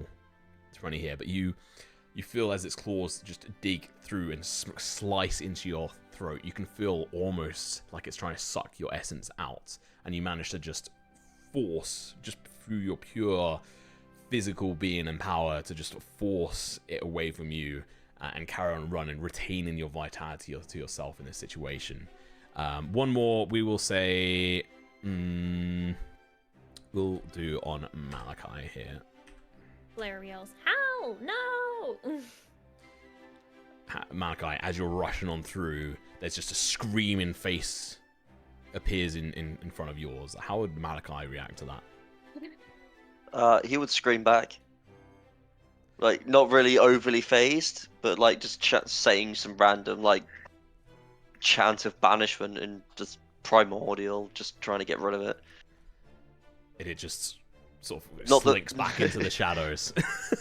20 here, but you feel as its claws just dig through and slice into your throat. You can feel almost like it's trying to suck your essence out, and you manage to just force, just through your pure physical being and power, to just force it away from you and carry on running, retaining your vitality to yourself in this situation. One more, we will say, we'll do on Malachi here. Blair yells, "How? No!" Malachi, as you're rushing on through, there's just a screaming face appears in front of yours. How would Malachi react to that? He would scream back. Like, not really overly phased, but like just saying some random like chant of banishment and just primordial, just trying to get rid of it. It just sort of Not slinks back into the shadows.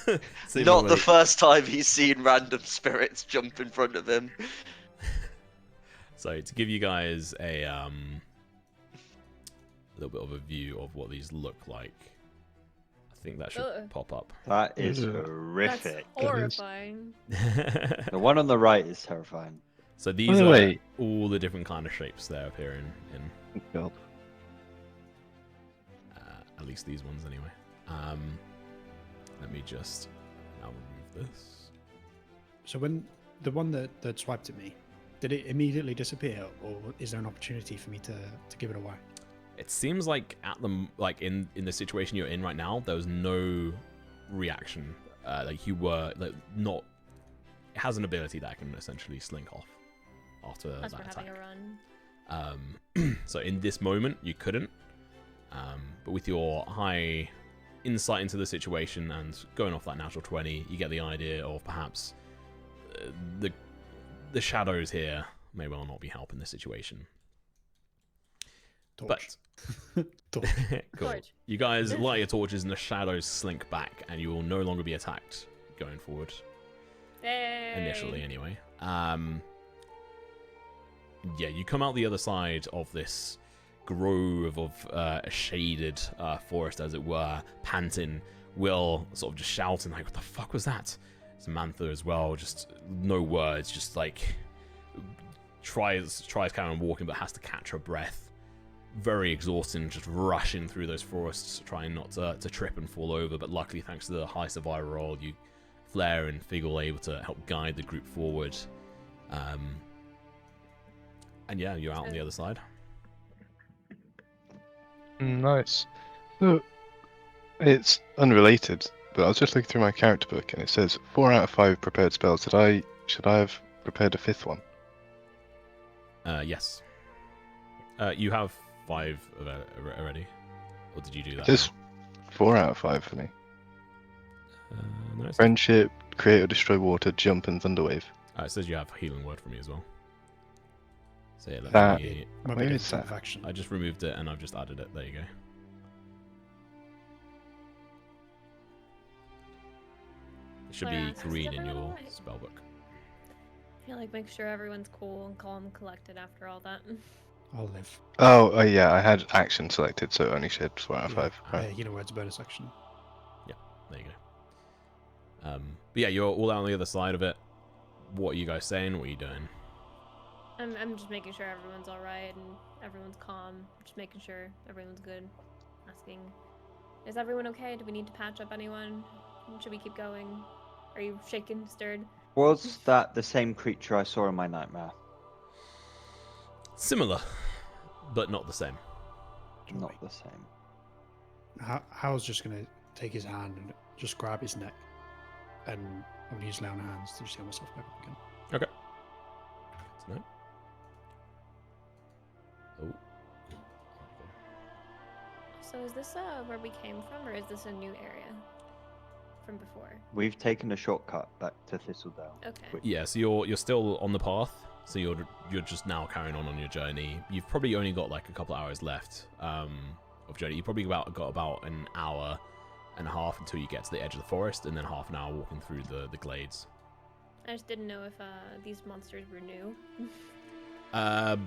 Not Seemingly- the first time he's seen random spirits jump in front of him. So to give you guys a little bit of a view of what these look like, I think that should Ugh. pop up. That is Yeah. That's horrific. horrifying. The one on the right is terrifying. So these By the are way- all the different kind of shapes they're appearing in. God. At least these ones anyway. Let me just now remove this. So when the one that swiped at me, did it immediately disappear, or is there an opportunity for me to give it away? It seems like in the situation you're in right now, there was no reaction. Like you were like not. It has an ability that can essentially slink off after Plus, that we're attack. having a run. So in this moment, you couldn't. But with your high insight into the situation and going off that natural 20, you get the idea of perhaps the shadows here may well not be helping the situation. Torch. But Torch. cool. Torch. You guys light your torches and the shadows slink back, and you will no longer be attacked going forward. Hey. Initially, anyway. Yeah, you come out the other side of this grove of a shaded forest, as it were, panting. Will sort of just shouting like, "What the fuck was that?" Samantha as well, just no words, just like tries carrying on walking, but has to catch her breath. Very exhausting, just rushing through those forests, trying not to trip and fall over. But luckily, thanks to the high survival roll, Flair and Figgle are able to help guide the group forward. And yeah, you're out on the other side. Nice. So, it's unrelated, but I was just looking through my character book and it says 4 out of 5 prepared spells. Should I have prepared a 5th one? Yes. You have 5 of it already, or did you do that? It says 4 out of 5 for me. No, it's- Friendship, create or destroy water, jump, and thunderwave. It says you have a healing word for me as well. So yeah, let That- me... Might Where be is different that? action. I just removed it and I've just added it. There you go. It should Can I be ask, is green in everyone your alright? spellbook. I feel like make sure everyone's cool and calm and collected after all that. I'll live. Oh, yeah, I had action selected, so it only shared 4 out of 5. Right. You know where it's bonus action. There you go. But yeah, you're all out on the other side of it. What are you guys saying? What are you doing? I'm just making sure everyone's alright and everyone's calm. Just making sure everyone's good. Asking, is everyone okay? Do we need to patch up anyone? Should we keep going? Are you shaken, stirred? Was that the same creature I saw in my nightmare? Similar, but not the same. Not the same. Hal's just going to take his hand and just grab his neck. And I'm going to use lay on hands to just heal myself back up again. Okay. So no. Oh. So is this where we came from, or is this a new area from before? We've taken a shortcut back to Thistledale. Okay. which- Yeah, so you're still on the path. So you're just now carrying on your journey. You've probably only got like a couple of hours left of journey. You probably got about an hour and a half until you get to the edge of the forest, and then half an hour walking through the glades. I just didn't know if these monsters were new. I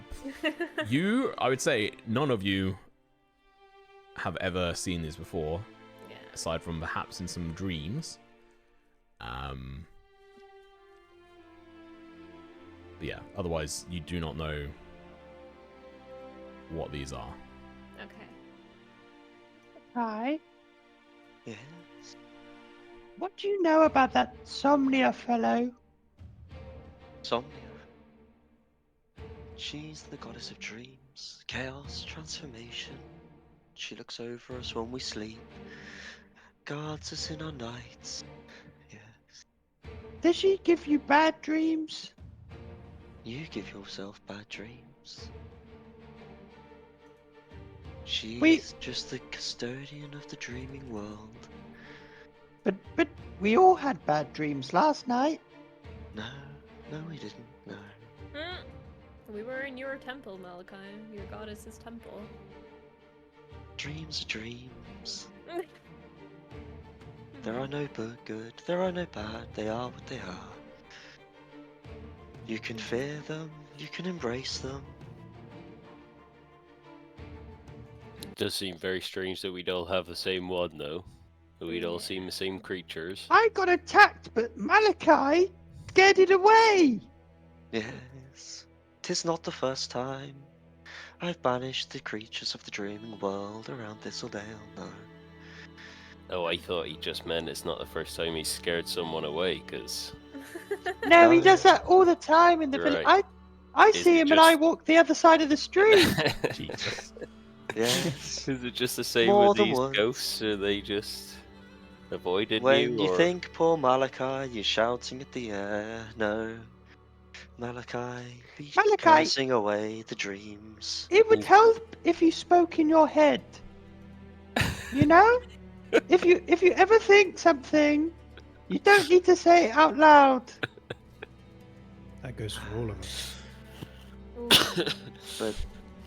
would say none of you have ever seen these before, Yeah. aside from perhaps in some dreams. But yeah, otherwise you do not know what these are. Okay. Hi. Yes. What do you know about that Somnia fellow? Somnia. She's the goddess of dreams, chaos, transformation. She looks over us when we sleep, guards us in our nights. Yes. Does she give you bad dreams? You give yourself bad dreams. She's We- just the custodian of the dreaming world. But we all had bad dreams last night. No, we didn't. No. We were in your temple, Malachi. Your goddess's temple. Dreams are dreams. There are no good, there are no bad, they are what they are. You can fear them, you can embrace them. It does seem very strange that we'd all have the same one, though. That we'd all seen the same creatures. I got attacked, but Malachi scared it away. Yes, 'tis not the first time. I've banished the creatures of the dreaming world around Thistledale, no. Oh, I thought he just meant it's not the first time he scared someone away, because... No, he No. does that all the time in the village. Right. I Is see it him and I just- walk the other side of the street. Jesus. Yes. Is it just the same More with than these once. ghosts? Are they just avoided When you or... think poor Malachi, you're shouting at the air. No, Malachi, be Malachi- cursing away the dreams. It would help if you spoke in your head. You know? if you ever think something, you don't need to say it out loud. That goes for all of us. Ooh. But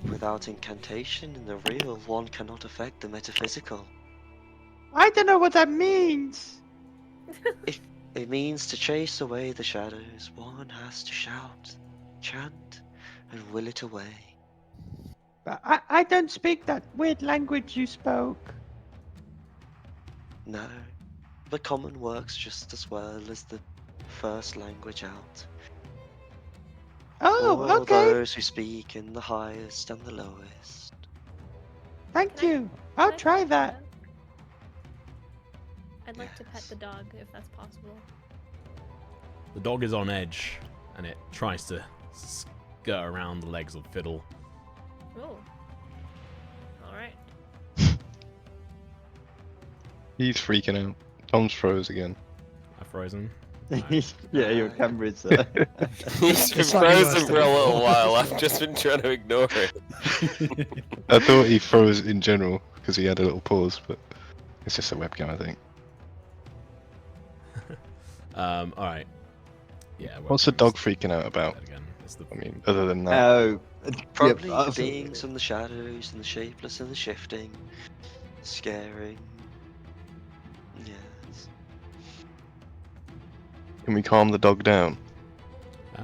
without incantation in the real, one cannot affect the metaphysical. I don't know what that means. It means to chase away the shadows, one has to shout, chant, and will it away. But I don't speak that weird language you spoke. No, the common works just as well as the first language out. Oh, All okay. those who speak in the highest and the lowest. Thank Can I- you. I'll Can I try pet that. the dog? I'd like to pet Yes. the dog if that's possible. The dog is on edge, and it tries to skirt around the legs of Fiddle. Oh. Alright. He's freaking out. Tom's froze again. I've frozen. Yeah, your camera's there. He's been It's slightly worse frozen than for a little before. while. I've just been trying to ignore it. I thought he froze in general because he had a little pause, but it's just a webcam, I think. Alright. Yeah. What's the dog freaking out about? That again. It's the... I mean, other than that. Oh, Probably yeah, the beings and the shadows and the shapeless and the shifting, scaring. Yes. Can we calm the dog down?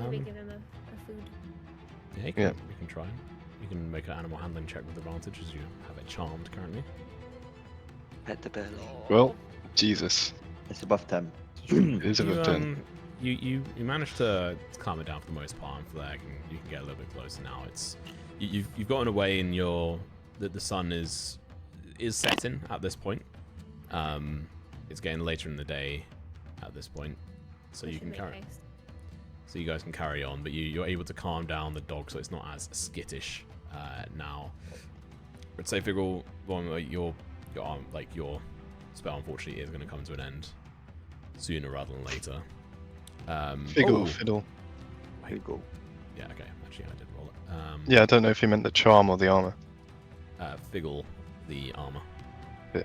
Maybe give him a food. Yeah, you can try. You can make an animal handling check with advantage as you have it charmed currently. Pet the belly. Well, Jesus. It's above 10. It is above 10. You managed to calm it down for the most part. And for that, you can get a little bit closer now. It's you've gotten away, and the sun is setting at this point. It's getting later in the day at this point, so you can carry. So you guys can carry on, but you're able to calm down the dog, so it's not as skittish now. But say, Figgle, your spell unfortunately is going to come to an end sooner rather than later. Fiddle. Fiddle. Yeah, okay. Actually, I did roll it. Yeah, I don't know if you meant the charm or the armor. Figgle, the armor. Yeah.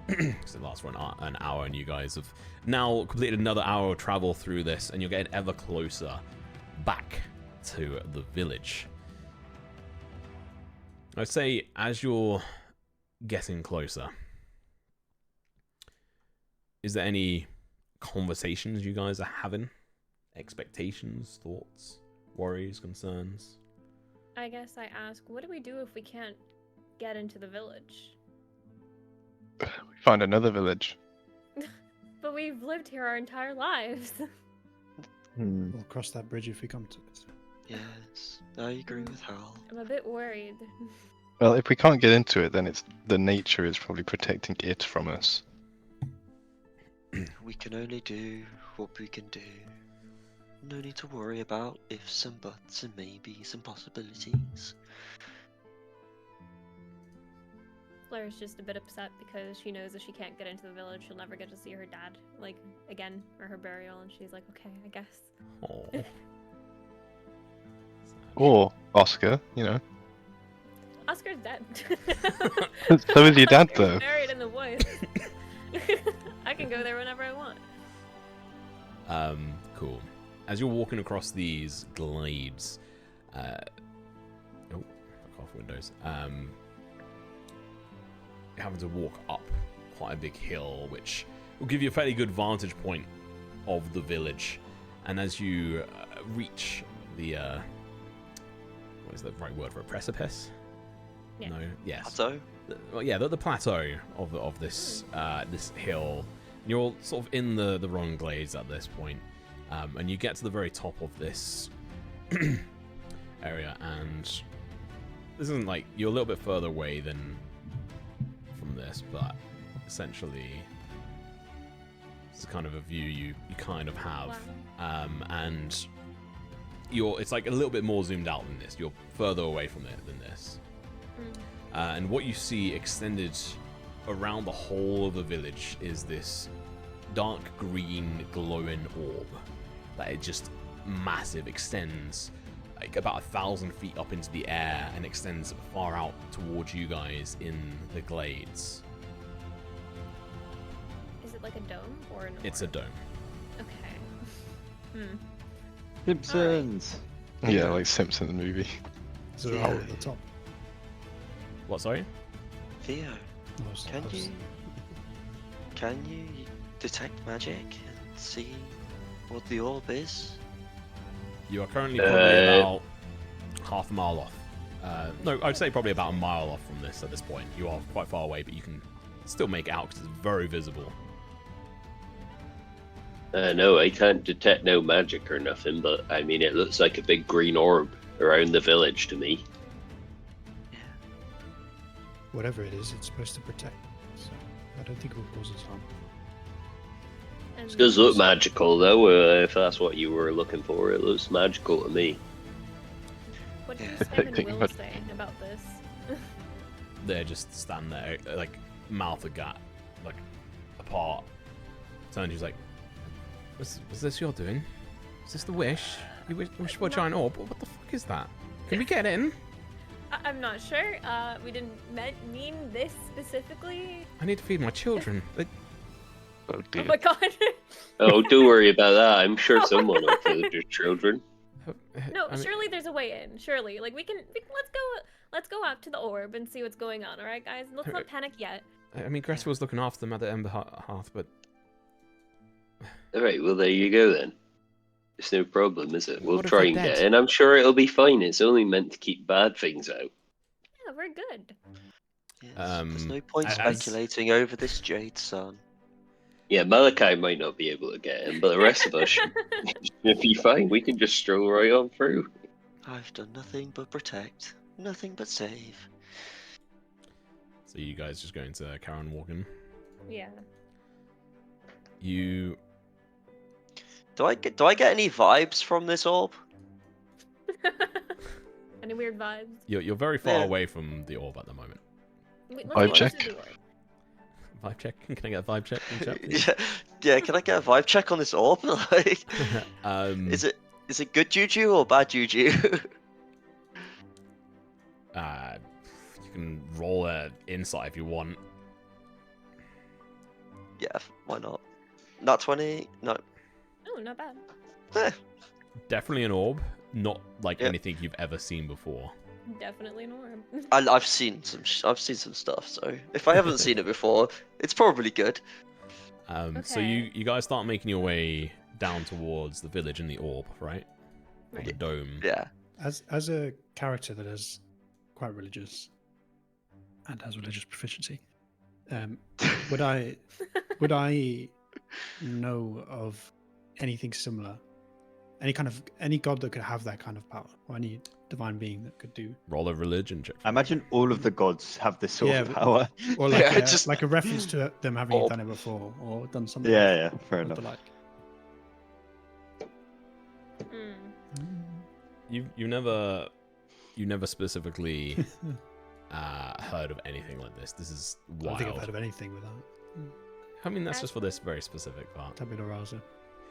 Because it lasts for an hour, and you guys have now completed another hour of travel through this, and you're getting ever closer back to the village. I'd say as you're getting closer, is there any conversations you guys are having? Expectations, thoughts, worries, concerns? I guess I ask, what do we do if we can't get into the village? We find another village. But we've lived here our entire lives. We'll cross that bridge if we come to it. Yes, I agree with Hal. I'm a bit worried. Well, if we can't get into it, then it's the nature is probably protecting it from us. We can only do what we can do. No need to worry about ifs and buts and maybes and possibilities. Claire's just a bit upset because she knows if she can't get into the village, she'll never get to see her dad, like, again, or her burial, and she's like, okay, I guess. Oh. Or Oscar, you know. Oscar's dead. So is your dad, Oscar's though. buried in the woods. I can go there whenever I want. Cool. As you're walking across these glades, fuck off windows. You're having to walk up quite a big hill, which will give you a fairly good vantage point of the village. And as you reach the what is the right word for a precipice? Yeah. No. Yes. Plateau? The plateau of this this hill. You're all sort of in the wrong glades at this point, and you get to the very top of this area, and this isn't like you're a little bit further away than from this, but essentially this is kind of a view you kind of have. Wow. And it's like a little bit more zoomed out than this. You're further away from it than this. And what you see extended around the whole of the village is this dark green glowing orb that it just massive, extends like about 1,000 feet up into the air and extends far out towards you guys in the glades. Is it like a dome or an It's a orb? dome. Okay. Simpsons. Yeah, like Simpsons movie. Is there a hole at the top? What, sorry? Theo, No, it's not. can you detect magic and see what the orb is? You are currently probably about half a mile off. No, I'd say probably about a mile off from this at this point. You are quite far away, but you can still make it out because it's very visible. No, I can't detect no magic or nothing, but I mean, it looks like a big green orb around the village to me. Whatever it is, it's supposed to protect. So I don't think it will cause us harm. And It does look magical, though, if that's what you were looking for. It looks magical to me. what Yeah. does Sam and Thinking Will about- say about this? They're just standing there, like mouth agape, like apart. Turns, he's like, "Was this your doing? Is this the wish? You wish for a giant orb? What the fuck is that? Can we get in? I'm not sure. We didn't mean this specifically. I need to feed my children." Oh Oh dear. my god. Oh, don't worry about that. I'm sure Oh, someone will God. kill your children. No, I mean, surely there's a way in. Surely, like we can let's go out to the orb and see what's going on. All right, guys, let's not panic yet. I mean, Greta was looking after them at the Ember Hearth, but Alright, well, there you go then. It's no problem, is it? We'll What if try they're and get dead? in. I'm sure it'll be fine. It's only meant to keep bad things out. Yeah, we're good. Yes, there's no as- point speculating over this jade sun. Yeah, Malachi might not be able to get in, but the rest of us should be fine. We can just stroll right on through. I've done nothing but protect, nothing but save. So you guys just going to Karen Walken. Yeah. You Do I get any vibes from this orb? Any weird vibes? you're very far Yeah. away from the orb at the moment. Wait, Vibe get closer check. to the orb. Vibe check. Can I get a vibe check? in chat, please? Yeah. Can I get a vibe check on this orb? Like, is it good juju or bad juju? You can roll an insight if you want. Yeah, why not? Not 20? No. Oh, not bad. Eh, Definitely an orb, not like Yep. anything you've ever seen before. Definitely an orb. I've seen some stuff, so if I haven't seen it before, it's probably good. So you guys start making your way down towards the village and the orb, right? Or the Right. dome. Yeah. As a character that is quite religious and has religious proficiency, would I know of anything similar? Any god that could have that kind of power, or any divine being that could do, Roll a religion check. I imagine all of the gods have this sort of Yeah, power. or like Yeah, a, just like a reference to them having orb. done it before or done something. Yeah, fair of the enough. like. You never specifically heard of anything like this. This is I don't think I've heard wild. of anything with that. I mean, that's just for this very specific part. Tabula rasa.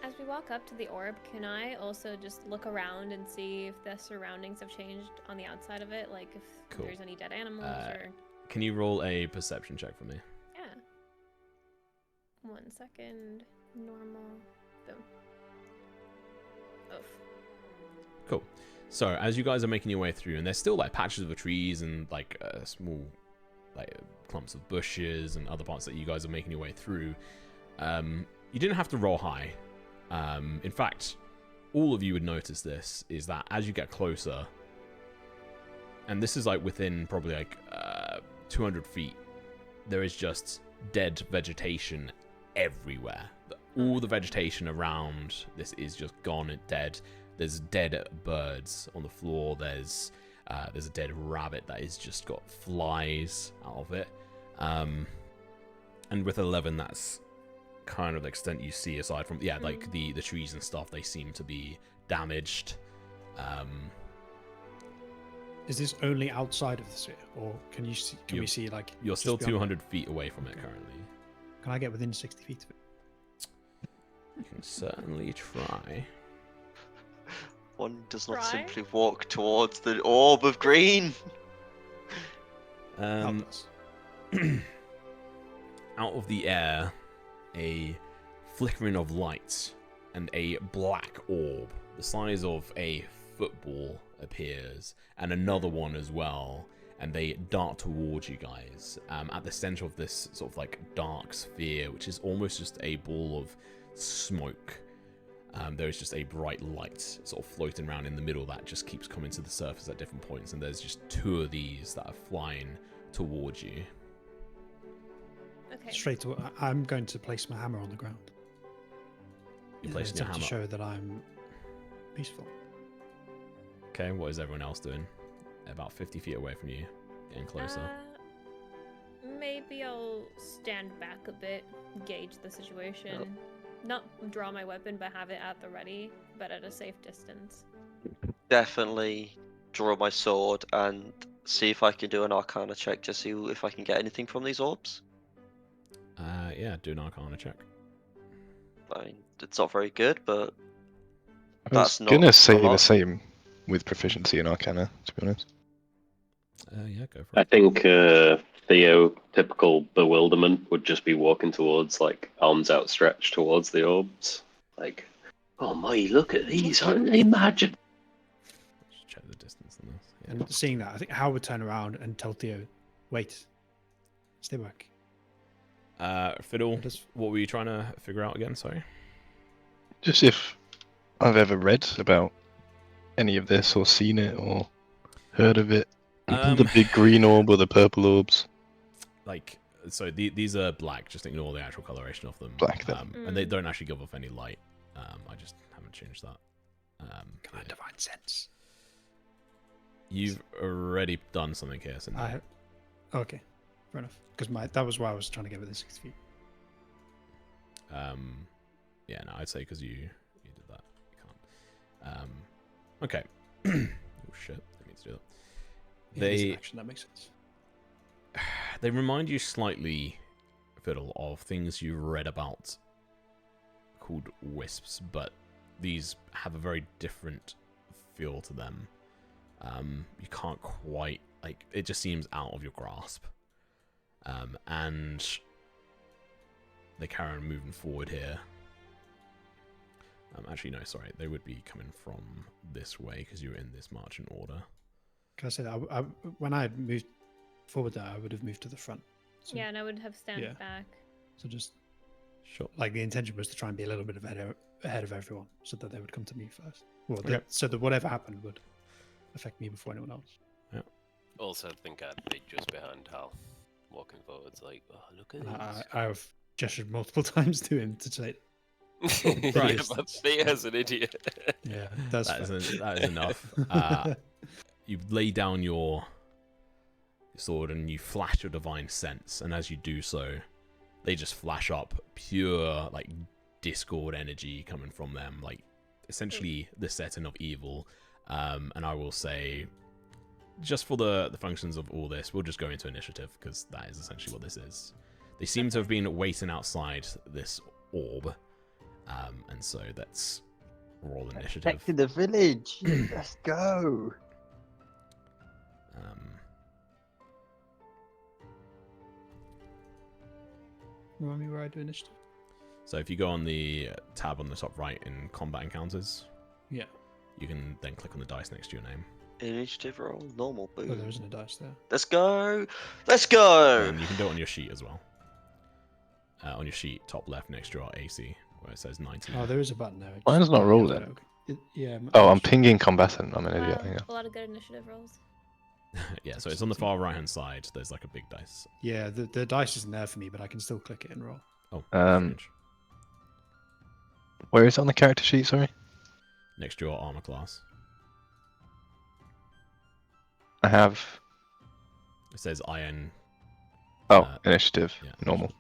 As we walk up to the orb, can I also just look around and see if the surroundings have changed on the outside of it? Like if Cool. there's any dead animals or... Can you roll a perception check for me? Yeah. 1 second. Normal. Boom. Oof. Cool. So as you guys are making your way through, and there's still like patches of trees and like small like clumps of bushes and other parts that you guys are making your way through, you didn't have to roll high. In fact, all of you would notice this is that as you get closer, and this is like within probably like 200 feet, there is just dead vegetation everywhere. All the vegetation around this is just gone and dead. There's dead birds on the floor. There's a dead rabbit that has just got flies out of it. And with 11, that's kind of the extent you see aside from like the trees and stuff. They seem to be damaged. Is this only outside of the sphere, or can you see? Can we see like? You're just still beyond 200 feet away from it currently. Can I get within 60 feet of it? You can certainly try. One does not Try? simply walk towards the orb of green. Help us. Out of the air, a flickering of light and a black orb the size of a football appears, and another one as well, and they dart towards you guys at the center of this sort of like dark sphere, which is almost just a ball of smoke. There is just a bright light sort of floating around in the middle that just keeps coming to the surface at different points, and there's just two of these that are flying towards you. Okay. Straight to. I'm going to place my hammer on the ground. You're in an placing your attempt hammer. to show that I'm peaceful. Okay, what is everyone else doing? About 50 feet away from you, getting closer. Maybe I'll stand back a bit, gauge the situation. Not draw my weapon, but have it at the ready, but at a safe distance. Definitely draw my sword and see if I can do an Arcana check to see if I can get anything from these orbs. Yeah, do an Arcana check. I mean, it's not very good, but I was that's not gonna a say lot. the same with proficiency in Arcana, to be honest. Yeah, go for I it. think Theo, typical bewilderment, would just be walking towards, like, arms outstretched towards the orbs. Like, oh my, look at these, aren't they magic? Let's check the distance on this. Yeah. And seeing that, I think Hal would turn around and tell Theo, "Wait, stay back." Fiddle, Just- what were you trying to figure out again? Sorry. Just if I've ever read about any of this or seen it or heard of it. The big green orb or the purple orbs. Like, so these are black. Just ignore the actual coloration of them. Black, then. And they don't actually give off any light. I just haven't changed that. Can I divine sense? You've already done something here, so no. Okay, fair enough. Because that was why I was trying to get within 6 feet. Yeah, no, I'd say because you did that. You can't. Okay. Oh shit! I need to do that. Yeah, it's an action, that makes sense. They remind you slightly, Fiddle, of things you've read about called wisps, but these have a very different feel to them. You can't quite, like, it just seems out of your grasp. And they carry on moving forward here. Actually, no, sorry, they would be coming from this way because you were in this marching order. Can I say that? When I moved forward there, I would have moved to the front. So, Yeah, and I would have stand back. So just, sure. Like, the intention was to try and be a little bit ahead of everyone so that they would come to me first. Well, Okay. So that whatever happened would affect me before anyone else. Yeah. Also, I think I'd be just behind Hal, walking forwards, like, oh, look at this. I have gestured multiple times to him to say, Yeah, Christ. but Theo's an idiot. yeah, that's That fair. is enough. You lay down your sword and you flash your divine sense, and as you do so, they just flash up pure, like, discord energy coming from them, like, essentially the setting of evil. And I will say, just for the functions of all this, we'll just go into initiative, because that is essentially what this is. They seem to have been waiting outside this orb, and so that's roll initiative. Protecting the village. Let's go. Remind me where I do initiative. So if you go on the tab on the top right in combat encounters, Yeah. you can then click on the dice next to your name. Initiative roll, normal, boom. Oh, there isn't a dice there. Let's go! Let's go! And you can do it on your sheet as well. On your sheet, top left next to your AC, where it says 19. Oh, there is a button there. Mine's not rolled yeah, then. okay. Yeah. Oh, I'm pinging combatant. I'm an idiot. Wow, Hang on. a lot of good initiative rolls. Yeah, so it's on the far right hand side. There's like a big dice. Yeah, the dice isn't there for me, but I can still click it and roll. Oh, Um, Where is it on the character sheet? Sorry. next to your armor class. I have. It says IN. Oh, initiative. Yeah, Normal.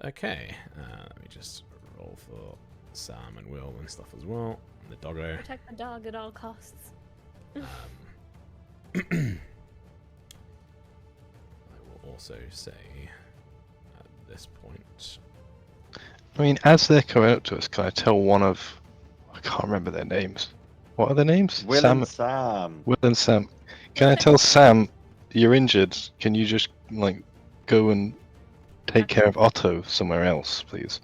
Okay, let me just roll for Sam and Will and stuff as well. And the doggo. Protect the dog at all costs. I will also say at this point. I mean, as they're coming up to us, can I tell one of? I can't remember their names. What are their names? Will Sam. and Sam. Will and Sam. Can I tell Sam, you're injured? Can you just like go and take care of Otto somewhere else, please?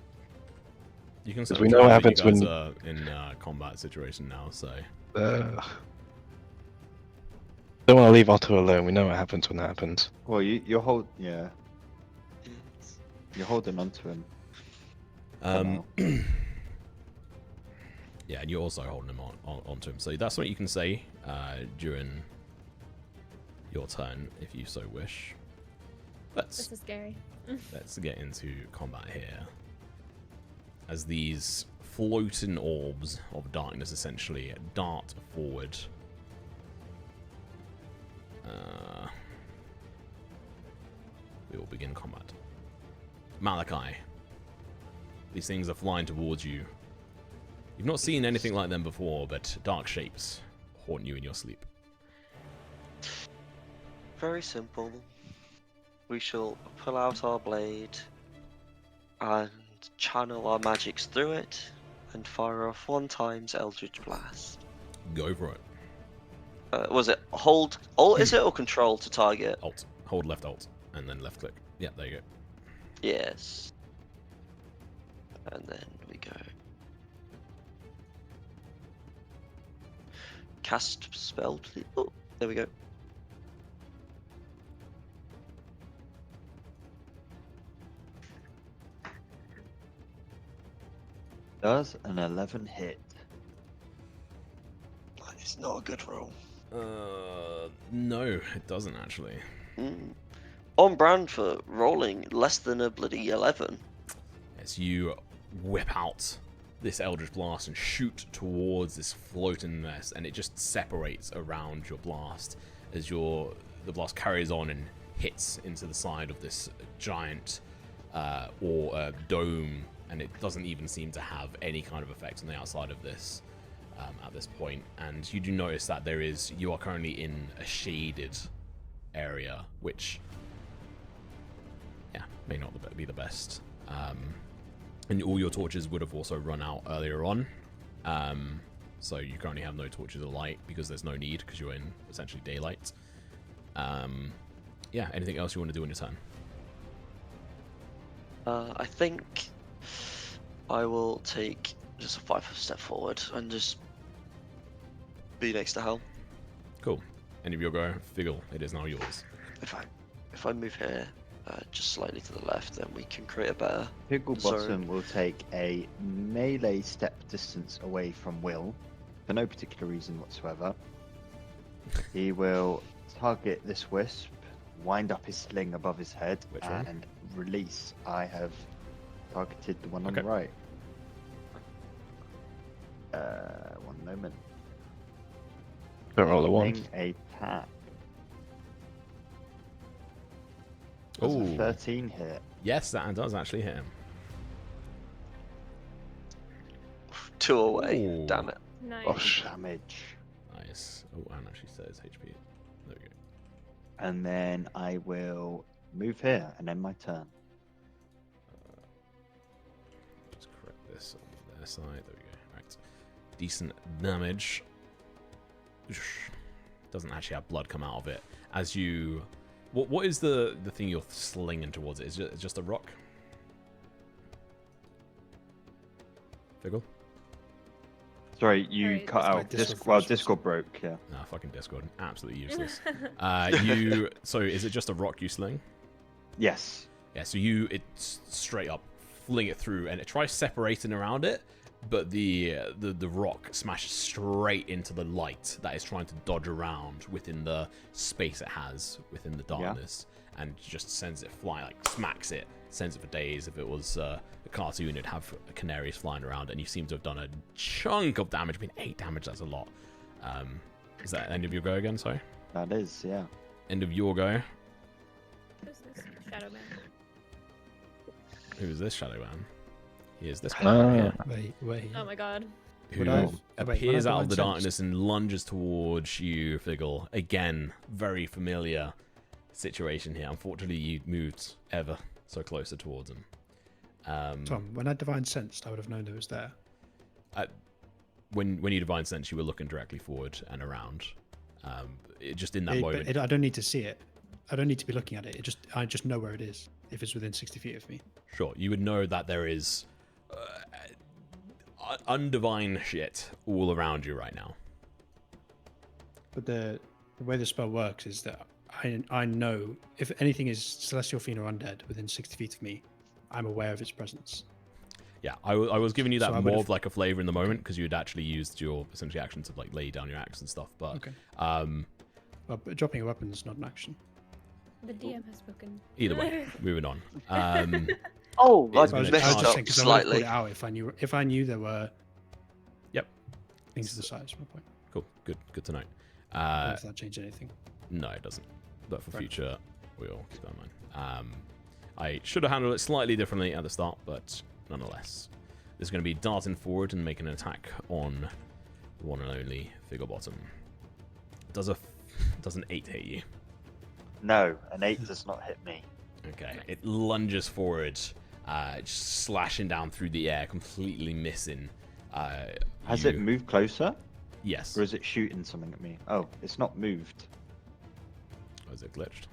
You can we know what happens you guys when- are in a combat situation now, so Don't want to leave Otto alone. We know what happens when that happens. Well, you're yeah. You're holding on to him. yeah, and you're also holding him onto him. So that's what you can say during your turn, if you so wish. This is scary. Let's get into combat here. As these floating orbs of darkness essentially dart forward. We will begin combat. Malachi. These things are flying towards you. You've not seen anything like them before, but dark shapes haunt you in your sleep. Very simple. We shall pull out our blade and channel our magics through it and fire off 1 times Eldritch Blast. Go for it. Was it hold alt? Is it or control to target? Alt. Hold left alt, and then left click. Yeah, there you go. Yes. And then we go. Cast spell, please. Oh, there we go. Does an 11 hit? It's not a good roll. No, it doesn't actually. On brand for rolling less than a bloody 11. As you whip out this Eldritch Blast and shoot towards this floating mess, and it just separates around your blast as the blast carries on and hits into the side of this giant dome, and it doesn't even seem to have any kind of effect on the outside of this at this point. And you do notice that you are currently in a shaded area, which may not be the best. And all your torches would have also run out earlier on. So you currently have no torches of light because there's no need because you're in essentially daylight. Anything else you want to do on your turn? I think I will take just a 5 step forward and just be next to Hal. Cool. End of your go. Figgle, it is now yours. If I move here, just slightly to the left, then we can create a better Pigglebottom zone. will take a melee step distance away from Will, for no particular reason whatsoever. He will target this wisp, wind up his sling above his head, Which one? and release. I have targeted the one on Okay. the right. One moment. Don't roll a one. A attack. Does a Ooh. 13 hit? Yes, that does actually hit him. 2 away. Ooh. Damn it. Nice. Gosh. Damage. Nice. Oh, and actually says HP. There we go. And then I will move here and end my turn. Just correct this on their side. There we go. Right. Decent damage. Doesn't actually have blood come out of it. As you... What is the thing you're slinging towards it? Is it just a rock? Figgle? Sorry, you Sorry, cut Discord out. Discord Well, flashed. Discord broke, yeah. Nah, fucking Discord. Absolutely useless. So is it just a rock you sling? Yes. Yeah, so it straight up fling it through, and it tries separating around it, but the rock smashes straight into the light that is trying to dodge around within the space it has within the darkness, and just sends it flying, like smacks it, sends it for days. If it was a cartoon, it'd have canaries flying around, and you seem to have done a chunk of damage. I mean, 8 damage, that's a lot. Is that end of your go again? Sorry? That is, yeah. End of your go. Who's this Shadow Man? Who is this Shadow Man? He is this Ah. one Wait. Oh my god. who Would I have- appears when I out of the divine darkness and lunges towards you, Figgle. Again, very familiar situation here. Unfortunately, you moved ever so closer towards him. Tom, when I divine sensed, I would have known it was there. When you divine sense, you were looking directly forward and around. Just in that moment. I don't need to see it. I don't need to be looking at it. I just know where it is if it's within 60 feet of me. Sure, you would know that there is undivine shit all around you right now. But the way the spell works is that I know if anything is celestial, fiend, or undead within 60 feet of me, I'm aware of its presence. Yeah, I was giving you that So I more would've- of like a flavor in the moment because you had actually used your essentially action to like lay down your axe and stuff. But Okay. Well, but dropping a weapon is not an action. The DM has spoken. either way, moving on. Oh, It's I gonna messed charge- up 'cause I would have slightly. called it out if I knew there were. Yep. Things to the side. That's my point. Cool, good to know. If that changed anything. No, it doesn't. But for Fair future, we'll keep that in mind. I should have handled it slightly differently at the start, but nonetheless. This is going to be darting forward and making an attack on the one and only Figglebottom. Does an 8 hit you? No, an 8 does not hit me. Okay, it lunges forward, just slashing down through the air, completely missing. Has it moved closer? Yes. Or is it shooting something at me? Oh, it's not moved. Or is it glitched?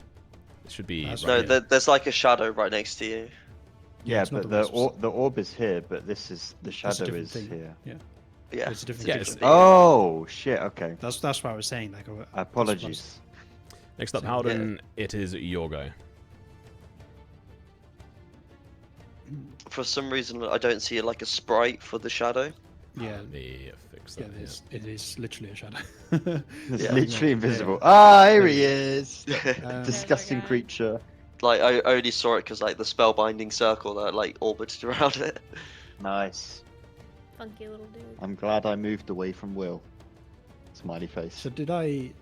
It should be. That's- Right No, here. there's like a shadow right next to you. Yeah, it's not but the wisps. the orb is here, but this is the That's a shadow different is thing. here. Yeah, Yeah. it's a different. Yeah, thing. it's- Oh shit! Okay, That's what I was saying. Like, apologies. Next up, So- Howden. It is your go. For some reason, I don't see like a sprite for the shadow. Yeah, Let me fix yeah. that. It is literally a shadow. It's Yeah. literally Yeah. invisible. Ah, here he Yeah. is! Disgusting guy. creature. Like I only saw it because like the spellbinding circle that like orbited around it. Nice. Funky little dude. I'm glad I moved away from Will. Smiley face. So did I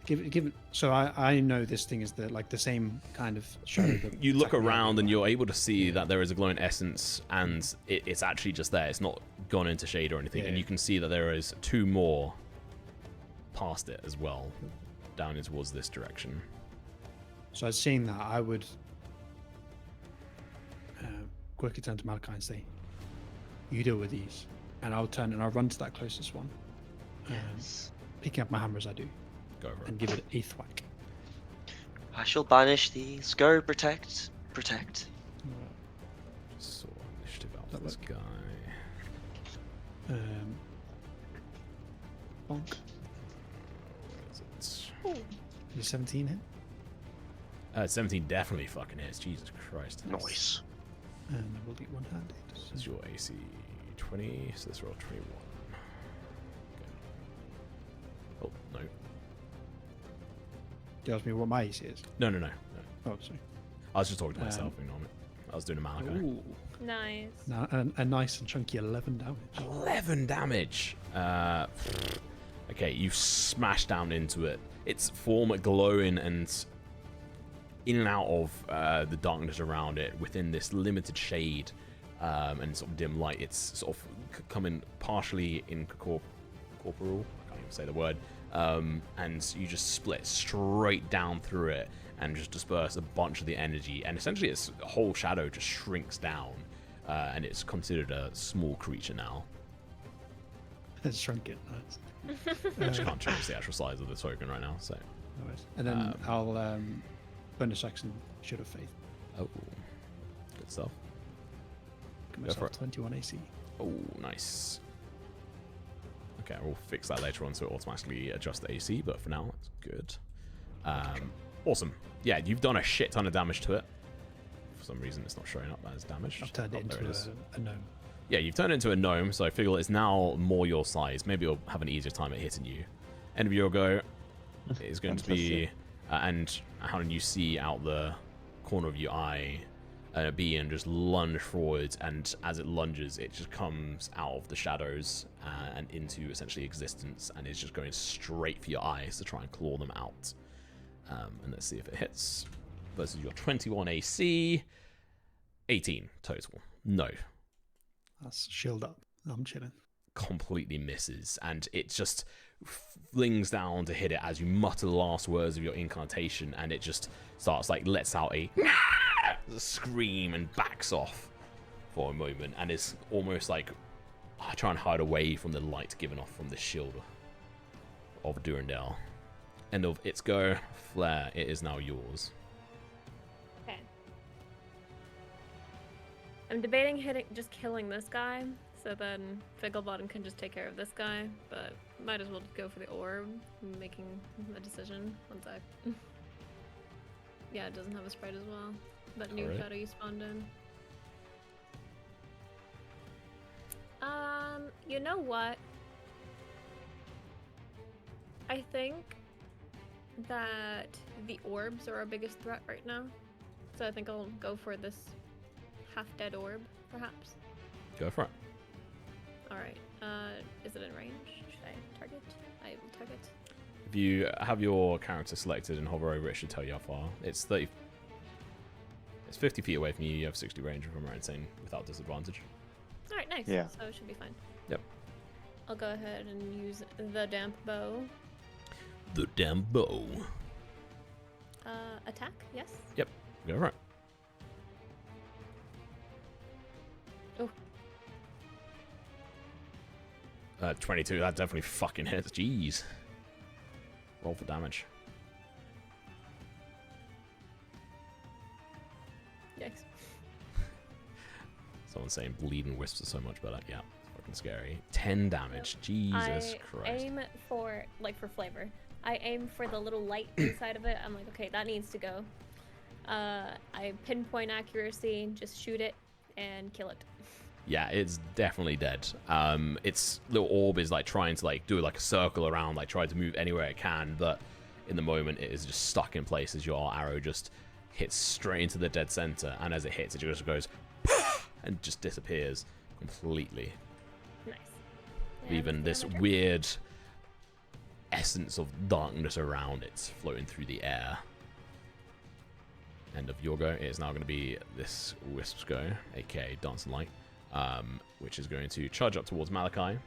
give it? So I know this thing is the same kind of shadow. that You look attacked me around earlier, and right? you're able to see that there is a glowing essence, and it's actually just there. It's not gone into shade or anything, and Yeah. you can see that there is 2 more past it as well, down in towards this direction. So I'd seen that. I would quickly turn to Malachi and say, "You deal with these," and I'll turn and I'll run to that closest one, picking up my hammer as I do, Go for it. and give it a thwack. I shall banish these. Go protect. So initiative out for That this work? guy. Bonk. Where is it? You 17 hit, 17 definitely fucking hits. Jesus Christ. Nice. and I will be one-handed. This is your AC 20, so this roll 21. Okay. Oh, no. Do you ask me what my AC is? No. Oh, sorry. I was just talking to myself, ignore me. I was doing a Malachi. Ooh. Nice. Now, a nice and chunky 11 damage. 11 damage. Okay, you smash down into it. Its form glowing and in and out of the darkness around it within this limited shade and sort of dim light. It's sort of coming partially corporeal. I can't even say the word. And you just split straight down through it and just disperse a bunch of the energy. And essentially its whole shadow just shrinks down. And it's considered a small creature now. It's shrunk it. Nice. I just can't change the actual size of the token right now, so. Nice. And then I'll bonus action Should Have Faith. Oh, good stuff. Give Go for myself it. 21 AC. Oh, nice. Okay, we'll fix that later on so it automatically adjusts the AC, but for now, it's good. Awesome. Yeah, you've done a shit ton of damage to it. For some reason, it's not showing up as damage. I've turned it there into is. a gnome. Yeah, you've turned it into a gnome, so I figure it's now more your size. Maybe you'll have an easier time at hitting you. End of your go is going to be... and Howden, you see out the corner of your eye a being just lunge forwards, and as it lunges, it just comes out of the shadows and into essentially existence, and is just going straight for your eyes to try and claw them out. And let's see if it hits. Versus your 21 AC. 18 total. No. That's shield up. I'm chilling. Completely misses, and it just flings down to hit it as you mutter the last words of your incantation, and it just starts lets out a scream and backs off for a moment, and is almost trying to hide away from the light given off from the shield of Durandal. End of its go. Flare, it is now yours. Okay. I'm debating just killing this guy, so then Figglebottom can just take care of this guy, but might as well just go for the orb, making a decision once I... Yeah, it doesn't have a sprite as well. That new Alright. shadow you spawned in. You know what? I think that the orbs are our biggest threat right now. So I think I'll go for this half-dead orb, perhaps. Go for it. Alright, is it in range? Should I target? I will target. If you have your character selected and hover over it, should tell you how far. It's 30. It's 50 feet away from you. You have 60 range, if I'm right in saying, without disadvantage. Alright, nice. Yeah. So it should be fine. Yep. I'll go ahead and use the damp bow. The damn bow. Attack, yes? Go for it. Oh. 22, that definitely fucking hits. Jeez. Roll for damage. Yikes. Someone's saying bleeding wisps are so much better. Yeah, it's fucking scary. 10 damage. Jesus Christ. I aim for, like, for flavor. I aim for the little light inside of it. I'm like, okay, that needs to go. I pinpoint accuracy, just shoot it and kill it. Yeah, it's definitely dead. Its little orb is like trying to like do like a circle around, like try to move anywhere it can, but in the moment it is just stuck in place as your arrow just hits straight into the dead center, and as it hits, it just goes and just disappears completely. Nice. Leaving this weird essence of darkness around it floating through the air. End of your go. It is now going to be this Wisp's go, aka Dancing Light, which is going to charge up towards Malachi.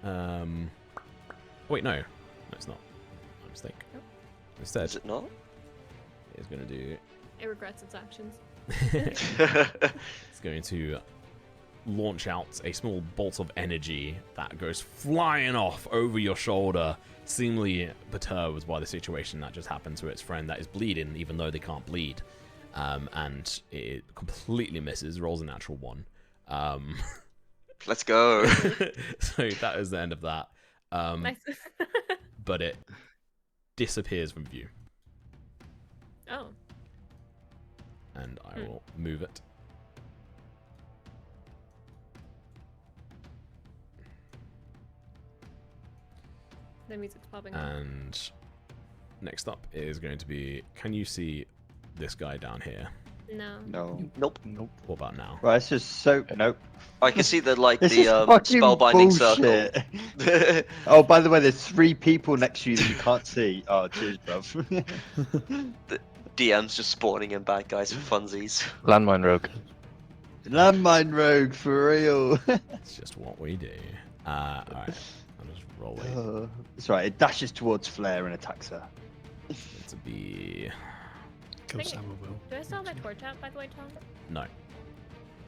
Wait, no. No, it's not. My mistake. Nope. Instead, Is it not? it is going to do... It regrets its actions. It's going to launch out a small bolt of energy that goes flying off over your shoulder, seemingly perturbed by the situation that just happened to its friend that is bleeding, even though they can't bleed. And it completely misses, rolls a natural 1. Let's go. So that is the end of that. Nice. But it disappears from view. Oh. And I will move it. The music's popping up. And next up is going to be, can you see this guy down here? No. No. Nope. Nope. What about now? Right, it's just so. Nope. I can see the like This the is fucking spellbinding bullshit. circle. Oh, by the way, there's 3 people next to you that you can't see. Oh, cheers, bruv. DM's just spawning in bad guys for funsies. Landmine rogue. Landmine rogue, for real. It's just what we do. Alright, I'll just roll it. That's right, it dashes towards Flare and attacks her. To be... Kill Thank you. Samuel will. Do I still have my torch out, by the way, Tom? No,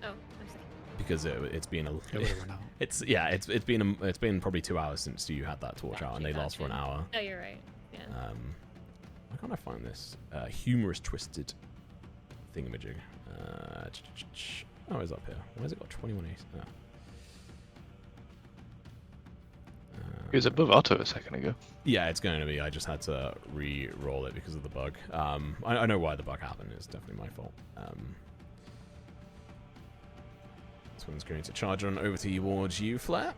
Oh, I see. because it's been a... It would have run out. It's been probably 2 hours since you had that torch out, and they last for an hour. Oh, you're right. Yeah. Why can't I find this? Humorous twisted thingamajig. Oh, it's up here. Why has it got 21 ace? Oh. It was above Otto a second ago. Yeah, it's going to be. I just had to re-roll it because of the bug. I know why the bug happened. It's definitely my fault. This one's going to charge on over towards you, Flair.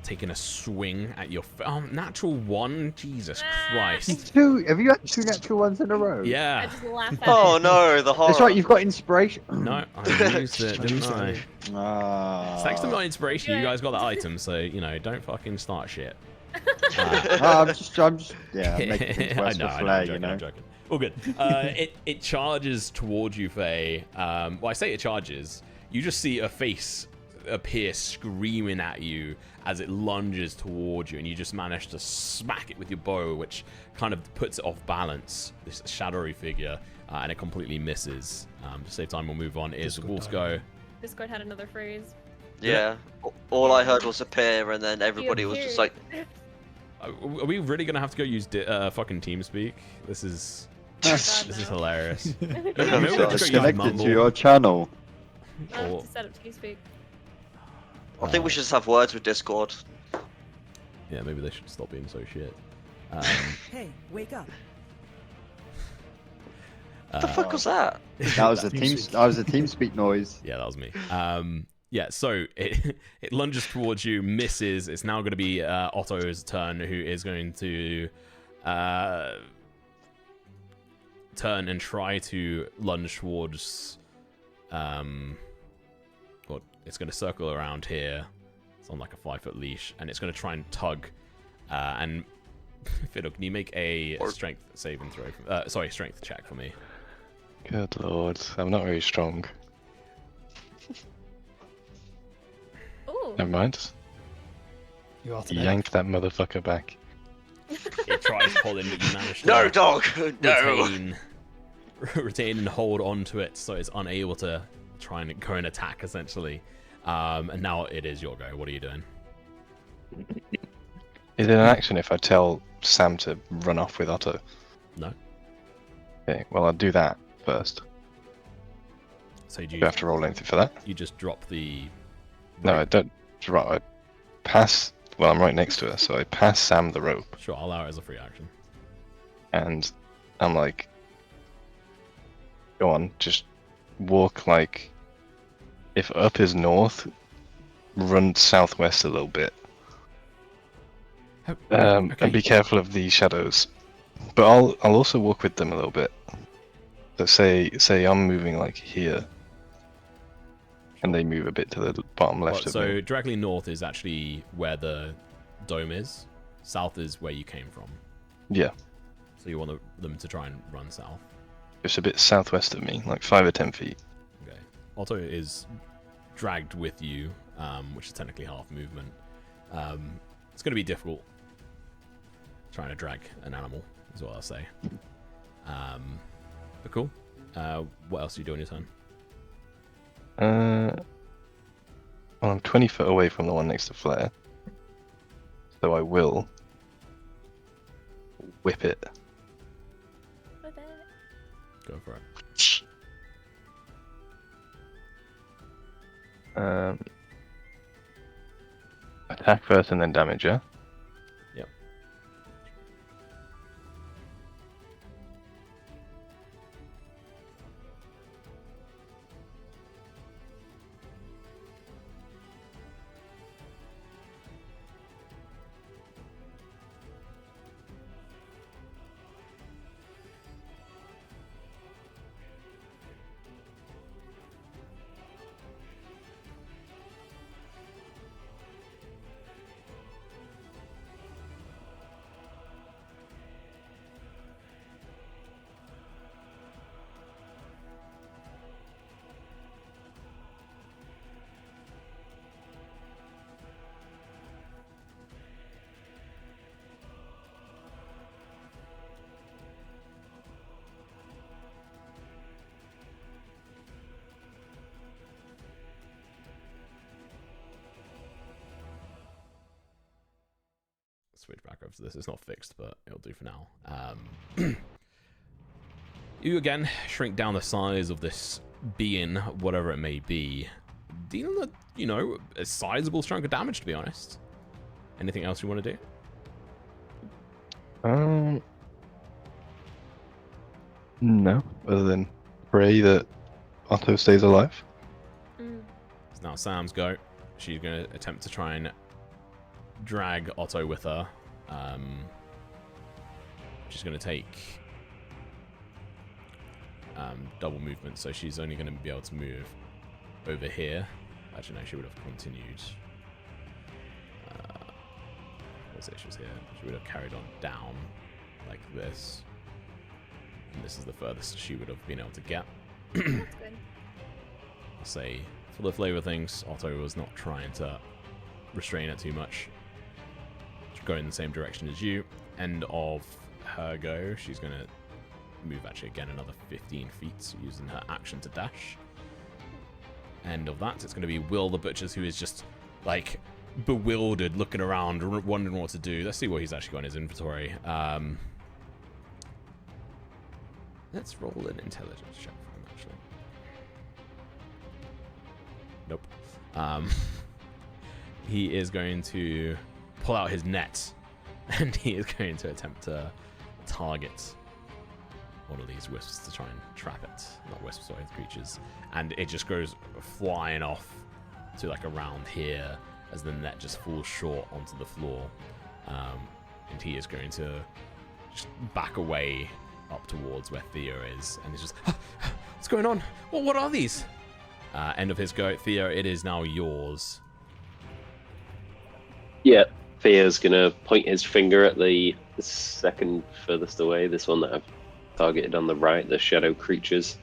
Taking a swing at your... natural 1? Jesus Christ. 2? Have you had 2 natural ones in a row? I Yeah. just laugh at Oh it. no, the horror. That's right, you've got inspiration. No, I used it, didn't I? Thanks to my inspiration, you guys got that item, so, you know, don't fucking start shit. I'm just, yeah, I'm making things I worse know, for I know, Flare, I'm joking, I'm joking. All good. It charges towards you, Faye. Well, I say it charges. You just see a face appear screaming at you as it lunges towards you, and you just manage to smack it with your bow, which kind of puts it off balance, this shadowy figure, and it completely misses. To save time, we'll move on. Is Discord Wolf's died. go. Discord had another phrase. Yeah. All I heard was appear, and then everybody was just like, Are we really gonna have to go use fucking TeamSpeak? This is God, this is no. hilarious. Maybe we I'm have to go use connected Mumble. to your channel. I have Or- to set up TeaSpeak. I think we should just have words with Discord. Yeah, maybe they should stop being so shit. Hey, wake up. What the fuck was that? That was a TeamSpeak noise. Yeah, that was me. Yeah, so it lunges towards you, misses. It's now going to be Otto's turn, who is going to turn and try to lunge towards. Well, it's going to circle around here. It's on like a 5-foot leash, and it's going to try and tug. And Fiddle, can you make a strength saving throw? Sorry, strength check for me. Good lord, I'm not very strong. Ooh. Never mind. You are today. Yank that motherfucker back. It tries pulling, but you manage to No, dog! No! retain and hold on to it, so it's unable to try and go and attack, essentially. And now it is your go. What are you doing? Is it an action if I tell Sam to run off with Otto? No. Okay, well I'll do that first. So Do I have to roll anything for that? you just drop the. No, I rope? don't. Right, I pass. Well, I'm right next to her, so I pass Sam the rope, Sure, I'll allow it as a free action. and I'm like, "Go on, just walk like. If up is north, run southwest a little bit, and be careful of the shadows. But I'll also walk with them a little bit. So say I'm moving like here, and they move a bit to the bottom left of So me. directly north is actually where the dome is. South is where you came from. Yeah, So you want them to try and run south. it's a bit southwest of me, like 5 or 10 feet. Okay. Otto is dragged with you, which is technically half movement. It's going to be difficult trying to drag an animal, is what I'll say. But cool. What else do you do on your turn? Well, I'm 20 foot away from the one next to Flare, so I will whip it. Go for it. Attack first and then damage, yeah? Yep. Switch back over to this. It's not fixed, but it'll do for now. You again shrink down the size of this being, whatever it may be, dealing a sizable chunk of damage, to be honest. Anything else you want to do? No, other than pray that Otto stays alive. It's now Sam's go. She's going to attempt to try and drag Otto with her. She's going to take double movement, so she's only going to be able to move over here. Actually, no, she would have continued. Let's say she was here. She would have carried on down like this. And this is the furthest she would have been able to get. That's good. I'll say, for the flavor of things, Otto was not trying to restrain it too much. She's going in the same direction as you. End of her go, she's going to move actually again another 15 feet, so using her action to dash. End of that, it's going to be Will the Butchers, who is just like bewildered, looking around, wondering what to do. Let's see what he's actually got in his inventory. Let's roll an intelligence check for him, actually. Nope. He is going to pull out his net, and he is going to attempt to target one of these wisps to try and trap it. Not wisps, sorry, creatures. And it just goes flying off to like around here as the net just falls short onto the floor. And he is going to just back away up towards where Theo is, and he's just, what's going on? Well, what are these? End of his go. Theo, it is now yours. Yeah, Theo's gonna point his finger at the second furthest away, this one that I've targeted on the right, the shadow creatures,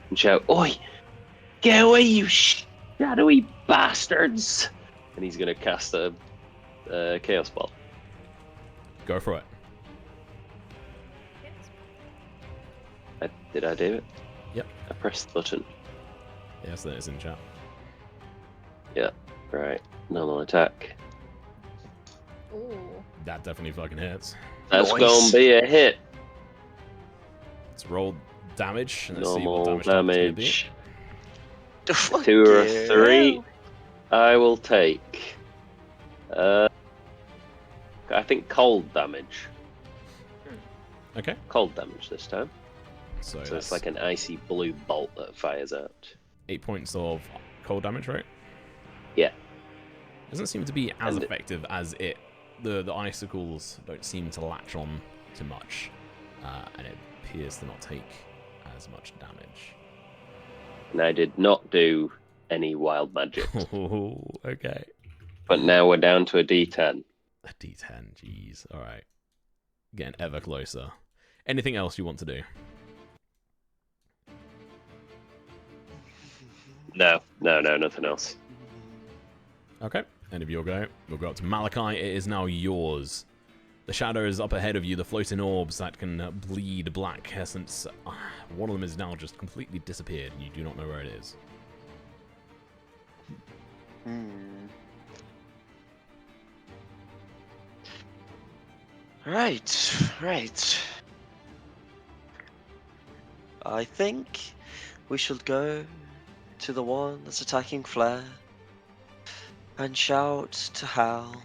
and shout, "Oi! Get away, you shadowy bastards!" And he's gonna cast a chaos ball. Go for it. Did I do it? Yep. I pressed the button. Yes, that is in chat. Yeah. Right. Normal attack. Ooh. That definitely fucking hits. That's Nice. gonna be a hit. Let's roll damage and let's see what Normal damage type it's gonna be. damage. Fuck 2 or yeah. 3. I will take. I think cold damage. Okay. Cold damage this time. So So that's it's like an icy blue bolt that fires out. 8 points of cold damage, right? Yeah. Doesn't seem to be as And- effective as it. The icicles don't seem to latch on to much, and it appears to not take as much damage. And I did not do any wild magic. Oh, okay. But now we're down to a D10. A D10, jeez. All right, getting ever closer. Anything else you want to do? No, nothing else. Okay. End of your go. We'll go up to Malachi. It is now yours. The shadows up ahead of you, the floating orbs that can bleed black essence. One of them is now just completely disappeared, and you do not know where it is. Right. I think we should go to the one that's attacking Flare and shout to Hal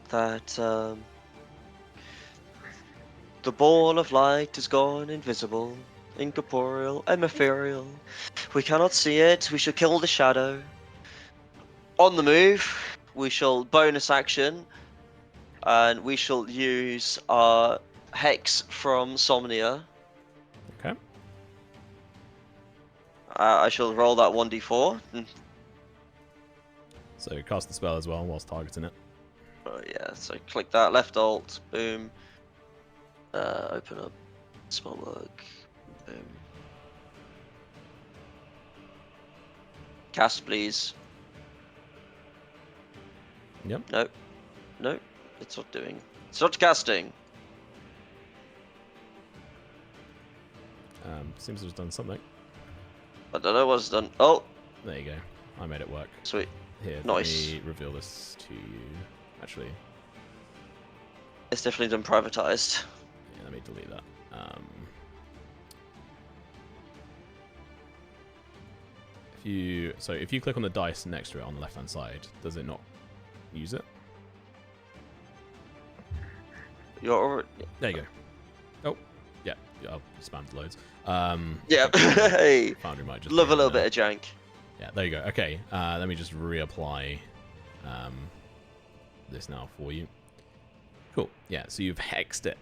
that the ball of light is gone invisible, incorporeal, ephemeral. We cannot see it. We shall kill the shadow. On the move, we shall bonus action, and we shall use our Hex from Somnia. Okay. I shall roll that 1d4. So cast the spell as well whilst targeting it. Oh yeah, so click that, left alt, boom. Open up spellbook, boom. Cast, please. Yep. Nope, it's not doing. It's not casting. Seems to have done something. I don't know what's done. Oh, There you go. I made it work. sweet. Here, Nice. let me reveal this to you. Actually, It's definitely done privatized. yeah, let me delete that. If you click on the dice next to it on the left-hand side, does it not use it? You're already... There you go. Oh, yeah, I'll spammed loads. Yeah, hey. Foundry might just Love be a little in, bit of jank. Yeah, there you go. Okay, let me just reapply this now for you. Cool. Yeah, so you've hexed it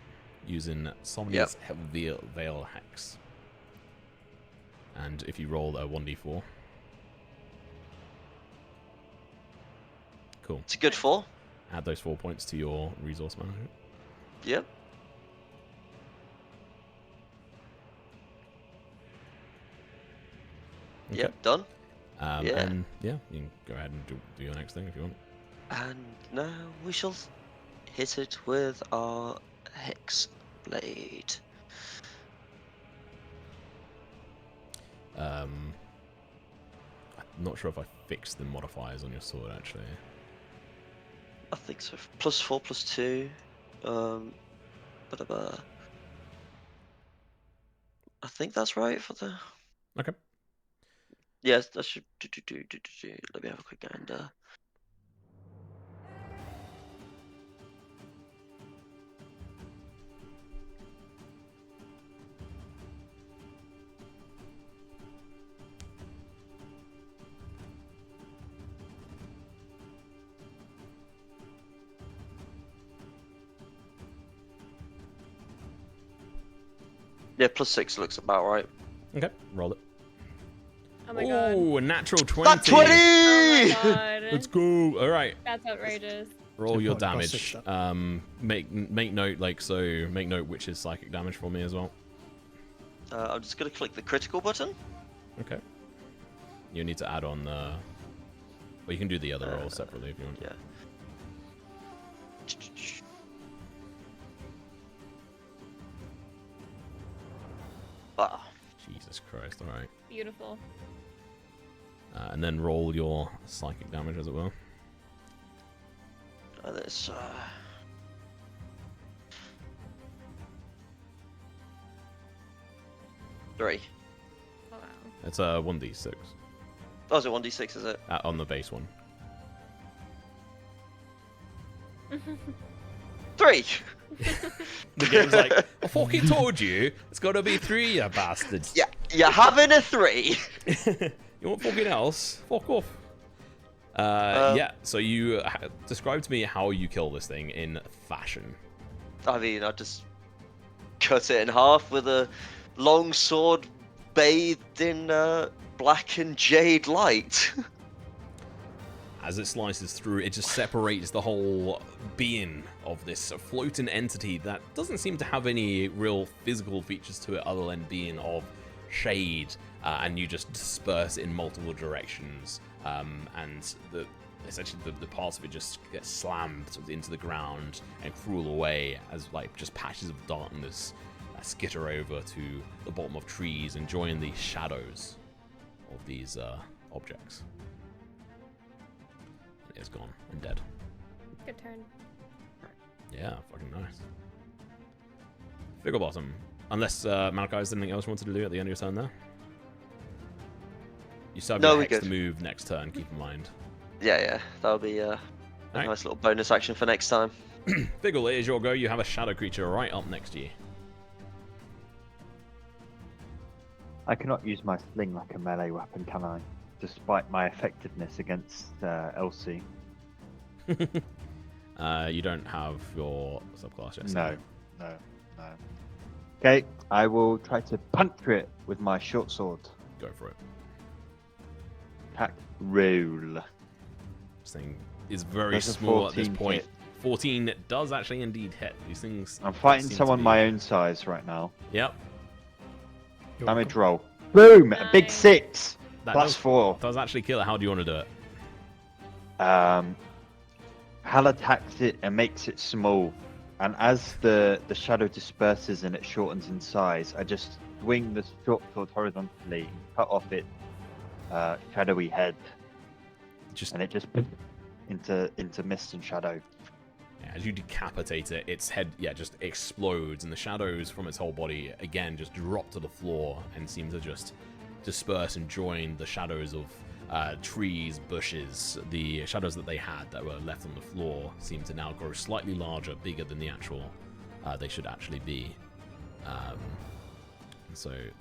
using Somnia's Veil Hex. And if you roll a 1d4. Cool. It's a good 4. Add those 4 points to your resource management. Yep. Okay. Yep, done. Yeah. And yeah, you can go ahead and do your next thing if you want. And now we shall hit it with our Hex Blade. I'm not sure if I fixed the modifiers on your sword actually. I think so. +4, +2. I think that's right for the... Okay. Yes, that should do. Let me have a quick gander. Yeah, +6 looks about right. Okay, roll it. Oh my god. Oh, a natural 20. That 20! Oh my god. Let's go. All right. That's outrageous. Roll So your what, cost six damage. then? Make note, make note which is psychic damage for me as well. I'm just gonna click the critical button. Okay. You need to add on the. Well, you can do the other roll separately if you want. Yeah. Ah, Jesus Christ! All right. Beautiful. And then roll your psychic damage, as it were. This. 3. Oh, wow. It's a 1d6 Oh, is it 1d6? Is it? on the base one. 3. The game's like, I fucking told you, it's got to be 3, you bastards. Yeah, you're having a 3. You want fucking else? Fuck off. Yeah, so you describe to me how you kill this thing in fashion. I mean, I just cut it in half with a long sword bathed in black and jade light. As it slices through, it just separates the whole being of this floating entity that doesn't seem to have any real physical features to it other than being of shade, and you just disperse in multiple directions, and essentially the parts of it just get slammed into the ground and crawl away as like just patches of darkness skitter over to the bottom of trees and join the shadows of these objects. It's gone and dead. Good turn. Yeah, fucking nice. Figglebottom. Unless Malachi has anything else you wanted to do at the end of your turn there? You still have No, your we're Hex to good. move next turn, keep in mind. Yeah, that'll be a Alright. nice little bonus action for next time. Figgle, it is your go. You have a shadow creature right up next to you. I cannot use my sling like a melee weapon, can I? Despite my effectiveness against Elsie. You don't have your subclass yet. so- No. Okay, I will try to puncture it with my short sword. Go for it. Attack roll. This thing is very That's a small at this 14 point. hit. 14 does actually indeed hit. These things. I'm fighting seem to someone be- my own size right now. Yep. You're Damage welcome. roll. Boom! A big Nice. 6 That plus does, 4. does actually kill it. How do you want to do it? Hal attacks it and makes it small. And as the shadow disperses and it shortens in size, I just swing the short sword horizontally and cut off its shadowy head. Just And it just into mist and shadow. as you decapitate it, its head, just explodes, and the shadows from its whole body again just drop to the floor and seem to just disperse and join the shadows of trees, bushes. The shadows that they had that were left on the floor seem to now grow slightly larger, bigger than the actual they should actually be. And so it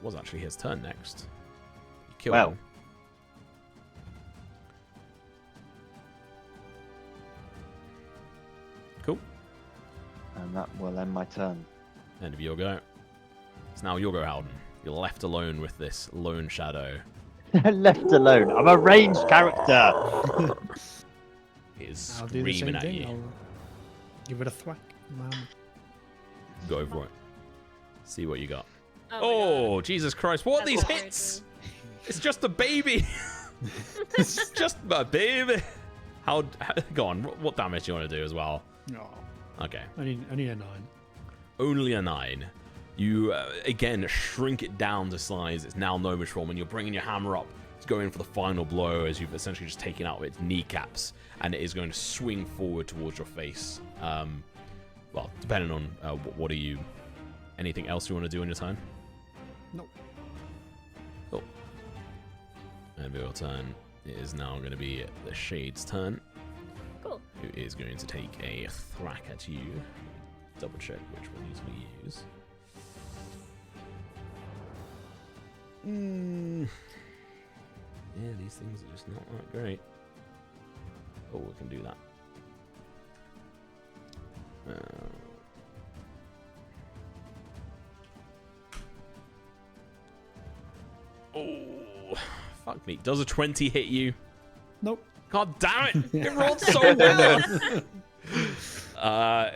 was actually his turn next. You killed Well. him. Cool. And that will end my turn. End of your go. It's now your go, Howden. You're left alone with this lone shadow. Left alone. I'm a ranged character. It is I'll do the screaming same at thing. you. I'll give it a thwack. Go for it. See what you got. Oh, my Oh, God. Jesus Christ. What are That's these outrageous. hits? It's just a baby. It's just a baby. How go on. What damage do you want to do as well? No. Okay. Only a 9. Only a 9. You, again, shrink it down to size. It's now gnomish form, and you're bringing your hammer up to go in for the final blow as you've essentially just taken out its kneecaps, and it is going to swing forward towards your face. Well, depending on what are you... Anything else you want to do on your turn? Nope. Cool. And your turn, it is now going to be the Shade's turn, Cool. who is going to take a thwack at you. Double check which one he's going to use. Yeah, these things are just not that great. Oh, we can do that. Oh, fuck me. Does a 20 hit you? Nope. God damn it! It rolled so well!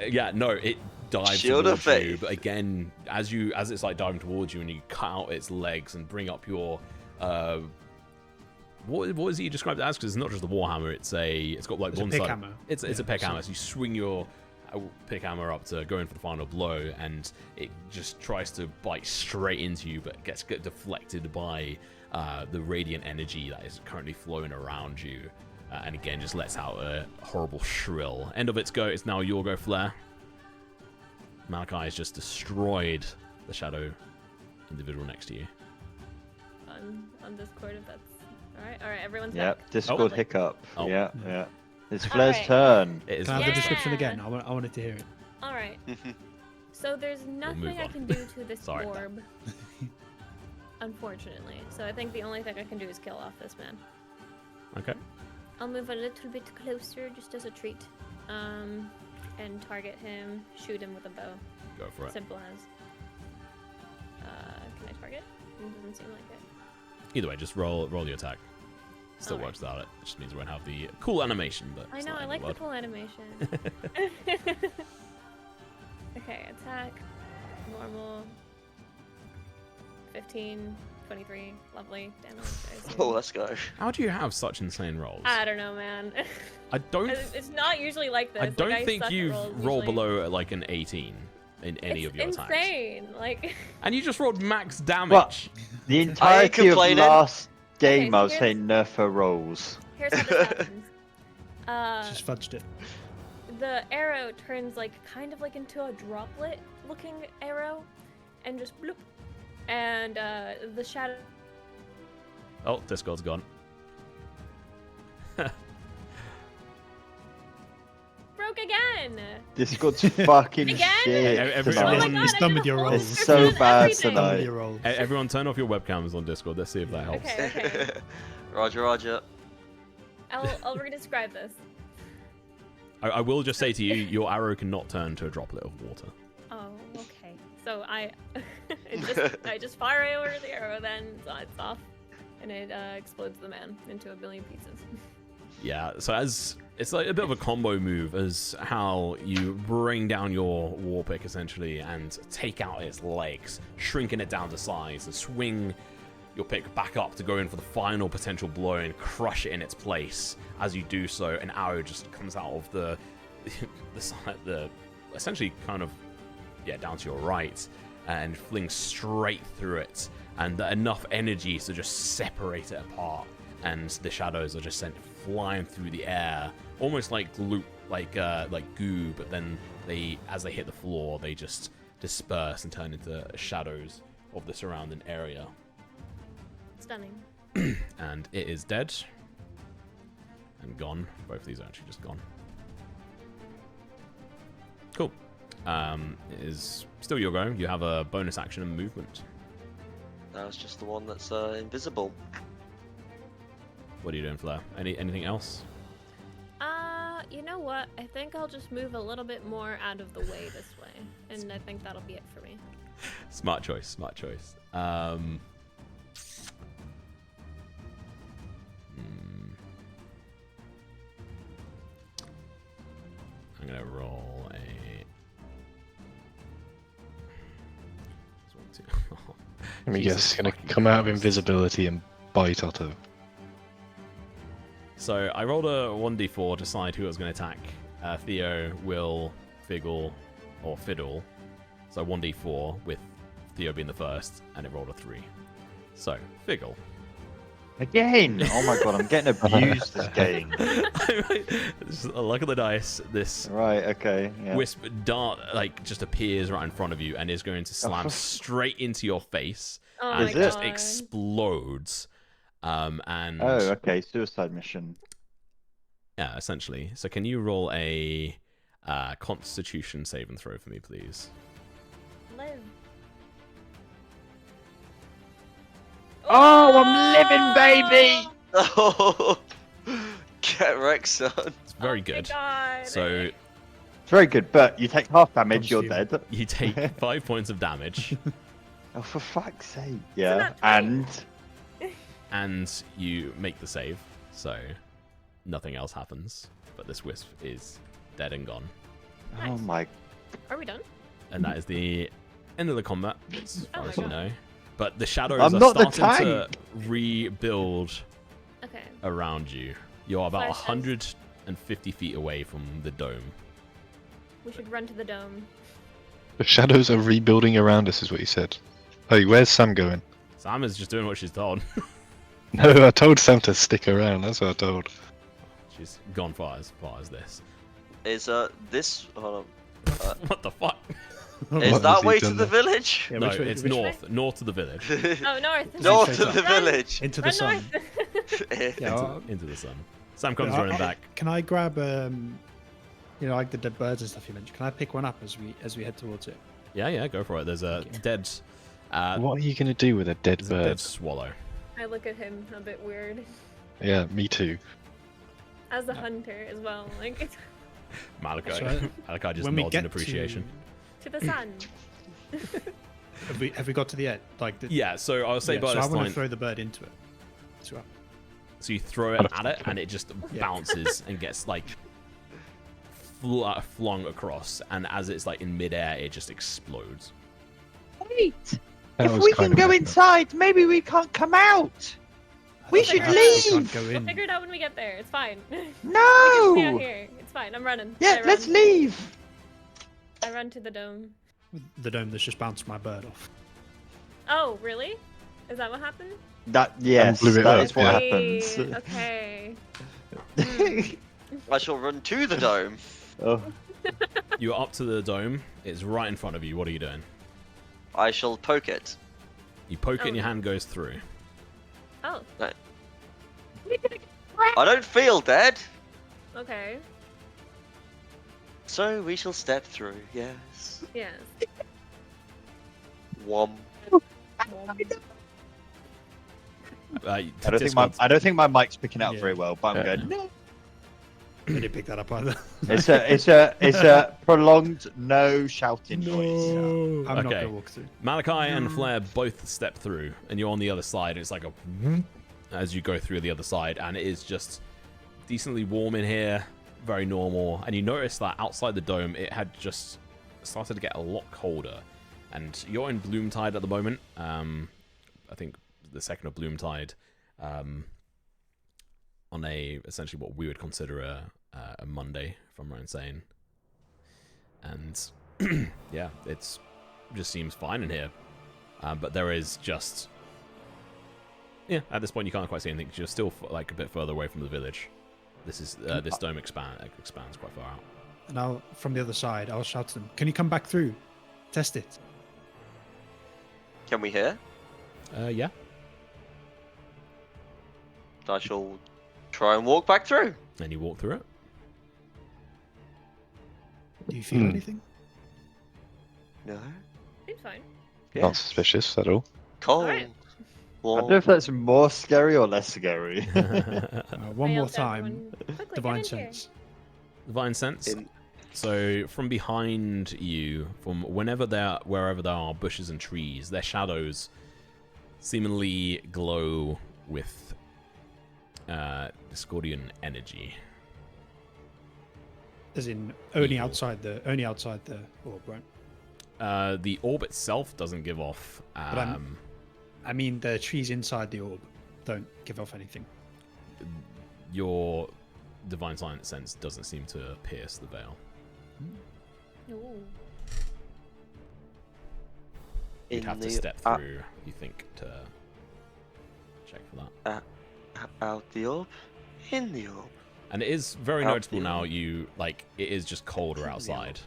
Yeah, no, it dives Shield of towards you, faith. but again, as it's like diving towards you and you cut out its legs and bring up your what is it you described it as? Because it's not just a warhammer, it's got like It's a one pick side. hammer. It's a Yeah, peck so- hammer. So you swing your pick hammer up to go in for the final blow, and it just tries to bite straight into you, but gets deflected by the radiant energy that is currently flowing around you, and again just lets out a horrible shrill. End of its go. It's now your go, Flare. Malachi has just destroyed the shadow individual next to you. On Discord, if that's all right. Everyone's Yep, back. Discord hiccup. Oh. Yeah. It's All Flair's right. turn. It is Can I have the Yeah. description again? I wanted to hear it. All right. So there's nothing move I on. can do to this Sorry. orb, unfortunately. So I think the only thing I can do is kill off this man. Okay. I'll move a little bit closer, just as a treat, and target him, shoot him with a bow. Go for it. Simple as. Can I target? It doesn't seem like it. Either way, just roll your attack. Still Alright. works without it. It just means we won't have the cool animation, but I it's know, not I end like the world. cool animation. Okay, attack, normal, 15, 23, lovely damage. I assume. Oh, let's go. How do you have such insane rolls? I don't know, man. I don't. It's not usually like this. I Like, don't think suck at you've rolls rolled usually. below like an 18 in any It's of your attacks. insane. Like, And you just rolled max damage. The entirety of complaining. last game, Okay, I so was here's- saying nerf her rolls. here's how this happens. Just fudged it. The arrow turns like kind of like into a droplet looking arrow and just bloop. And the shadow Oh, Discord's gone. broke again. Discord's fucking Again? shit. Everyone- Oh my tonight. God, It's I done did with a your whole rolls. It's description so of bad everything. Done with tonight. your rolls. Everyone turn off your webcams on Discord. Let's see if that helps. Okay, okay. Roger, Roger. I'll re-describe this. I will just say to you, your arrow cannot turn to a droplet of water. Oh, okay. So I just fire over the arrow, then it's off, and it explodes the man into a billion pieces. Yeah, so as it's like a bit of a combo move as how you bring down your war pick essentially and take out its legs, shrinking it down to size, and swing your pick back up to go in for the final potential blow and crush it in its place. As you do so, an arrow just comes out of the essentially kind of down to your right and flings straight through it, and enough energy to just separate it apart, and the shadows are just sent flying through the air, almost like glue, like goo, but then as they hit the floor, they just disperse and turn into shadows of the surrounding area. Stunning. And it is dead and gone. Both of these are actually just gone. Cool. It is still your go. You have a bonus action and movement. That was just the one that's invisible. What are you doing, Fleur? Anything else? You know what? I think I'll just move a little bit more out of the way this way, and I think that'll be it for me. Smart choice. Smart choice. I'm gonna roll a. Let me Jesus guess, it's gonna fucking come out of Christ. invisibility and bite Otto. So I rolled a 1d4 to decide who I was going to attack. Theo, Will, Figgle, or Fiddle. So 1d4 with Theo being the first, and it rolled a 3. So, Figgle. Again! Oh my god, I'm getting abused this game. Just a luck of the dice. This Right, okay. Yeah. wisp dart just appears right in front of you and is going to slam straight into your face Oh and my it just God. explodes. And Oh, okay, suicide mission. yeah, essentially. So can you roll a Constitution save and throw for me, please? Live. Oh, I'm living, baby! Oh, get wrecked, son. It's very Oh my good. God. So It's very good, but you take half damage, you're Consume. dead. you take 5 points of damage, Oh, for fuck's sake. Yeah, not and and you make the save. So nothing else happens, but this wisp is dead and gone. oh Nice. my. Are we done? And that is the end of the combat, as Oh far my as you God. know. But the shadows I'm are not the starting to tank. rebuild Okay. around you. You're about Flash says- 150 feet away from the dome. We should run to the dome. The shadows are rebuilding around us, is what you said. Hey, where's Sam going? Sam is just doing what she's told. No, I told Sam to stick around. That's what I told. She's gone far as this. Is this? Hold on. What the fuck? Is What that has he way to done the there? village? Yeah, No, which way- it's which way? north. North to the village. Oh, north. North Straight to the up. village. Into the Run sun. north. Yeah, Into the sun. Sam comes Yeah, running back. Can I grab like the dead birds and stuff you mentioned? Can I pick one up as we head towards it? Yeah, go for it. There's a dead. What are you going to do with a dead There's a bird? dead swallow. I look at him a bit weird. Yeah, me too. As a hunter as well. Like, Malachi. So, Malachi just when we nods get in appreciation. to the sun. Have we got to the end? Like Yeah, so I'll say yeah, by so I this want time. to throw the bird into it. So, So you throw it at it, and it just Yeah. bounces and gets like flung across. And as it's like in midair, it just explodes. Wait! That If was we kind can of go messed up. inside, maybe we can't come out. We should Perhaps we can't leave. go We'll in. figure it out when we get there. It's fine. We can stay out No. here. It's fine. I'm running. Yeah, I let's run. leave. I run to the dome. The dome that's just bounced my bird off. Oh, really? Is that what happened? That yes, blew it that up, is what yeah. happens. Okay. I shall run to the dome. Oh, You're up to the dome. It's right in front of you. What are you doing? I shall poke it. You poke it, and Oh. your hand goes through. Oh, I don't feel dead, okay. so we shall step through. Yes. Yes. Wom. I don't think my mic's picking out Yeah. very well, but I'm Yeah. going. No. I didn't pick that up either. It's a prolonged no shouting noise. I'm not Okay. gonna walk through. Malachi and Flair both step through, and you're on the other side. It's like a as you go through the other side, and it is just decently warm in here, very normal. And you notice that outside the dome, it had just started to get a lot colder. And you're in Bloomtide at the moment. I think the second of Bloomtide, on a essentially what we would consider a Monday, if I'm right in saying. And yeah, it's just seems fine in here. But there is just at this point you can't quite see anything 'cause you're still like a bit further away from the village. This is this dome expands quite far out. And I'll from the other side. I'll shout to them. Can you come back through? Test it. Can we hear? Yeah. I shall try and walk back through. And you walk through it. Do you feel anything? No. Seems fine. Not suspicious at all. Cold. Alright. I Warm. don't know if that's more scary or less scary. One I more yelled to time. everyone, "Quickly, get Divine in here." sense. Divine sense. In- So from behind you, from wherever wherever there are bushes and trees, their shadows seemingly glow with Discordian energy. As in only Evil. outside the orb, right? The orb itself doesn't give off. I mean the trees inside the orb don't give off anything. Your divine science sense doesn't seem to pierce the veil. Ooh. You'd In have to the- step through, you think, to check for that. Out the orb. In the orb. And it is very Out noticeable the now. orb. It is just colder outside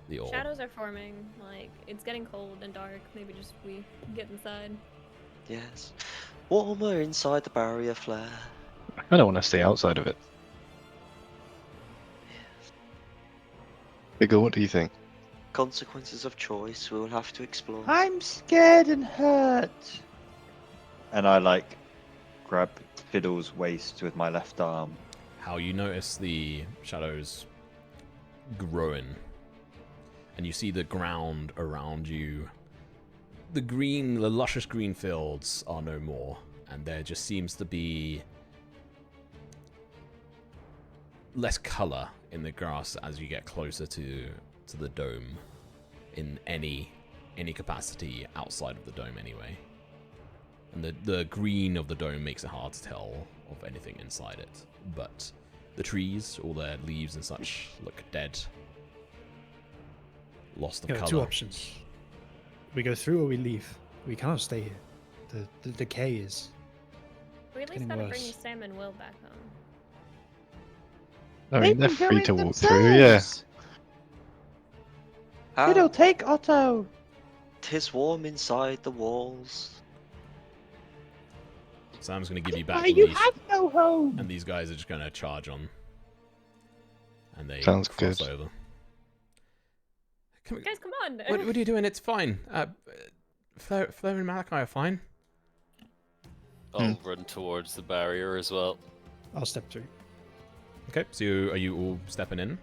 the orb. Shadows are forming. Like, it's getting cold and dark. Maybe just we get inside. Yes. Warmer inside the barrier flare. I kind of want to stay outside of it. Bigger, what do you think? Consequences of choice we will have to explore. I'm scared and hurt. And I grab Fiddle's waist with my left arm. How you notice the shadows growing, and you see the ground around you. The luscious green fields are no more, and there just seems to be less color in the grass as you get closer to the dome, in any capacity outside of the dome anyway. And the green of the dome makes it hard to tell of anything inside it. But the trees, all their leaves and such, look dead. lost of There are color. two options. We go through or we leave. We cannot stay here. The decay is. We at least getting gotta bring worse. Sam and Will back home. I They mean, they're can go free in to walk through. Yeah. themselves. It'll How? take Otto. 'Tis warm inside the walls. Sam's going to give you back Why the you leash, have no home? and these guys are just going to charge on. And they Sounds cross good. over. Guys, come on! What are you doing? It's fine. Flair and Malachi are fine. I'll run towards the barrier as well. I'll step through. Okay, so are you all stepping in?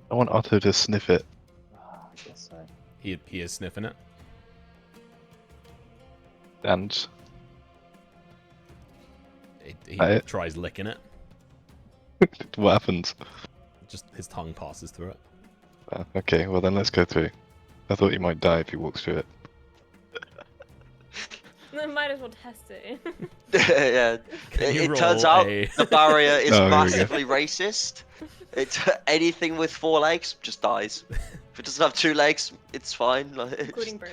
I want Otto to sniff it. I guess so. He is sniffing it. And He I- tries licking it. what happens? Just his tongue passes through it. Okay, well then let's go through. I thought you might die if you walked through it. Might as well test it. Yeah. Can you It turns roll out a- the barrier is Oh, here we go. massively racist. Anything with 4 legs just dies. If it doesn't have 2 legs, it's fine. Like, it's Including birds.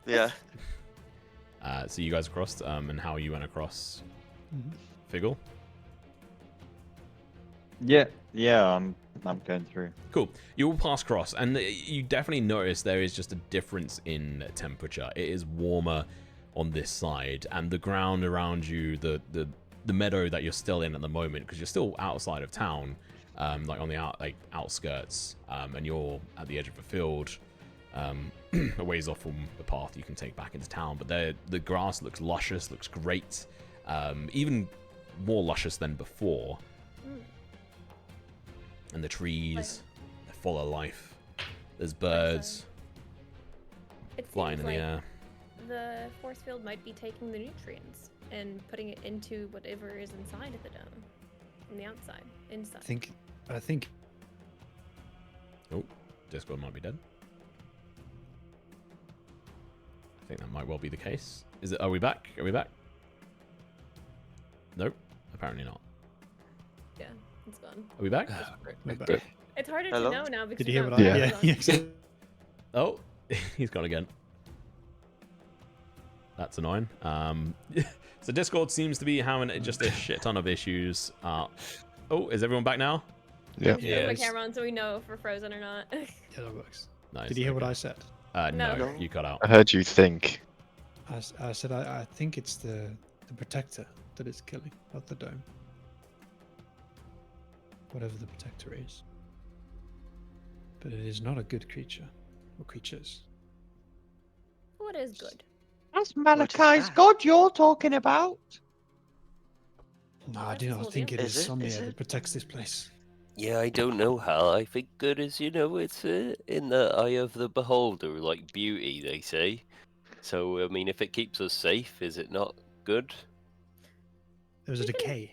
yeah. So you guys crossed, and how you went across? Mhm. Figgle? Yeah, I'm going through. Cool. You all pass across, and you definitely notice there is just a difference in temperature. It is warmer on this side, and the ground around you, the meadow that you're still in at the moment, because you're still outside of town, like on the outskirts, and you're at the edge of a field, a ways off from the path you can take back into town. But the grass looks luscious, looks great, even more luscious than before. And the trees, they're full of life. There's birds It flying seems in the like air. the force field might be taking the nutrients and putting it into whatever is inside of the dome. From the outside. Inside. I think. Oh, Discord might be dead. I think that might well be the case. Are we back? Are we back? Nope, apparently not. Yeah, it's gone. Are we back? We're back. Good. It's harder Hello? to know now because Did you hear know what I? the Yeah. camera's on. Oh, he's gone again. That's annoying. So Discord seems to be having just a shit ton of issues. Oh, is everyone back now? Yeah. I'm just putting my camera on so we know if we're frozen or not. Yeah, that works. Nice. Did you hear what I said? No, No. you cut out. I heard you think. I said I think it's the protector that is killing, not the dome. Whatever the protector is. But it is not a good creature. Or creatures. What is good? That's What is Malachi's that? god you're talking about. No, I That's do his not whole think deal. it Is is it? Somnia Is that it? protects this place. Yeah, I don't know, Hal. I think good is, it's in the eye of the beholder, like beauty, they say. So, I mean, if it keeps us safe, is it not good? There was a We can- decay.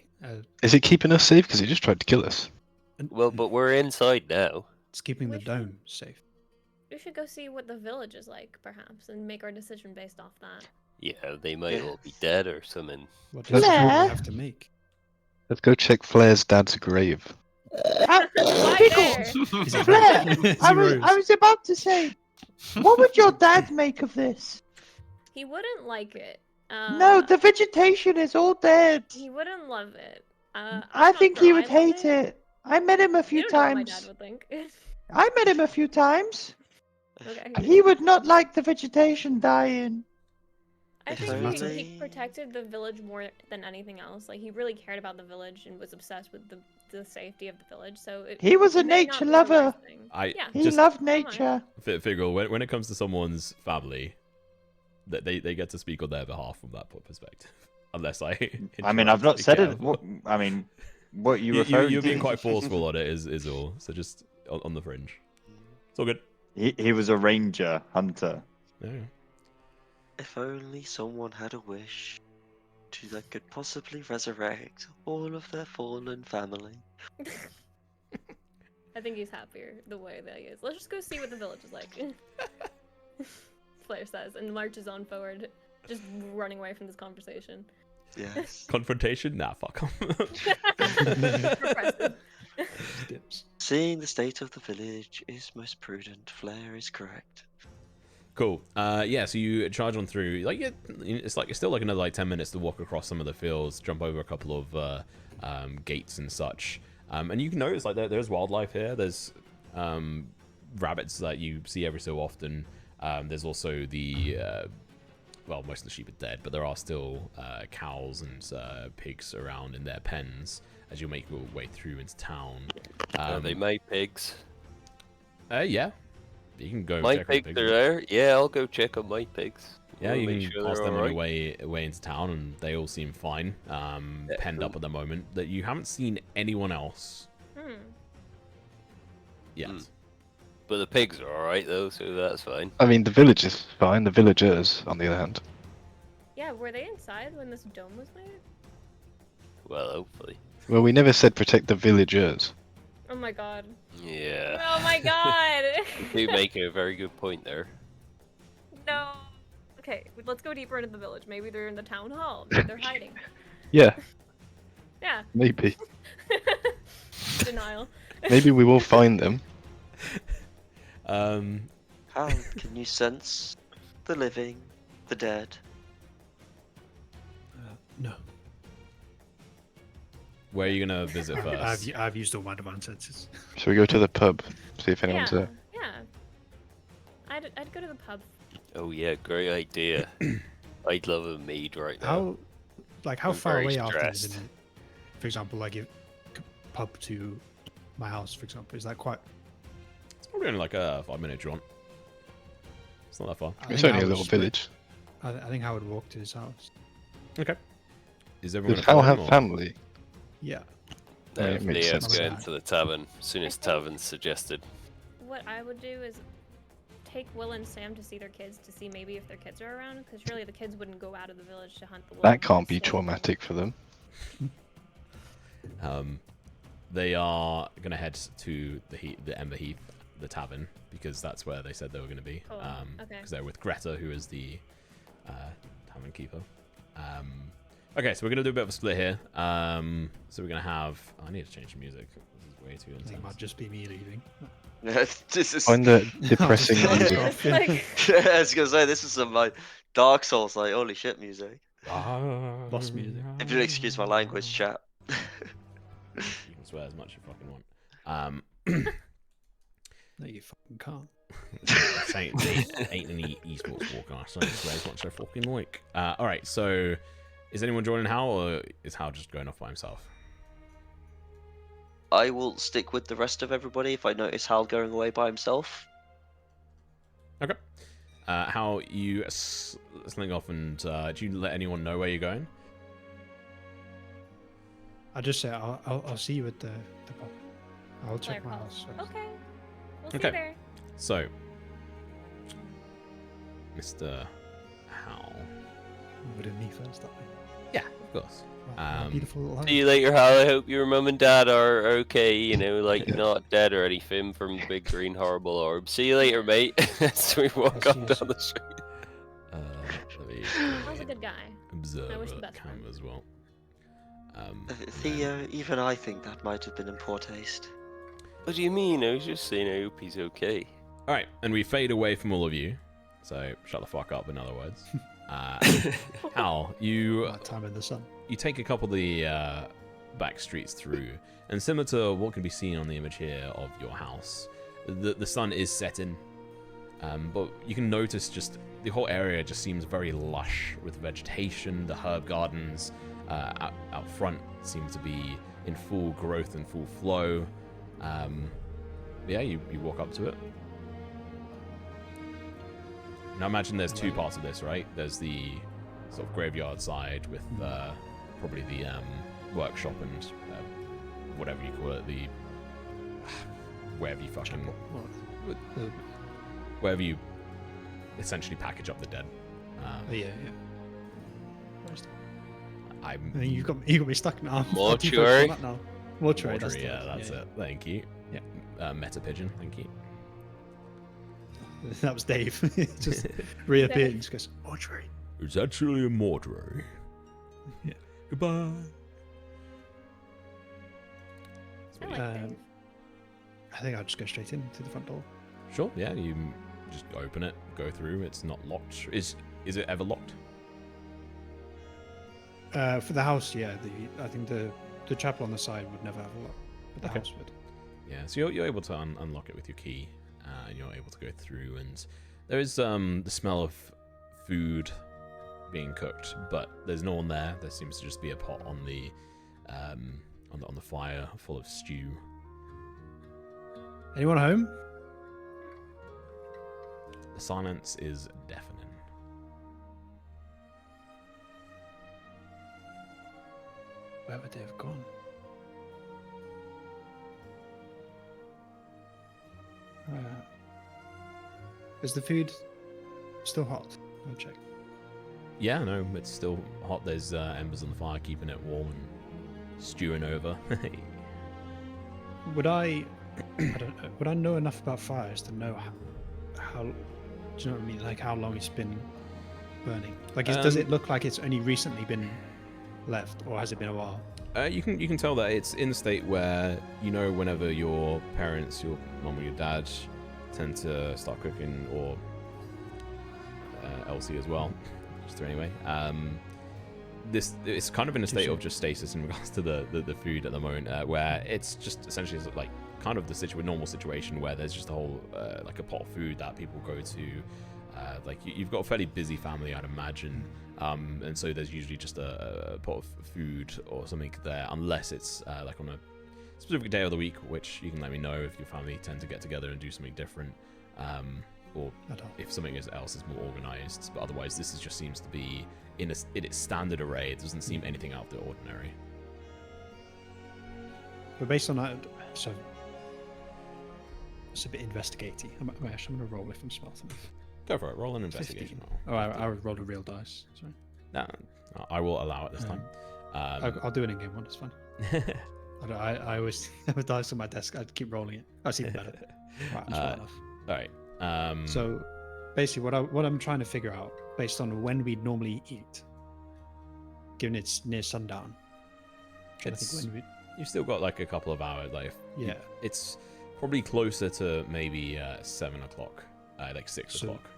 Is it keeping us safe? Because it just tried to kill us. And Well, but we're inside now. it's keeping the We should- dome safe. We should go see what the village is like, perhaps, and make our decision based off that. Yeah, they might all be Yes. dead or something. What Let's decision do go- we have to make? Let's go check Flair's dad's grave. Right there! Is it Flair, Is I he was Rose? I was about to say, what would your dad make of this? He wouldn't like it. No, the vegetation is all dead. He wouldn't love it. I'm I not think sure he would I love hate it. I met him a You few don't know what my times. dad would think. I met him a few times. Okay. He would not like the vegetation dying. I If think he only- protected the village more than anything else. Like, he really cared about the village and was obsessed with the safety of the village. So He was a it may not nature be the worst lover. thing. I Yeah. He just loved Come on. nature. Figure when it comes to someone's family, that they get to speak on their behalf from that perspective. Unless I. I mean, I've not said it. careful. What I mean, what you You, referring you're to? being quite forceful on it, is all. So just on the fringe. It's all good. He was a ranger hunter. Yeah. If only someone had a wish that could possibly resurrect all of their fallen family. I think he's happier the way that he is. Let's just go see what the village is like. Flair says, and marches on forward, just running away from this conversation. Yes. Confrontation? Nah, fuck 'em. Repressive. Dips. Seeing the state of the village is most prudent. Flair is correct. Cool. Yeah, so you charge on through. Like, it's still like another like 10 minutes to walk across some of the fields, jump over a couple of gates and such. And you can notice like there's wildlife here. There's rabbits that you see every so often. There's also the well, most of the sheep are dead, but there are still cows and pigs around in their pens as you make your way through into town. Are they my pigs? Yeah. You can go My check on the pigs are there. Yeah, I'll go check on my pigs. Yeah, We'll you make can sure pass they're them on your alright. way into town, and they all seem fine. Penned up at the moment. That you haven't seen anyone else yet. But the pigs are alright though, so that's fine. I mean, the village is fine. The villagers, on the other hand. Yeah, were they inside when this dome was made? Well, hopefully. Well, we never said protect the villagers. Oh my god. Yeah. Oh my god! You do make a very good point there. No. Okay, let's go deeper into the village. Maybe they're in the town hall. Maybe they're hiding. Yeah, Yeah. maybe. Denial. Maybe we will find them. How can you sense the living, the dead? No. Where are you gonna visit first? I've used all my divine senses. Shall we go to the pub? See if anyone's Yeah. there. Yeah. I'd go to the pub. Oh yeah, great idea. I'd love a maid right now. How I'm far very away after is stressed. it? For example, like if pub to my house, for example, is that quite? It's probably only like a 5-minute jaunt. It's not that far. I It's think only a I would little split- village. I think I would walk to his house. Okay. Is everyone Does gonna Hal follow have him, or- family? Yeah. Yeah, it makes Leo's sense. going to the tavern as soon as Tavern suggested. What I would do is take Will and Sam to see their kids to see maybe if their kids are around, because surely the kids wouldn't go out of the village to hunt the wolves. That can't be so- traumatic for them. They are gonna head to the Ember Heath, the tavern, because that's where they said they were gonna be. Cool. Okay. Because they're with Greta, who is the tavern keeper. Okay, so we're gonna do a bit of a split here. So we're gonna have. I need to change the music. This is way too I think it intense. might just be me leaving. This is. Find the depressing Just- music. Like, I was gonna say this is some like Dark Souls, like holy shit music. Boss music. If you'll excuse my language, chat. You can swear as much as you fucking want. No, you fucking can't. ain't any esports walk, I say swear as much as I fucking like. Alright, so is anyone joining Hal, or is Hal just going off by himself? I will stick with the rest of everybody if I notice Hal going away by himself. Okay. How you sling off, and do you let anyone know where you're going? I just say I'll see you at the pub. I'll check my Blair house. calls. Okay. We'll see Okay. you there. So, Mr. Hal. Wouldn't me first, that way. Yeah, of course. My beautiful little house. See you later, Hal. I hope your mum and dad are okay, you know, like not dead or anything from the big green horrible orb. See you later, mate. As we walk I'll see up you down the street. Let me Hal's a good guy. observe I wish the the best for him. camera as well. Theo, even I think that might have been in poor taste. What do you mean? I was just saying I hope he's okay. Alright, and we fade away from all of you. So, shut the fuck up, in other words. Hal, you Time in the sun. you take a couple of the back streets through, and similar to what can be seen on the image here of your house, the sun is setting, but you can notice just the whole area just seems very lush with vegetation. The herb gardens out front seem to be in full growth and full flow. Yeah, you walk up to it. Now imagine there's two parts of this, right? There's the sort of graveyard side with probably the workshop and whatever you call it, the wherever you fucking wherever you essentially package up the dead. Yeah. Where's I'm I think you got me stuck now. Mortuary? Now. Mortuary. That's Mortuary, yeah, the- that's it. Thank you. Yeah. Meta pigeon, thank you. That was Dave. He just reappeared and just goes, mortuary. It's actually a mortuary. Yeah. Goodbye. I like Dave. I think I'll just go straight in through the front door. Sure, yeah, you just open it, go through. It's not locked. Is it ever locked? For the house, yeah. I think the chapel on the side would never have a lock, but the Okay. house would. Yeah, so you're able to unlock it with your key, and you're able to go through. And there is the smell of food being cooked, but there's no one there. There seems to just be a pot on the fire full of stew. Anyone home? The silence is deafening. Where would they have gone? Is the food still hot? I'll check. Yeah, no, it's still hot. There's embers on the fire, keeping it warm and stewing over. Would I don't know. Would I know enough about fires to know how? Do you know what I mean? Like how long it's been burning? Like, does it look like it's only recently been left, or has it been a while? You can tell that it's in a state where, whenever your parents, your mom or your dad, tend to start cooking, or Elsie as well, just anyway. It's kind of in a state of just stasis in regards to the food at the moment, where it's just essentially like kind of the normal situation where there's just a whole like a pot of food that people go to. Like you've got a fairly busy family, I'd imagine, and so there's usually just a pot of food or something there, unless it's like on a specific day of the week, which you can let me know if your family tend to get together and do something different, or if something else is more organized. But otherwise, this just seems to be in its standard array. It doesn't seem anything out of the ordinary. But based on that, so it's a bit investigating. I'm going to roll if I'm smart enough. Go for it. Roll an investigation 15. roll. Oh, I rolled a real dice. Sorry. No, I will allow it this time. I'll do an in-game one. It's fine. I always have a dice on my desk. I'd keep rolling it. That's even better. Right, I'm smart enough. All right. So basically, what I'm trying to figure out, based on when we normally eat, given it's near sundown. You've still got like a couple of hours. Like yeah, it's probably closer to maybe 7 o'clock, like 6 o'clock.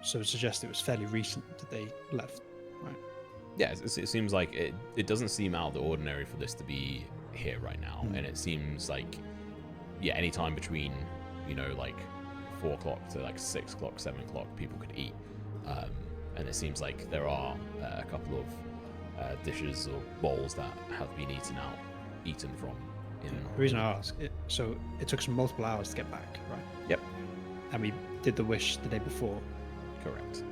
So it suggests it was fairly recent that they left, right? Yeah, it seems like it doesn't seem out of the ordinary for this to be here right now, and it seems like any time between like 4 o'clock to like 6 o'clock, 7 o'clock, people could eat, and it seems like there are a couple of dishes or bowls that have been eaten from. The reason I ask, so it took us multiple hours to get back, right? Yep. And we did the wish the day before. Correct.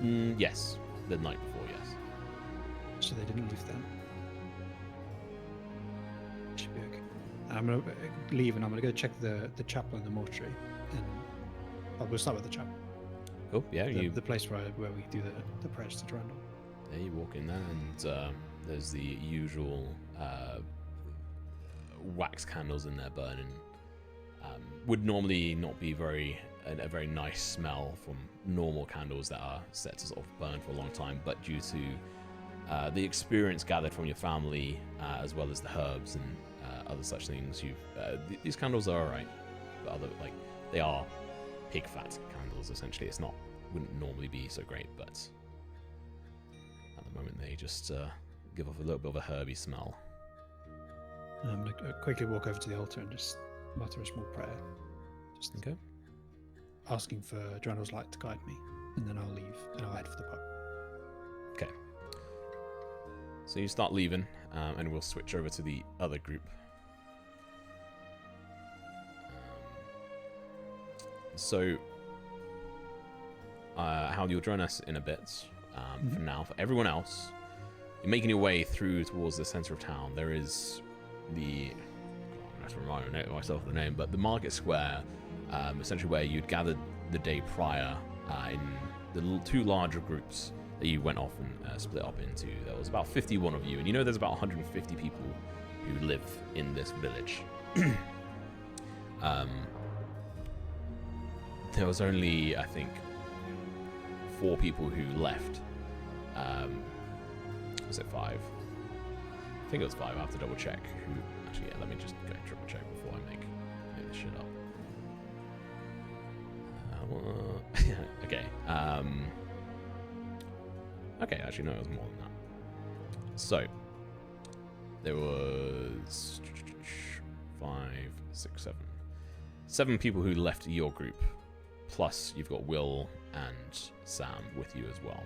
Yes, the night before, yes. So they didn't leave then. Should be okay. And I'm gonna leave, and I'm gonna go check the chapel and the mortuary, and we'll start with the chapel. Cool. Yeah, the place where we do the prayers to Durandal. Yeah, you walk in there, and there's the usual wax candles in there burning. Would normally not be a very nice smell from normal candles that are set to sort of burn for a long time, but due to the experience gathered from your family, as well as the herbs and other such things, these candles are alright. But they are pig fat candles essentially. Wouldn't normally be so great, but at the moment they just give off a little bit of a herby smell. I'm gonna quickly walk over to the altar and just mutter a small prayer. Just okay. Asking for Durandal's light to guide me, and then I'll leave and I'll head for the pub. Okay. So you start leaving, and we'll switch over to the other group. So, Hal, you'll join us in a bit. For now, for everyone else, you're making your way through towards the center of town. There is I have to remind myself of the name, but the market square, essentially where you'd gathered the day prior in the two larger groups that you went off and split up into. There was about 51 of you, and there's about 150 people who live in this village. There was only, I think, 4 people who left. Was it 5? think it was 5. I have to double check. Actually, yeah, let me just go triple check before I make this shit up. Okay. Okay, actually, no, it was more than that. So, there was 5, 6, 7. 7 people who left your group. Plus, you've got Will and Sam with you as well.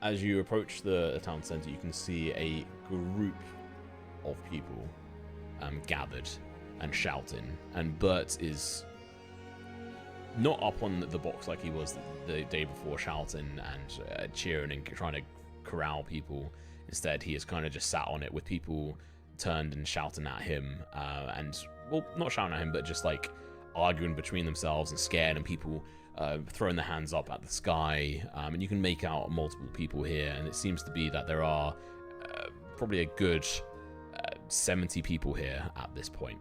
As you approach the town centre, you can see a group of people gathered and shouting. And Bert is not up on the box like he was the day before, shouting and cheering and trying to corral people. Instead, he is kind of just sat on it with people turned and shouting at him. And, well, not shouting at him, but just like arguing between themselves and scared, and people throwing their hands up at the sky. And you can make out multiple people here, and it seems to be that there are probably a good 70 people here at this point.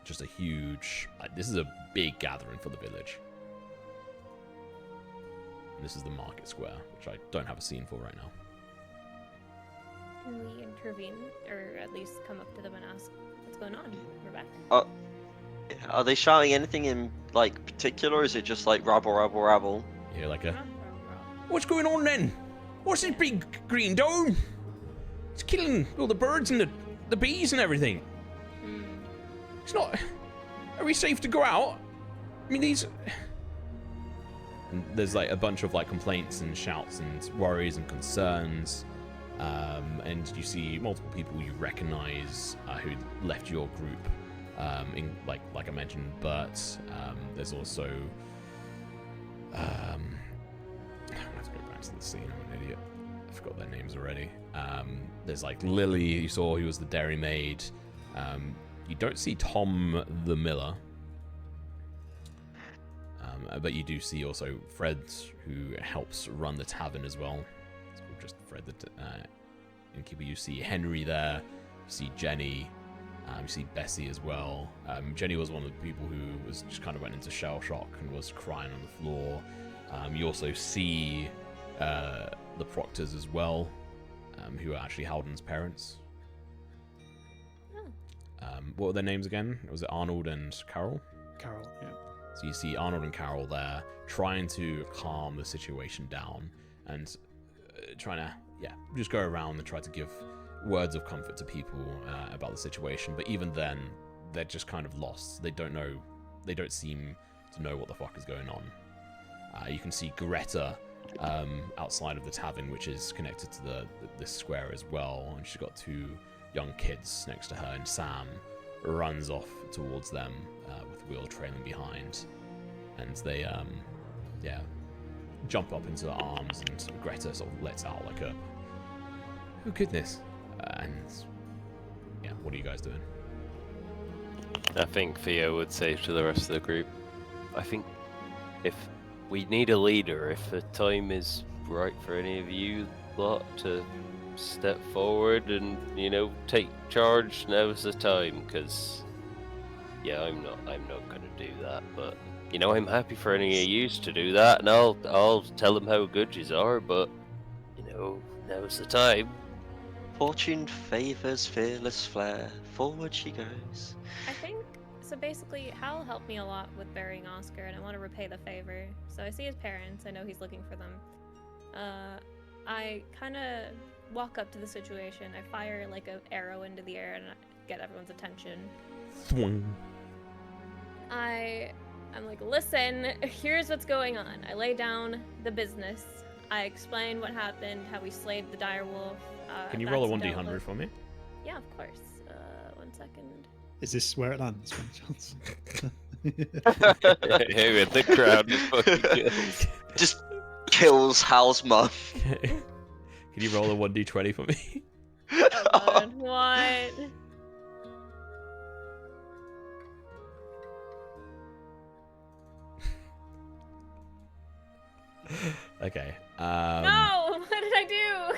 Just a huge... this is a big gathering for the village. And this is the market square, which I don't have a scene for right now. Can we intervene, or at least come up to them and ask what's going on? We're back. Are they shouting anything in like particular, or is it just like rabble, rabble, rabble? Yeah, like a... What's going on then? What's this big green dome? It's killing all the birds and the bees and everything. It's not... Are we safe to go out? I mean, these... And there's like a bunch of like complaints and shouts and worries and concerns. And you see multiple people you recognize who left your group. In like I mentioned, Bert. There's also... I have to go back to the scene. I'm an idiot. I forgot their names already. There's like Lily, you saw, who was the dairy maid. You don't see Tom the miller. But you do see also Fred, who helps run the tavern as well. It's called just Fred the innkeeper. You see Henry there. You see Jenny. You see Bessie as well. Jenny was one of the people who was just kind of went into shell shock and was crying on the floor. You also see the Proctors as well, who are actually Haldon's parents. What were their names again? Was it Arnold and Carol? Carol, yeah. So you see Arnold and Carol there trying to calm the situation down and trying to, just go around and try to give words of comfort to people about the situation. But even then, they're just kind of lost. They don't seem to know what the fuck is going on. You can see Greta outside of the tavern, which is connected to this square as well, and she's got 2 young kids next to her, and Sam runs off towards them with Will trailing behind, and they jump up into her arms, and Greta sort of lets out like a oh goodness, and what are you guys doing? I think Theo would say to the rest of the group, I think if we need a leader, if the time is right for any of you lot to step forward and, take charge, now's the time, because, I'm not going to do that, but, I'm happy for any of you to do that, and I'll tell them how good yous are, but, now's the time. Fortune favors fearless flair. Forward she goes. I think, so basically, Hal helped me a lot with burying Oscar, and I want to repay the favor. So I see his parents, I know he's looking for them. I kind of walk up to the situation, I fire like an arrow into the air and I get everyone's attention. I'm like, listen, here's what's going on. I lay down the business. I explain what happened, how we slayed the dire wolf. Can you roll a 1d100 for me? Yeah, of course. 1 second. Is this where it lands? By chance? Hey, the crowd is fucking kills. Just kills Hal's mum. Can you roll a 1d20 for me? Oh god, what? Okay. No! What did I do?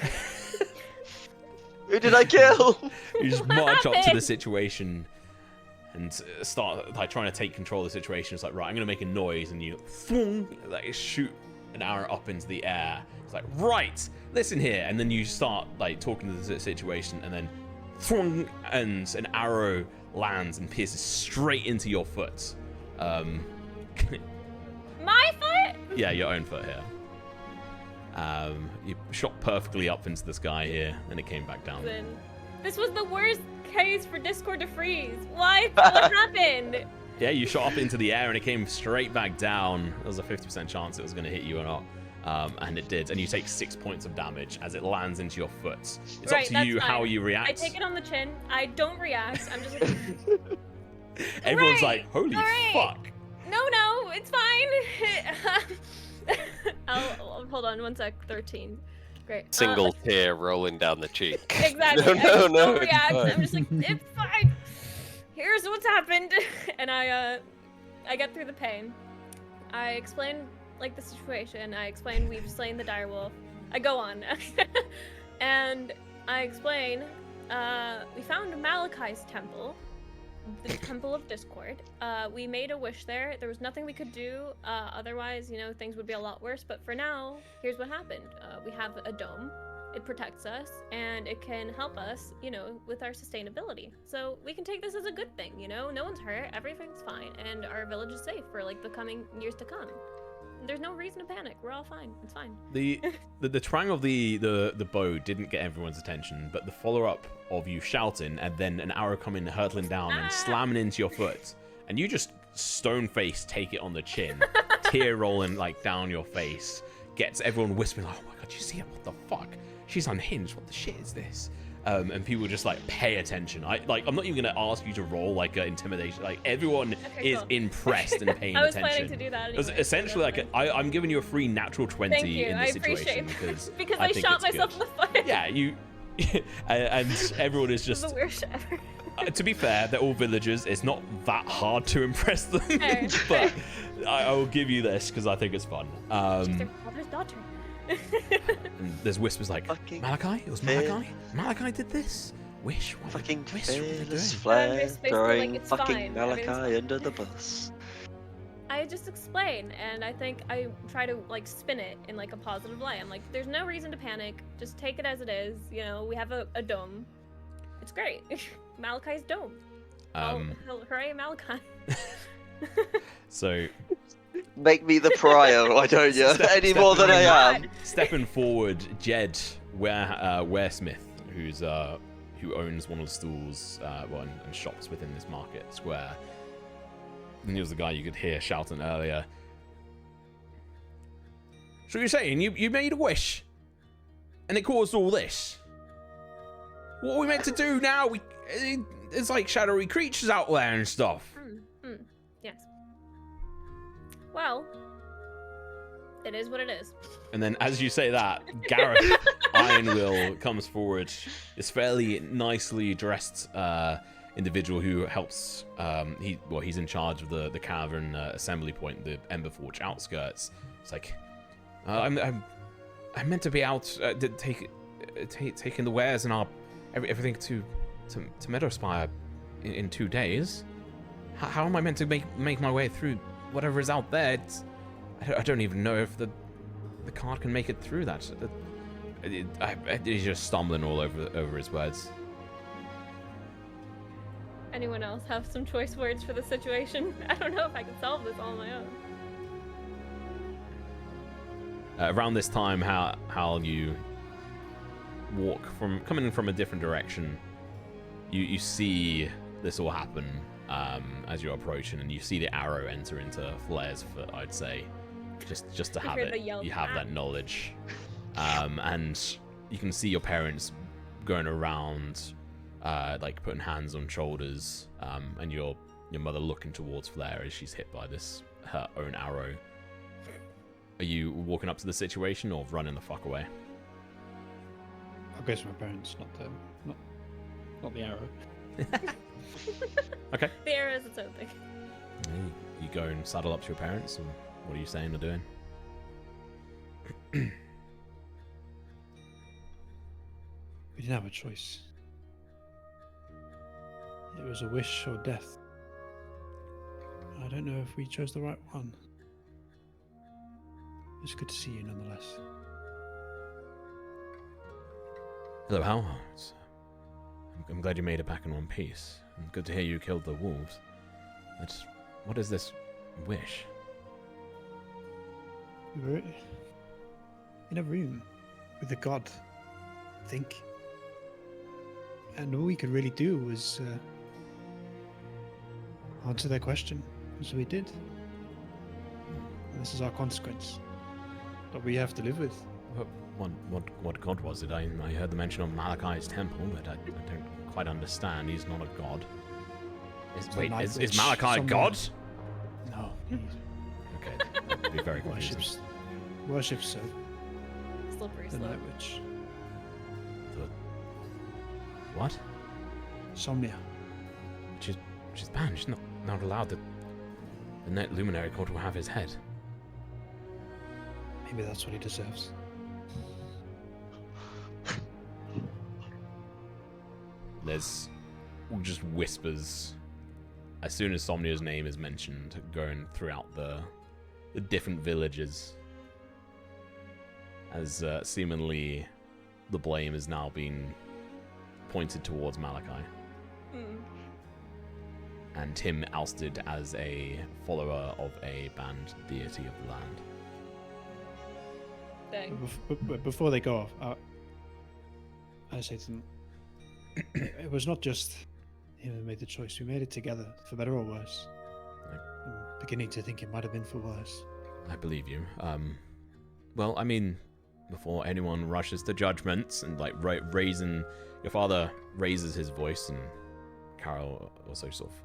Who did I kill? You just What march up to the happened? situation and start like trying to take control of the situation. It's like, right, I'm gonna make a noise, and you like shoot an arrow up into the air. It's like, right, listen here. And then you start like talking to the situation, and then thwong, and an arrow lands and pierces straight into your foot. My foot? Yeah, your own foot here. You shot perfectly up into the sky here, and it came back down. Listen, this was the worst case for Discord to freeze. What? What happened? Yeah, you shot up into the air and it came straight back down. There was a 50% chance it was going to hit you or not. And it did. And you take 6 points of damage as it lands into your foot. It's Right, up to that's you how fine. you react. I take it on the chin. I don't react. I'm just like, Everyone's Alright, like, holy alright. fuck. no, it's fine. I'll hold on 1 sec. 13. Great. Single tear rolling down the cheek. Exactly. I just don't react. I'm just like, it's fine. Here's what's happened. And I get through the pain. I explain like the situation. I explain we've slain the direwolf. I go on. And I explain we found Malachi's temple, the Temple of Discord. We made a wish there. There was nothing we could do. Otherwise, you know, things would be a lot worse. But for now, here's what happened. We have a dome. It protects us, and it can help us, you know, with our sustainability. So we can take this as a good thing, you know? No one's hurt, everything's fine, and our village is safe for, like, the coming years to come. There's no reason to panic. We're all fine. It's fine. The twang of the bow didn't get everyone's attention, but the follow-up of you shouting and then an arrow coming hurtling down and slamming into your foot, and you just stone-faced take it on the chin, tear rolling, like, down your face, gets everyone whispering, like, oh my god, you see it? What the fuck? She's unhinged. What the shit is this? And people just like pay attention. I'm not even gonna ask you to roll like an intimidation. Like everyone is cool. impressed and paying I was attention. planning to do that It was anyway, so essentially that's like fine. I'm giving you a free natural 20 Thank you. in I this appreciate situation that. because I think shot it's myself good. in the foot. Yeah, you and everyone is This is just. the worst shit ever. To be fair, they're all villagers. It's not that hard to impress them, Fair, but fair. I will give you this because I think it's fun. She's their father's daughter. And there's whispers like, Fucking Malachi? It was Malachi? Malachi did this? Wish? What Fucking Wish? What are they fearless doing? flare, just basically throwing like, it's fucking fine, everything's Malachi fine. under the bus. I just explain, and I think I try to like spin it in like a positive light. I'm like, there's no reason to panic. Just take it as it is. You know, we have a dome. It's great. Malachi's dome. Hooray, Malachi. So, Make me the prior, why don't you? Any more than I am. stepping forward, Jed Waresmith, who owns one of the stalls and shops within this market square. And he was the guy you could hear shouting earlier. So you're saying you made a wish, and it caused all this? What are we meant to do now? It's like shadowy creatures out there and stuff. Yes. Well, it is what it is. And then, as you say that, Gareth Ironwill comes forward. This fairly nicely dressed individual who helps. He's in charge of the cavern assembly point, the Emberforge outskirts. It's like, I'm meant to be out taking the wares and everything to Meadowspire in 2 days. How am I meant to make my way through whatever is out there? I don't even know if the cart can make it through that. He's just stumbling all over his words. Anyone else have some choice words for the situation? I don't know if I can solve this all on my own. Around this time, how you walk coming from a different direction, you see this all happen as you're approaching, and you see the arrow enter into Flair's foot. I'd say, just to have hear the it, yell, you have "Ah!" that knowledge, and you can see your parents going around, like putting hands on shoulders, and your mother looking towards Flair as she's hit by her own arrow. Are you walking up to the situation or running the fuck away? I'll go to my parents, not the arrow. Okay. The arrow is its own thing. You go and saddle up to your parents, and what are you saying or doing? We didn't have a choice. It was a wish or death. I don't know if we chose the right one. It's good to see you nonetheless. Hello, Hal. I'm glad you made it back in one piece. And good to hear you killed the wolves. But what is this wish? We were in a room with a god, I think. And all we could really do was answer their question. So we did. And this is our consequence that we have to live with. What god was it? I heard the mention of Malachi's temple, but I don't quite understand. He's not a god. Is Malachi a god? No. Okay, that'd be very confusing. Worships Slippery the slope. Night Witch. What? Somnia. She's banned. She's not allowed. The Net Luminary Court will have his head. Maybe that's what he deserves. There's just whispers as soon as Somnia's name is mentioned, going throughout the different villages, as seemingly the blame is now being pointed towards Malachi. And him ousted as a follower of a banned deity of the land. Dang. But before they go off, I say to them, it was not just him who made the choice. We made it together, for better or worse. I'm beginning to think it might have been for worse. I believe you. Well, I mean, before anyone rushes to judgments and like raising, your father raises his voice, and Carol also sort of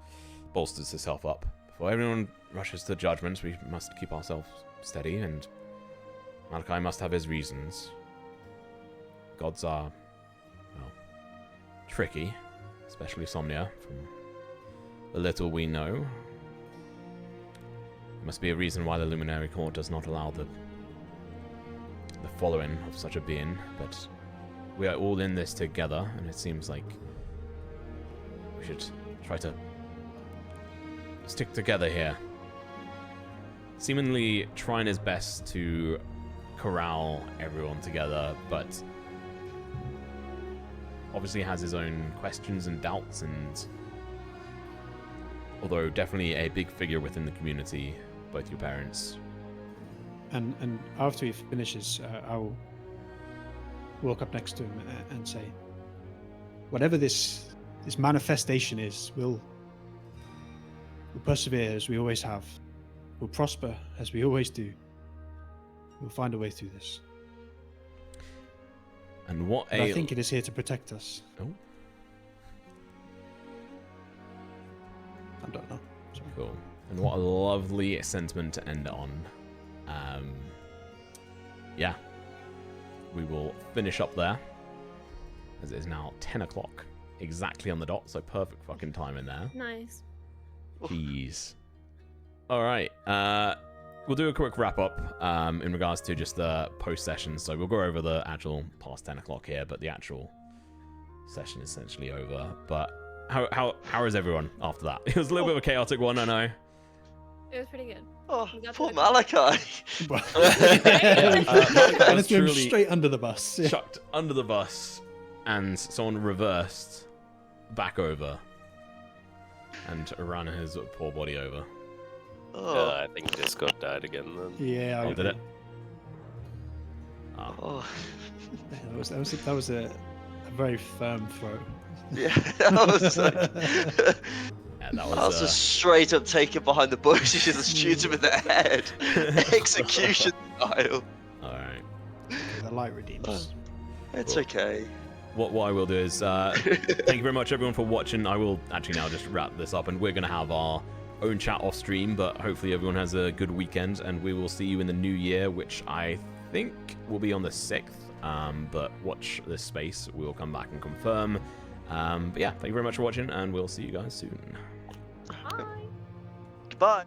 bolsters herself up. Before everyone rushes to judgments, we must keep ourselves steady, and Malachi must have his reasons. Gods are, well, tricky, especially Somnia, from the little we know. There must be a reason why the Luminary Court does not allow the following of such a being, but we are all in this together, and it seems like we should try to stick together here. Seemingly trying his best to corral everyone together, but obviously has his own questions and doubts, and although definitely a big figure within the community, both your parents. And after he finishes, I'll walk up next to him and say, whatever this manifestation is, we'll persevere as we always have. We'll prosper as we always do. We'll find a way through this. And what I think it is here to protect us. Oh. I don't know. Sorry. Cool. And what a lovely sentiment to end on. Yeah. We will finish up there, as it is now 10 o'clock. Exactly on the dot, so perfect fucking time in there. Nice. Jeez. Alright, we'll do a quick wrap-up in regards to just the post-session. So we'll go over the actual past 10 o'clock here, but the actual session is essentially over. But how is everyone after that? It was a little bit of a chaotic one, I know. It was pretty good. Oh, We got poor to- Malachi. And it's been truly straight under the bus. Yeah. chucked under the bus, and someone reversed back over and ran his poor body over. Oh, I think Discord died again then. Yeah, Oh, did it? Oh. oh. That was a very firm throw. Yeah, that was like, Yeah, that I was was just straight up taken behind the bushes and shoot him in the head. Execution style. alright. The light redeems. It's Cool. okay. What I will do is, thank you very much everyone for watching. I will actually now just wrap this up, and we're going to have our own chat off stream, but hopefully everyone has a good weekend, and we will see you in the new year, which I think will be on the 6th, but watch this space. We'll come back and confirm. But yeah, thank you very much for watching, and we'll see you guys soon. Bye. Goodbye.